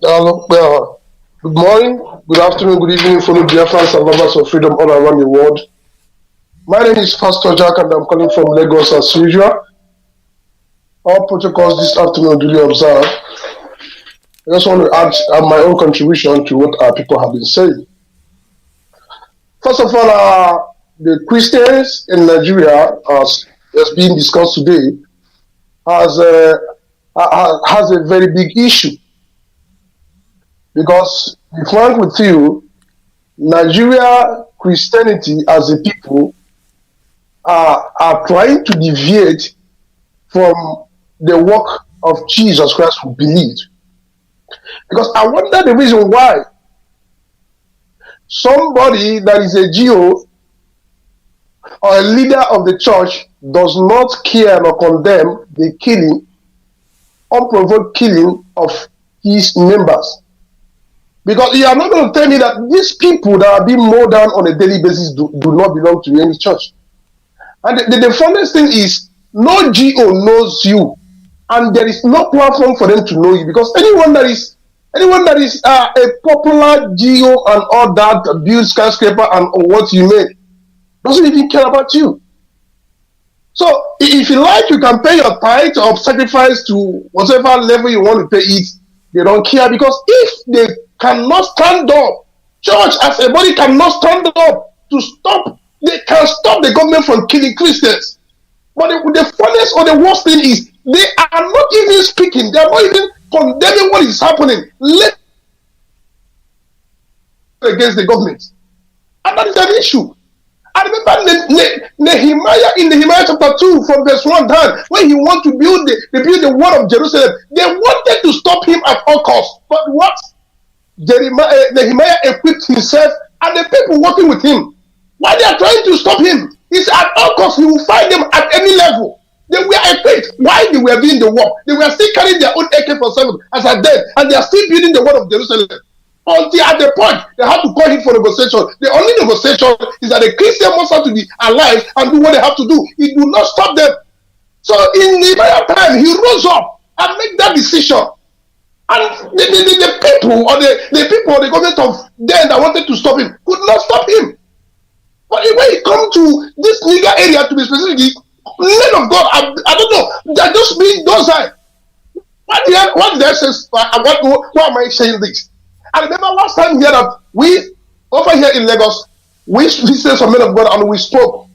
Well, good morning, good afternoon, good evening, fellow Biafrans and lovers of freedom all around the world. My name is Pastor Jack and I'm calling from Lagos as usual. All protocols this afternoon duly observed. I just want to add my own contribution to what our people have been saying. First of all, the Christians in Nigeria, as being discussed today, has a very big issue. Because, to be frank with you, Nigeria Christianity as a people are trying to deviate from the work of Jesus Christ who believed. Because I wonder the reason why somebody that is a GO or a leader of the church does not care or condemn the killing, unprovoked killing of his members. Because you are not going to tell me that these people that are being mowed down on a daily basis do not belong to any church. And the funniest thing is, no GO knows you, and there is no platform for them to know you. Because anyone that is a popular GO and all that, build skyscraper and what you make, doesn't even care about you. So if you like, you can pay your tithe or sacrifice to whatever level you want to pay it. They don't care, because if they cannot stand up, church as a body cannot stand up to stop, they can stop the government from killing Christians. But the funniest or the worst thing is, they are not even speaking, they are not even condemning what is happening against the government. And that is an issue. I remember Nehemiah in Nehemiah chapter 2 from verse 1 down, when he wanted to build the wall of Jerusalem. They wanted to stop him at all costs. But what? Nehemiah equipped himself and the people working with him. Why they are trying to stop him? It's at all costs. He will find them at any level. They were equipped. Why they were doing the work? They were still carrying their own AK-47 as a dead, and they are still building the wall of Jerusalem. Until at the point they have to call him for negotiation. The only negotiation is that the Christian must have to be alive and do what they have to do. It will not stop them. So in Nehemiah time, he rose up and made that decision. And the people or the government of then that wanted to stop him could not stop him. But when it comes to this nigger area, to be specific, men of God, I don't know, they're just being docile. What did I say? Why am I saying this? I remember last time here that we, over here in Lagos, we visited some men of God and we spoke.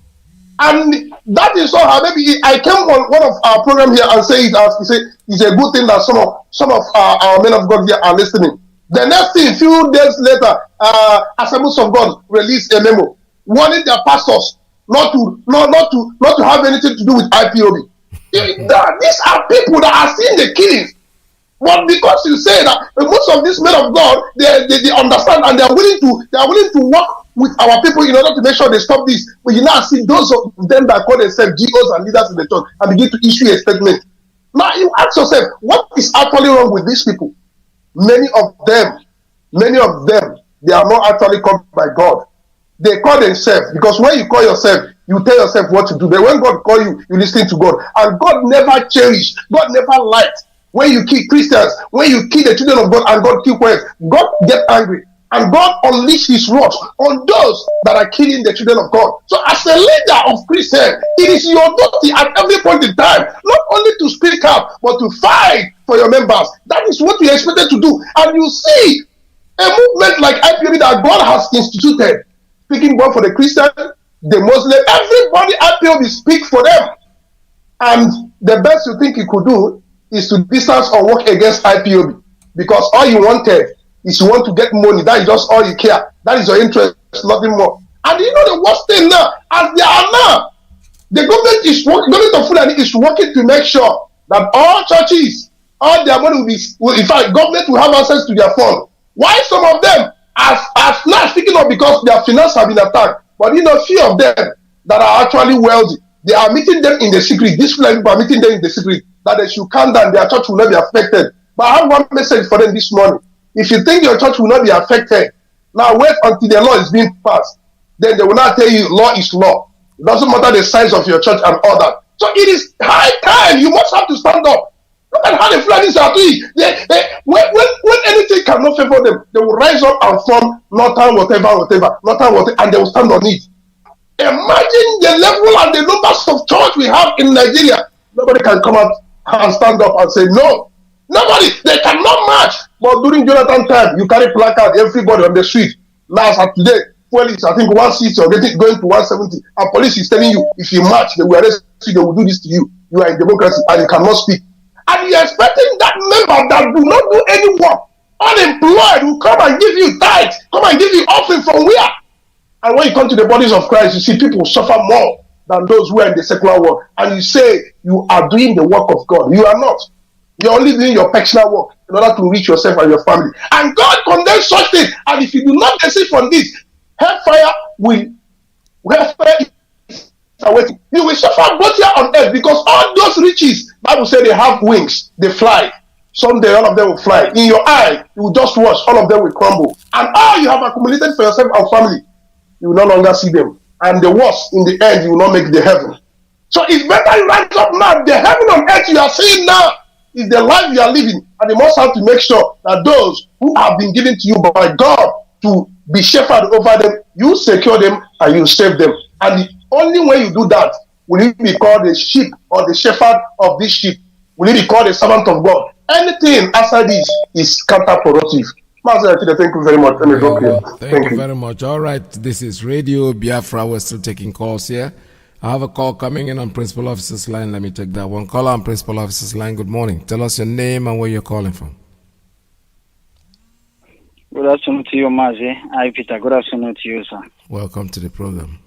And that is how maybe I came on one of our program here and say it's a good thing that some of our men of God here are listening. The next thing, a few days later, Assemblies of God released a memo warning their pastors not to have anything to do with IPOB. These are people that are seeing the killings. But because you say that most of these men of God, they understand and they are willing to work with our people in order to make sure they stop this. But you now see those of them that call themselves GOs and leaders in the church and begin to issue a statement. Now you ask yourself, what is actually wrong with these people? Many of them, they are not actually called by God. They call themselves, because when you call yourself, you tell yourself what to do. But when God calls you, you listen to God. And God never cherished, God never liked when you kill Christians, when you kill the children of God and God keep quiet. God get angry. And God unleashed his wrath on those that are killing the children of God. So as a leader of Christians, it is your duty at every point in time, not only to speak up, but to fight for your members. That is what we are expected to do. And you see a movement like IPOB that God has instituted, speaking both for the Christian, the Muslim, everybody IPOB speak for them. And the best you think you could do is to distance or work against IPOB. because all you wanted is you want to get money. That is just all you care. That is your interest, nothing more. And you know the worst thing now, as they are now, the government of Fulani is working to make sure that all churches, all their money in fact, government will have access to their fund. Why some of them are now speaking of because their finance have been attacked, but you know, few of them that are actually wealthy, they are meeting them in the secret. These people are meeting them in the secret that they should calm down, their church will not be affected. But I have one message for them this morning. If you think your church will not be affected, now wait until the law is being passed. Then they will not tell you law is law. It doesn't matter the size of your church and all that. So it is high time. You must have to stand up. Look at how the Fulanis are doing. When anything cannot favor them, they will rise up and form Northern whatever, and they will stand on it. Imagine the level and the numbers of church we have in Nigeria. Nobody can come out and stand up and say no. Nobody. They cannot march. But during Jonathan time, you carry placard, everybody on the street. Last at today, police, I think 160 or going to 170, and police is telling you if you march, they will arrest you, they will do this to you. You are in democracy and you cannot speak. And you're expecting that member that do not do any work, unemployed, will come and give you tithe, come and give you offering from where? And when you come to the bodies of Christ, you see people suffer more than those who are in the secular world. And you say you are doing the work of God. You are not. You're only doing your personal work in order to reach yourself and your family. And God condemns such things. And if you do not desist from this, hellfire is awaiting. You will suffer both here on earth because all those riches, Bible says they have wings, they fly. Someday all of them will fly. In your eye, you will just watch, all of them will crumble. And all you have accumulated for yourself and family, you will no longer see them. And the worst, in the end, you will not make the heaven. So it's better you rise up now. The heaven on earth you are seeing now is the life you are living. And you must have to make sure that those who have been given to you by God to be shepherd over them, you secure them and you save them. And the only way you do that, will you be called a sheep or the shepherd of this sheep? Will you be called a servant of God? Anything outside this is counterproductive. Mazi, thank you very much. Thank you very much. All right, this is Radio Biafra. We're still taking calls here. I have a call coming in on Principal Officer's line. Let me take that one. Caller on Principal Officer's line. Good morning. Tell us your name and where you're calling from. Good afternoon to you, Mazi. Hi, Peter. Good afternoon to you, sir. Welcome to the program.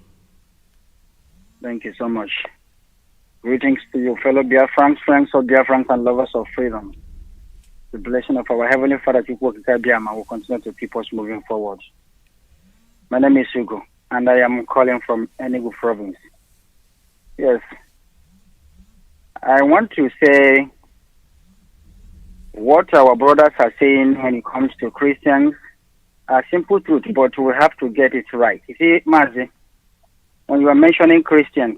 Thank you so much. Greetings to you, fellow Biafrans, friends of Biafrans and lovers of freedom. The blessing of our Heavenly Father, Biama, will continue to keep us moving forward. My name is Hugo, and I am calling from Enugu province. Yes. I want to say what our brothers are saying when it comes to Christians are simple truth, but we have to get it right. You see, Mazi, when you are mentioning Christian,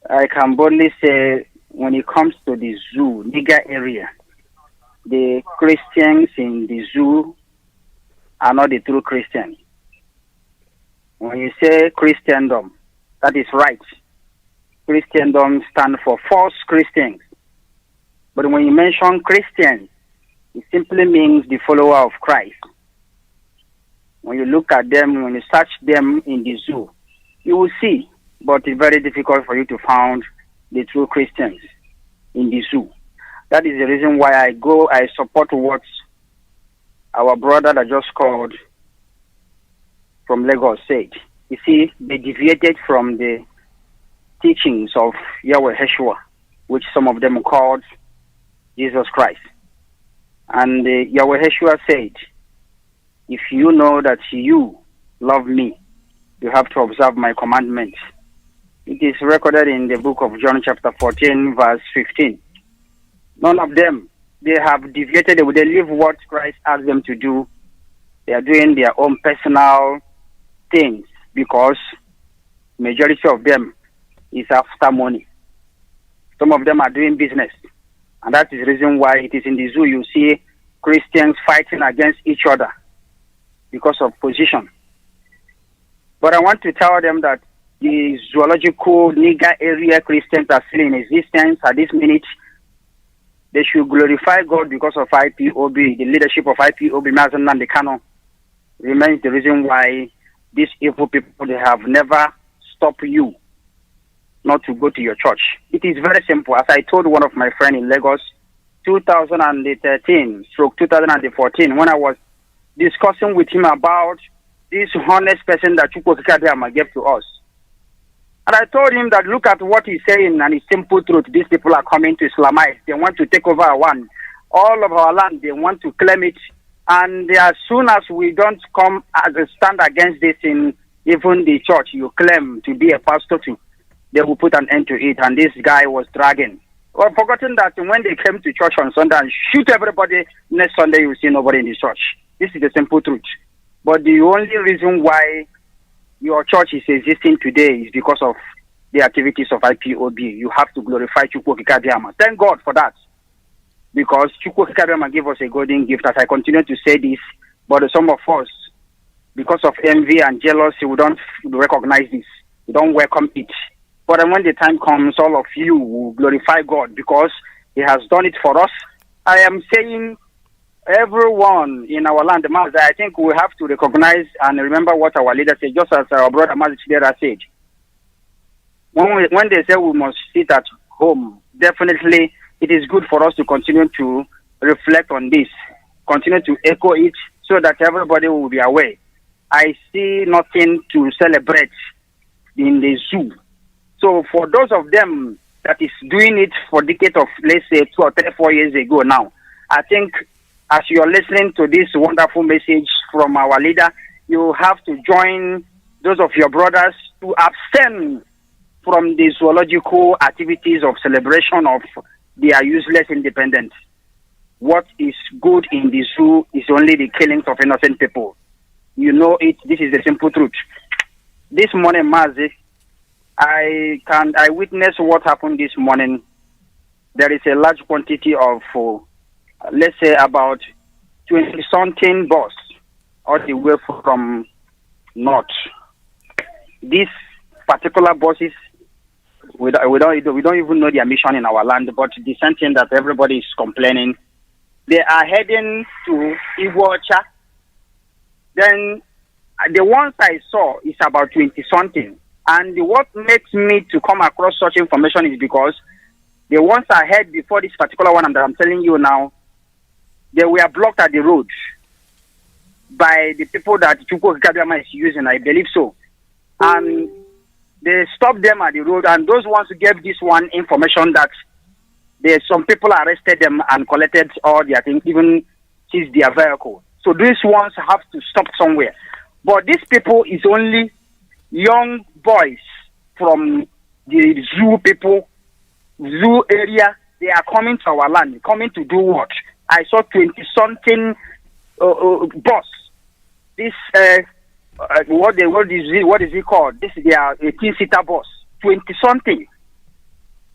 I can boldly say when it comes to the zoo, Niger area, the Christians in the zoo are not the true Christians. When you say Christendom, that is right. Christendom stands for false Christians. But when you mention Christian, it simply means the follower of Christ. When you look at them, when you search them in the zoo, you will see, but it's very difficult for you to find the true Christians in the zoo. That is the reason why I support what our brother that just called from Lagos said. You see, they deviated from the teachings of Yahweh Yeshua, which some of them called Jesus Christ. And Yahweh Yeshua said, if you know that you love me, you have to observe my commandments. It is recorded in the book of John chapter 14, verse 15. None of them, they have deviated. They live what Christ asked them to do. They are doing their own personal things because majority of them is after money. Some of them are doing business. And that is the reason why it is in the zoo you see Christians fighting against each other because of position. But I want to tell them that the zoological Niger area Christians are still in existence at this minute. They should glorify God because of IPOB. The leadership of IPOB, Mazi and the Kano, remains the reason why these evil people, they have never stopped you not to go to your church. It is very simple. As I told one of my friends in Lagos, 2013 stroke 2014 when I was discussing with him about this honest person that Chukwuka gave to us. And I told him that look at what he's saying and it's simple truth. These people are coming to Islamize. They want to take over our land. All of our land, they want to claim it. And as soon as we don't come as a stand against this in even the church, you claim to be a pastor too, they will put an end to it. And this guy was dragging. Well, forgotten that when they came to church on Sunday and shoot everybody, next Sunday you see nobody in the church. This is the simple truth. But the only reason why your church is existing today is because of the activities of IPOB. You have to glorify Chukwuka. Thank God for that. Because Chukwuka gave us a golden gift, as I continue to say this, but some of us, because of envy and jealousy, we don't recognize this. We don't welcome it. But then when the time comes, all of you will glorify God because He has done it for us. I am saying everyone in our land, Mazi, I think we have to recognize and remember what our leader said, just as our brother Mazi said. When they say we must sit at home, definitely it is good for us to continue to reflect on this, continue to echo it so that everybody will be aware. I see nothing to celebrate in the zoo. So for those of them that is doing it for decades of, let's say, 2 or 3, 4 years ago now, I think as you're listening to this wonderful message from our leader, you have to join those of your brothers to abstain from the zoological activities of celebration of their useless independence. What is good in the zoo is only the killings of innocent people. You know it. This is the simple truth. This morning, Mazi, I witnessed what happened this morning. There is a large quantity of, let's say, about 20-something bus all the way from north. These particular buses, we don't even know their mission in our land, but the same thing that everybody is complaining. They are heading to Iwocha. Then the ones I saw is about 20-something. And what makes me to come across such information is because the ones I heard before this particular one that I'm telling you now, they were blocked at the road by the people that Chukwuka is using, I believe so. And they stopped them at the road, and those ones who gave this one information that some people arrested them and collected all their things, even seized their vehicle. So these ones have to stop somewhere. But these people is only young boys from the zoo area. They are coming to our land, coming to do what? I saw 20-something bus. This what is it called? This is their 18-seater bus, 20-something.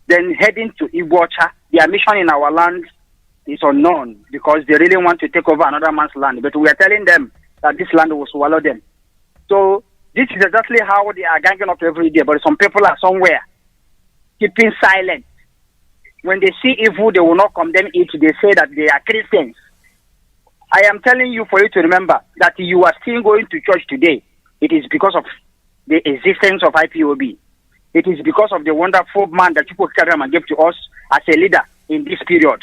Then heading to Iwocha. Their mission in our land is unknown because they really want to take over another man's land. But we are telling them that this land will swallow them. So this is exactly how they are ganging up every day. But some people are somewhere keeping silent. When they see evil, they will not condemn it. They say that they are Christians. I am telling you for you to remember that you are still going to church today. It is because of the existence of IPOB. It is because of the wonderful man that Chukwuka gave to us as a leader in this period.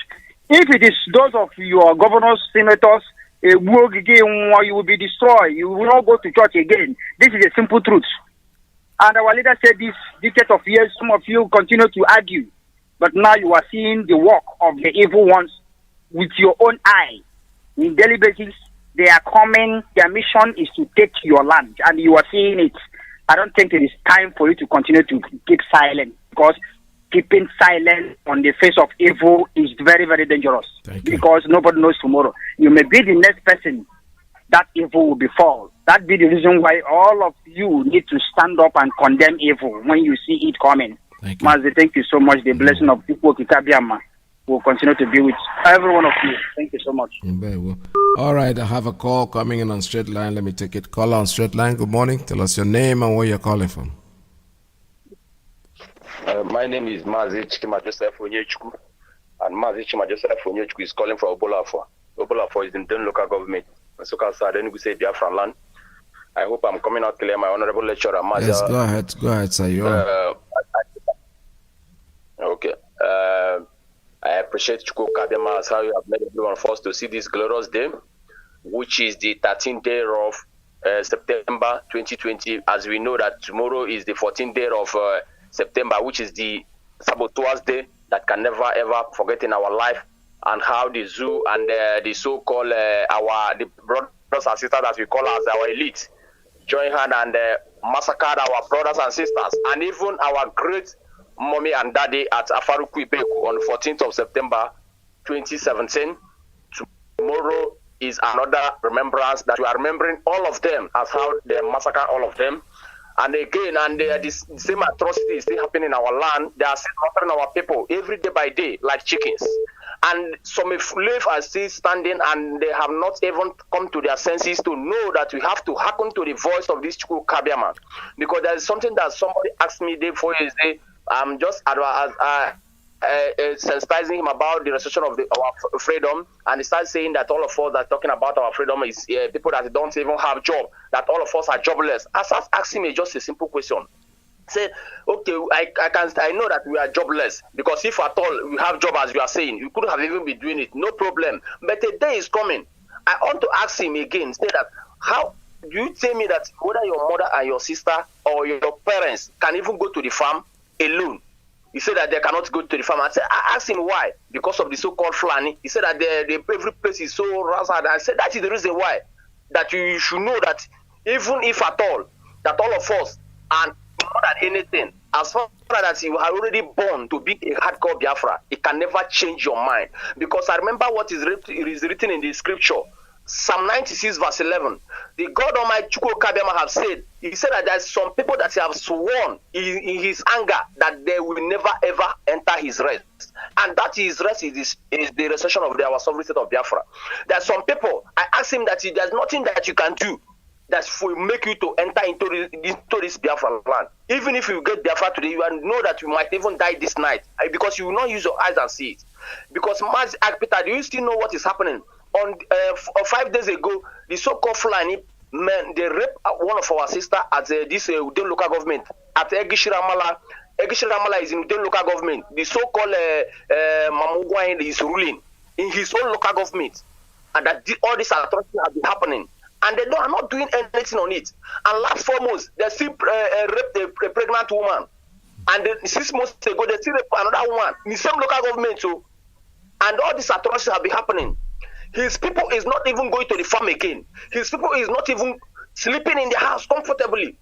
If it is those of your governors, senators, you will be destroyed. You will not go to church again. This is a simple truth. And our leader said this decade of years, some of you continue to argue. But now you are seeing the work of the evil ones with your own eye. In daily basis, they are coming. Their mission is to take your land. And you are seeing it. I don't think it is time for you to continue to keep silent. Because keeping silent on the face of evil is very, very dangerous. Because nobody knows tomorrow. You may be the next person that evil will befall. That be the reason why all of you need to stand up and condemn evil when you see it coming. Mazi, thank you so much. The blessing of people will continue to be with every one of you. Thank you so much. Very well. All right, I have a call coming in on straight line. Let me take it. Caller on straight line. Good morning. Tell us your name and where you're calling from. My name is Mazi Chima Joseph Onyechukwu, and Mazi Chima Joseph Onyechukwu is calling for Obolafo. Obolafo is in the local government. So then we say Biafra land. I hope I'm coming out clear, my honorable lecturer. Mazi. Yes, go ahead. Go ahead, sir. Okay. I appreciate Chukwu Kabema as how you have made everyone for us to see this glorious day, which is the 13th day of September 2020. As we know that tomorrow is the 14th day of September, which is the Saboteurs Day that can never ever forget in our life, and how the zoo and the so-called the brothers and sisters that we call as our elite join hand and massacred our brothers and sisters, and even our great mommy and daddy at Afaruku Ibeku on the 14th of September 2017. Tomorrow is another remembrance that we are remembering all of them as how they massacre all of them. And again, and the same atrocity is still happening in our land. They are still slaughtering our people every day by day like chickens. And some slaves are still standing, and they have not even come to their senses to know that we have to hearken to the voice of this Chukwu Kabiama. Because there is something that somebody asked me day before yesterday. I'm just sensitizing him about the restriction of our freedom, and he started saying that all of us that are talking about our freedom is people that don't even have job, that all of us are jobless. I started asking me just a simple question. Say, okay, I know that we are jobless, because if at all we have job as you are saying, you could have even been doing it, no problem. But a day is coming. I want to ask him again, say that how do you tell me that whether your mother and your sister or your parents can even go to the farm alone? He said that they cannot go to the farm. I asked him why. Because of the so-called Fulani. He said that every place is so razzed. I said that is the reason why. That you should know that even if at all, that all of us, and more than anything, as far as you are already born to be a hardcore Biafra, it can never change your mind. Because I remember what is written in the scripture. Psalm 96 verse 11, the God Almighty Chukwu Kabiama have said, he said that there's some people that have sworn in his anger that they will never ever enter his rest. And that his rest is the recession of our sovereign state of Biafra. There's some people, I asked him that there's nothing that you can do that will make you to enter into this Biafra land. Even if you get Biafra today, you know that you might even die this night, because you will not use your eyes and see it. Because Mazi asked Peter, do you still know what is happening? On 5 days ago, the so-called Fulani men, they raped one of our sisters at this Uden local government at Egishiramala. Egishiramala is in Uden local government. The so-called Mamugwain is ruling in his own local government, and that all these atrocities have been happening, and they are not doing anything on it. And last 4 months, they still raped a pregnant woman, and then 6 months ago, they still raped another woman in the same local government too. And all these atrocities have been happening. His people is not even going to the farm again. His people is not even sleeping in the house comfortably.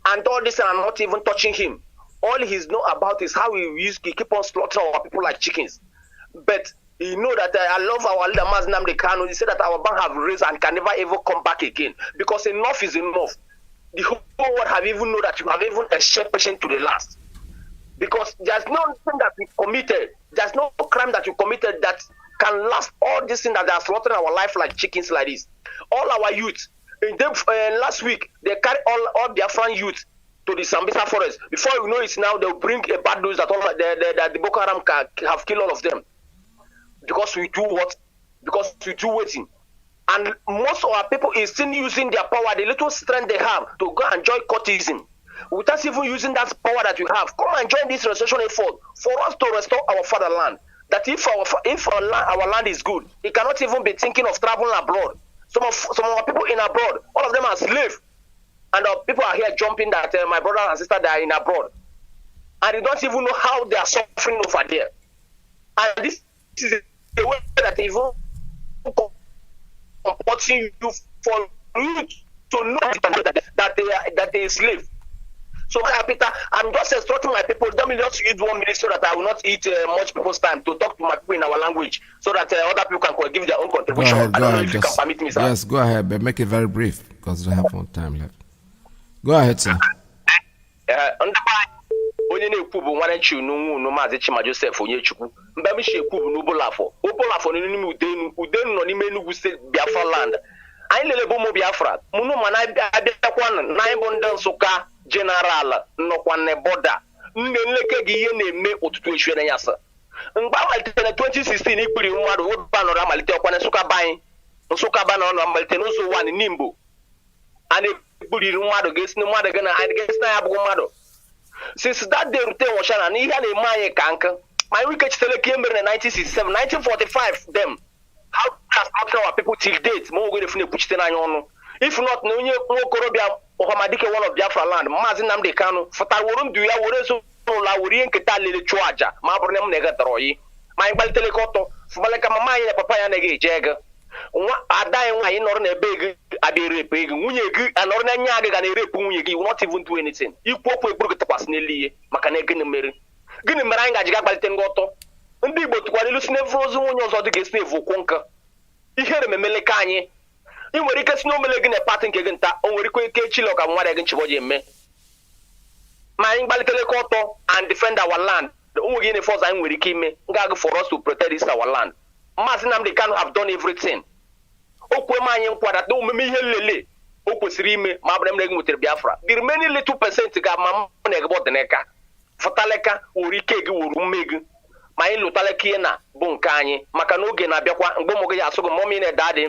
And all this are not even touching him. All he's know about is how he keep on slaughtering our people like chickens. But he know that I love our leader Mazi Nnamdi Kanu. He said that our bank have raised and can never ever come back again. Because enough is enough. The whole world have even know that you have even a shared patient to the last. Because there's nothing that we committed. There's no crime that you committed that can last all this thing that they are slaughtering our life like chickens like this. All our youth, last week, they carry all Biafran youth to the Sambisa forest. Before you know it now, they'll bring a bad news that that the Boko Haram have killed all of them. Because we do what? Because we do waiting. And most of our people is still using their power, the little strength they have, to go and join courtism. Without even using that power that we have. Come and join this restoration effort for us to restore our fatherland. That if our land is good, it cannot even be thinking of traveling abroad. Some of our people in abroad, all of them are slaves. And people are here jumping that my brother and sister, they are in abroad. And they don't even know how they are suffering over there. And this is the way that they even comporting you for you to know that they are slaves. So, Peter, I'm just instructing my people. Let me just use 1 minute so that I will not eat much people's time to talk to my people in our language, so that other people can give their own contribution. Go ahead. If you can permit me, sir. Yes, go ahead, but make it very brief because we don't have more time left. Go ahead, sir. Onye na-ekwu bụ nwanne chi n'unwu Mazi Chima Joseph Onyechukwu mgbe m shi ekwu bụ n'Ubolafọ n'ime Udenu nọ n'ime Enugu State Biafra land. Anyị lele bụ ụmụ Biafra mụnụ ma na-abịakwa na anyị bụ ndị Nsụka general nọkwa na border nne nleke gị ihe na-eme ụtụtụ echi na ya sa mgbe amalitere na 2016 ikpiri mmadụ ụba nọrọ amalite ọkwa na Nsụka ba nọ amalite n'ụzọ ụwa n'Imbo a na-ekpuriri mmadụ ga-esi mmadụ ga na anyị ga-esi na ya bụ mmadụ. Since that day rute washana na ihe na-eme anyị ka nka My Iyke Chitele came in 1967, 1945. Them how has our people till date? More going to put it on. If not, no Korobia or Hamadike one of Biafra land. Mazi Nnamdi Kanu. Fataworum do ya woreso la worien ketali le chuaja. Mabrnem negatroi. My Baltelecoto. Fumaleka mama ya papa ya nege jega. Ada nwa yi nor na beg abi rape eg nwunye gi anor na nya aga na rape nwunye gi not even do anything ikwopo egburu tapas na liye maka na gini mere anyị gajiga gbalite ngoto ndị Igbo tukwara ilu snevu ozu nwunye ọzọ dị ga snevu kwonka ihere memeleka anyị ị nwere ike si n'omele gị na pati nke gị nta o nwere ike chile ọka nwara gị nchiboji eme ma anyị gbaliteleka ọtọ and defend our land ụmụ gị na-efe ọzọ anyị nwere ike ime ga-agụ for us to protect this our land. Mazi Nnamdi Kanu have done everything. Okwe ma anyị nkwada na omume ihe nlele o kwesịrị ime ma abụrụ emere gị nwetara Biafra. The remaining little percent ga ma mụ na egbo deneka fụtaleka wuru ike gị wuru mme gị ma anyị lụtaleka ihe na bụ nke anyị maka na oge na-abịakwa mgbe ụmụ gị ya asụ gị mommy na daddy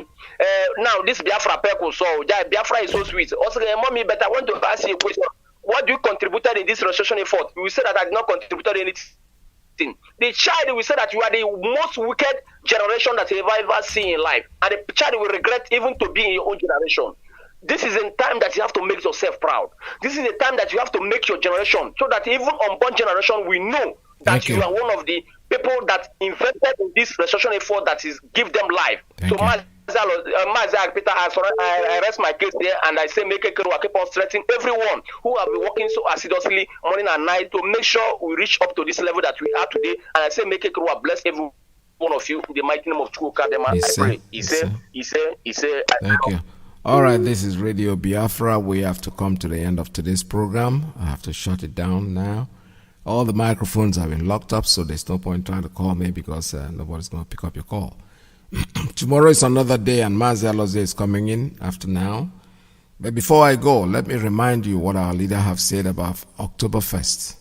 now this Biafra people so Biafra is so sweet. Also mommy but I want to ask you a question. What do you contributed in this restoration effort? You said that I did not contributed anything. The child will say that you are the most wicked generation that you have ever seen in life, and the child will regret even to be in your own generation. This is a time that you have to make yourself proud. This is a time that you have to make your generation, so that even unborn generation will know that you are one of the people that invested in this restoration effort that is give them life. Mazi Peter, I rest my case there, and I say make a keep on strengthening everyone who have been working so assiduously morning and night to make sure we reach up to this level that we are today. And I say make a bless every one of you in the mighty name of Chukadema. I pray. He said. Thank you. All right, this is Radio Biafra. We have to come to the end of today's program. I have to shut it down now. All the microphones have been locked up, so there's no point trying to call me because nobody's going to pick up your call. Tomorrow is another day, and Mazi Alozie is coming in after now. But before I go, let me remind you what our leader have said about October 1st.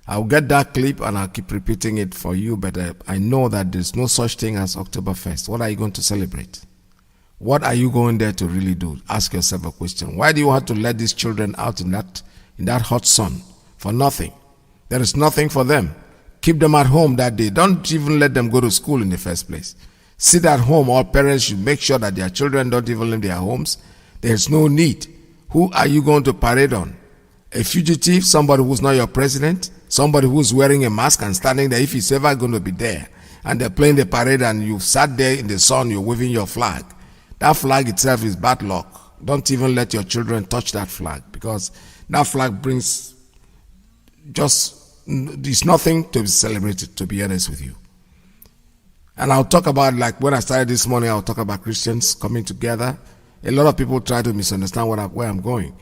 I'll get that clip and I'll keep repeating it for you, but I know that there's no such thing as October 1st. What are you going to celebrate? What are you going there to really do? Ask yourself a question. Why do you have to let these children out in that hot sun for nothing? There is nothing for them. Keep them at home that day. Don't even let them go to school in the first place. Sit at home. All parents should make sure that their children don't even leave their homes. There's no need. Who are you going to parade on? A fugitive, somebody who's not your president, somebody who's wearing a mask and standing there if he's ever going to be there. And they're playing the parade and you've sat there in the sun, you're waving your flag. That flag itself is bad luck. Don't even let your children touch that flag because that flag brings it's nothing to be celebrated, to be honest with you. And I'll talk about, like when I started this morning, I'll talk about Christians coming together. A lot of people try to misunderstand where I'm going.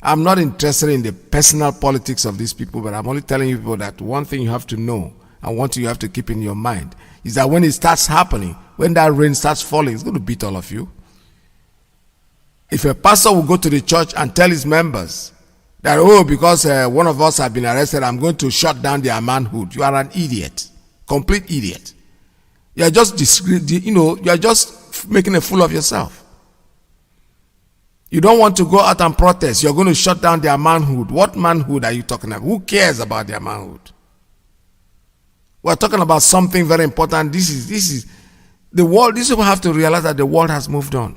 I'm not interested in the personal politics of these people, but I'm only telling you people that one thing you have to know and one thing you have to keep in your mind is that when it starts happening, when that rain starts falling, it's going to beat all of you. If a pastor will go to the church and tell his members that, because one of us have been arrested, I'm going to shut down their manhood, you are an idiot, complete idiot. You are just you are just making a fool of yourself. You don't want to go out and protest. You're going to shut down their manhood. What manhood are you talking about? Who cares about their manhood? We're talking about something very important. This is the world. These people have to realize that the world has moved on.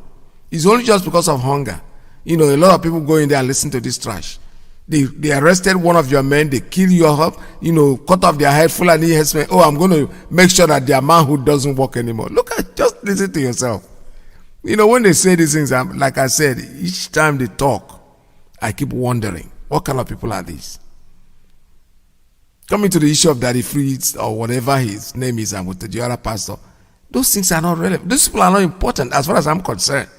It's only just because of hunger. A lot of people go in there and listen to this trash. They arrested one of your men, they kill you up, cut off their head, full of heads. I'm going to make sure that their manhood doesn't work anymore. Just listen to yourself. When they say these things, like I said, each time they talk, I keep wondering, what kind of people are these? Coming to the issue of Daddy Freeze or whatever his name is, and with the other pastor, those things are not relevant. Those people are not important as far as I'm concerned.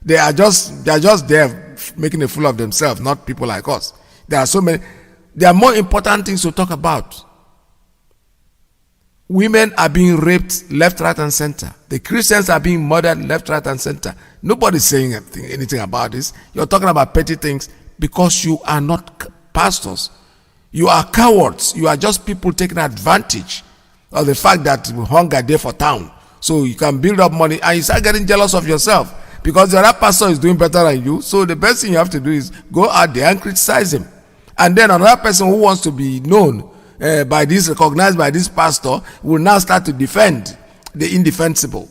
They are just there making a fool of themselves, not people like us. There are more important things to talk about. Women are being raped left, right, and center. The Christians are being murdered left, right, and center. Nobody's saying anything about this. You're talking about petty things because you are not pastors. You are cowards. You are just people taking advantage of the fact that hunger there for town. So you can build up money and you start getting jealous of yourself because the other pastor is doing better than you. So the best thing you have to do is go out there and criticize him. And then another person who wants to be known recognized by this pastor, will now start to defend the indefensible.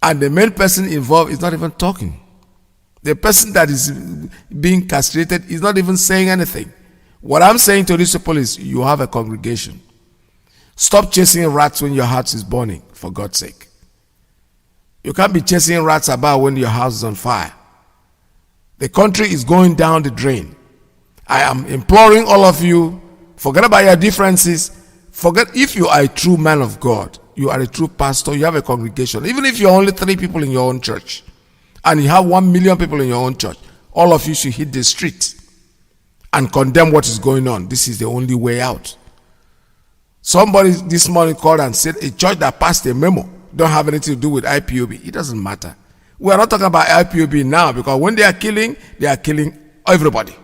And the main person involved is not even talking. The person that is being castrated is not even saying anything. What I'm saying to these people is, you have a congregation. Stop chasing rats when your house is burning, for God's sake. You can't be chasing rats about when your house is on fire. The country is going down the drain. I am imploring all of you, forget about your differences. Forget, if you are a true man of God, you are a true pastor, you have a congregation. Even if you're only 3 people in your own church, and you have 1 million people in your own church, all of you should hit the street and condemn what is going on. This is the only way out. Somebody this morning called and said a church that passed a memo don't have anything to do with IPOB. It doesn't matter. We are not talking about IPOB now, because when they are killing everybody.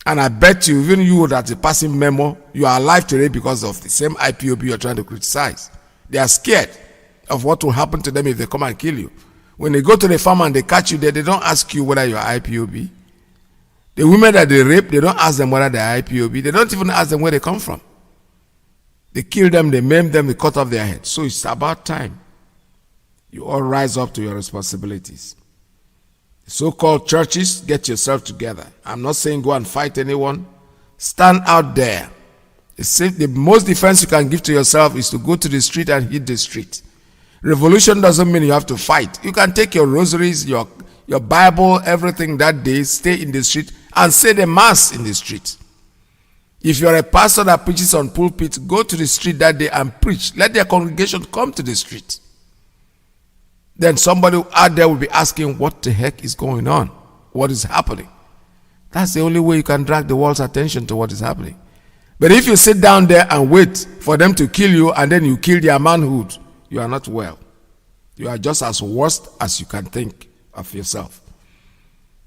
And I bet you, even you that is passing memo, you are alive today because of the same IPOB you are trying to criticize. They are scared of what will happen to them if they come and kill you. When they go to the farm and they catch you there, they don't ask you whether you are IPOB. The women that they rape, they don't ask them whether they are IPOB. They don't even ask them where they come from. They kill them, they maim them, they cut off their heads. So it's about time you all rise up to your responsibilities. So-called churches, get yourself together. I'm not saying go and fight anyone. Stand out there. The most defense you can give to yourself is to go to the street and hit the street. Revolution doesn't mean you have to fight. You can take your rosaries, your Bible, everything that day, stay in the street and say the mass in the street. If you're a pastor that preaches on pulpit, go to the street that day and preach. Let their congregation come to the street. Then somebody out there will be asking, what the heck is going on? What is happening? That's the only way you can drag the world's attention to what is happening. But if you sit down there and wait for them to kill you and then you kill their manhood, you are not well. You are just as worst as you can think of yourself.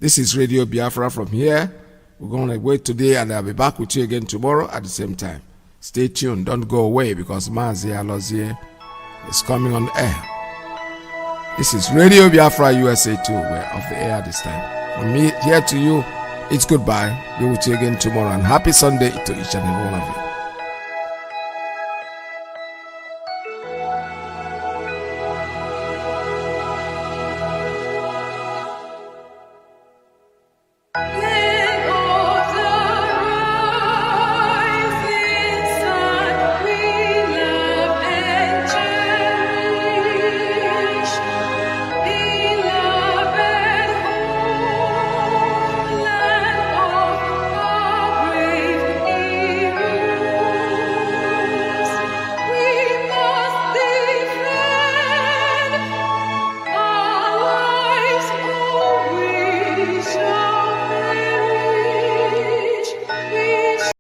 This is Radio Biafra from here. We're going to wait today, and I'll be back with you again tomorrow at the same time. Stay tuned. Don't go away, because Mazi is coming on air. This is Radio Biafra USA 2. We're off the air this time. From me here to you, it's goodbye. Be with you again tomorrow, and happy Sunday to each and every one of you.